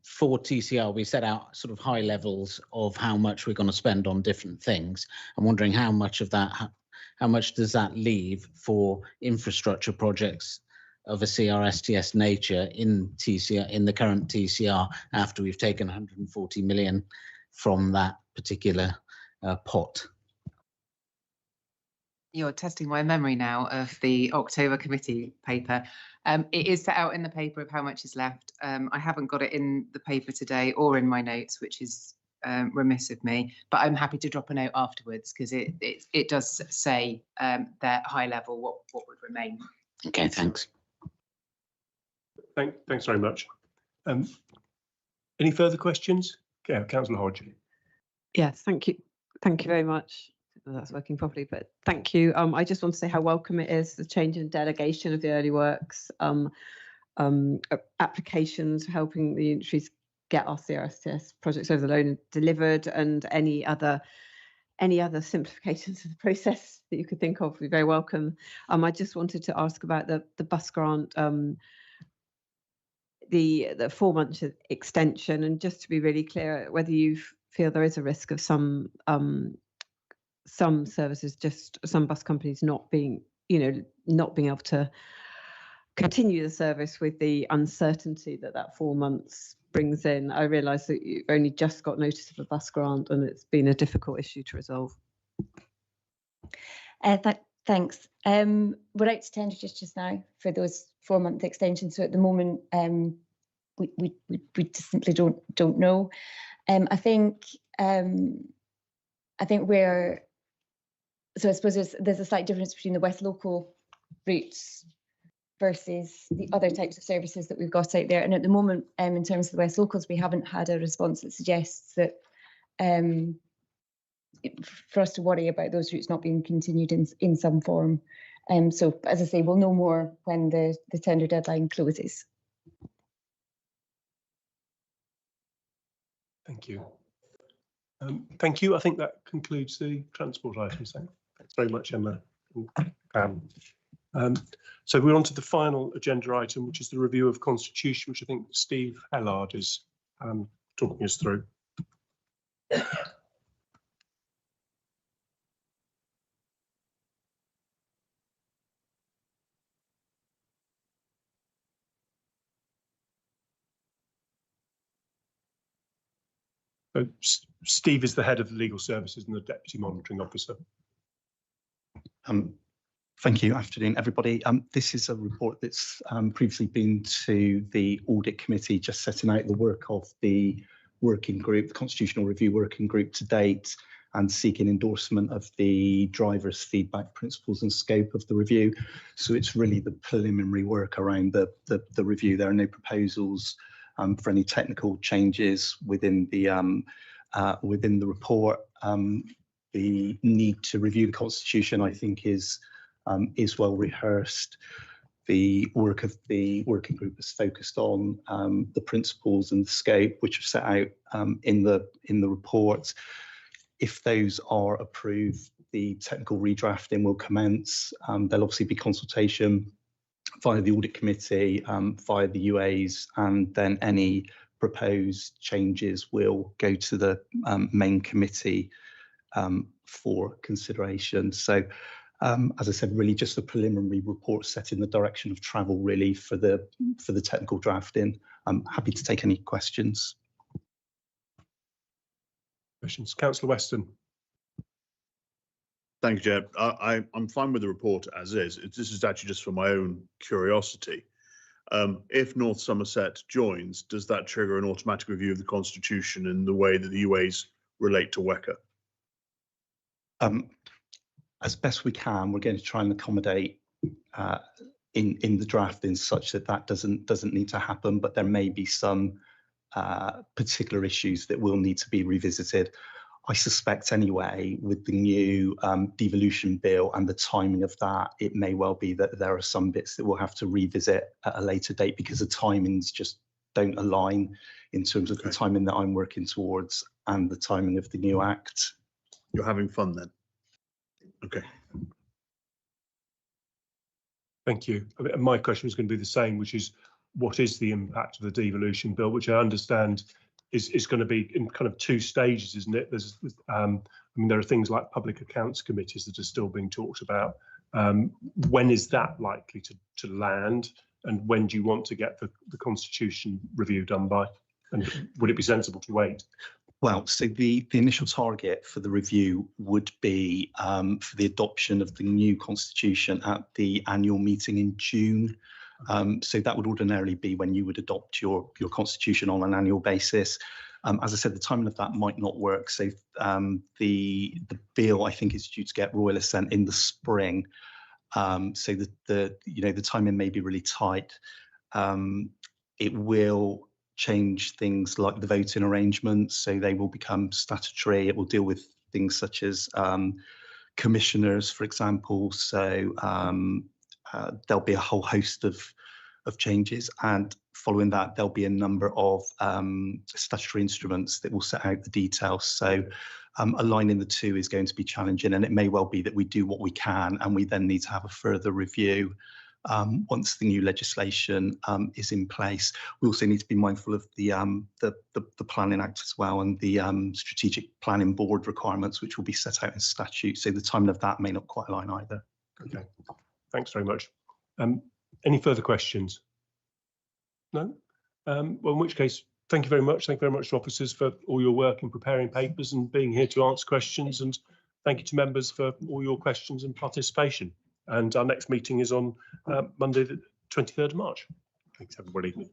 for TCR, we set out sort of high levels of how much we're going to spend on different things. I'm wondering how much of that, how much does that leave for infrastructure projects of a CRSTS nature in TCR, in the current TCR, after we've taken 140 million from that particular pot? You're testing my memory now of the October committee paper. It is set out in the paper of how much is left. I haven't got it in the paper today or in my notes, which is remiss of me, but I'm happy to drop a note afterwards, because it does say that high level what would remain. Okay, thanks. Thanks very much. Any further questions? Yeah, Councillor Hodge. Yes, thank you. Thank you very much. That's working properly, but thank you. I just want to say how welcome it is, the change in delegation of the early works applications, helping the industries get our CRSTS projects over the line delivered, and any other simplifications of the process that you could think of would be very welcome. I just wanted to ask about the bus grant, the 4-month extension, and just to be really clear, whether you feel there is a risk of some services, just some bus companies not being able to continue the service with the uncertainty that 4 months brings in. I realise that you've only just got notice of a bus grant and it's been a difficult issue to resolve. Thanks. We're out to tender just now for those 4-month extensions. So at the moment, we just simply don't know. I think where, so I suppose there's a slight difference between the West Local routes versus the other types of services that we've got out there. And at the moment, in terms of the West Locals, we haven't had a response that suggests that for us to worry about those routes not being continued in some form. So as I say, we'll know more when the tender deadline closes. Thank you. Thank you. I think that concludes the transport items then. Thanks very much, Emma. So we're on to the final agenda item, which is the review of constitution, which I think Steve Hellard is talking us through. So Steve is the head of the legal services and the deputy monitoring officer. Thank you. Afternoon, everybody. This is a report that's previously been to the audit committee, just setting out the work of the working group, the constitutional review working group to date, and seeking endorsement of the driver's feedback principles and scope of the review. So it's really the preliminary work around the review. There are no proposals for any technical changes within the report. The need to review the constitution, I think, is well rehearsed. The work of the working group is focused on the principles and the scope which are set out in the report. If those are approved, the technical redrafting will commence. There'll obviously be consultation via the audit committee, via the UAs, and then any proposed changes will go to the main committee for consideration. So, as I said, really just a preliminary report setting the direction of travel really for the technical drafting. I'm happy to take any questions. Questions, Councillor Weston. Thank you, Chair. I'm fine with the report as is. This is actually just for my own curiosity. If North Somerset joins, does that trigger an automatic review of the constitution in the way that the UAs relate to WECA? As best we can, we're going to try and accommodate in the drafting such that doesn't need to happen, but there may be some particular issues that will need to be revisited. I suspect anyway, with the new devolution bill and the timing of that, it may well be that there are some bits that we'll have to revisit at a later date because the timings just don't align in terms of the timing that I'm working towards and the timing of the new act. You're having fun then? Okay. Thank you. My question was going to be the same, which is, what is the impact of the devolution bill, which I understand is going to be in kind of 2 stages, isn't it? There's, I mean, there are things like public accounts committees that are still being talked about. When is that likely to land, and when do you want to get the constitution review done by? And would it be sensible to wait? Well, so the initial target for the review would be for the adoption of the new constitution at the annual meeting in June. So that would ordinarily be when you would adopt your constitution on an annual basis. As I said, the timing of that might not work. So the bill, I think, is due to get royal assent in the spring. So the timing may be really tight. It will change things like the voting arrangements, so they will become statutory. It will deal with things such as commissioners, for example. So there'll be a whole host of changes, and following that there'll be a number of statutory instruments that will set out the details. So aligning the two is going to be challenging, and it may well be that we do what we can and we then need to have a further review once the new legislation is in place. We also need to be mindful of the Planning Act as well, and the Strategic Planning Board requirements, which will be set out in statute. So the timing of that may not quite align either. Okay, thanks very much. Any further questions? No? Well, in which case, thank you very much. Thank you very much to officers for all your work in preparing papers and being here to answer questions. And thank you to members for all your questions and participation. And our next meeting is on Monday, the 23rd of March. Thanks, everybody.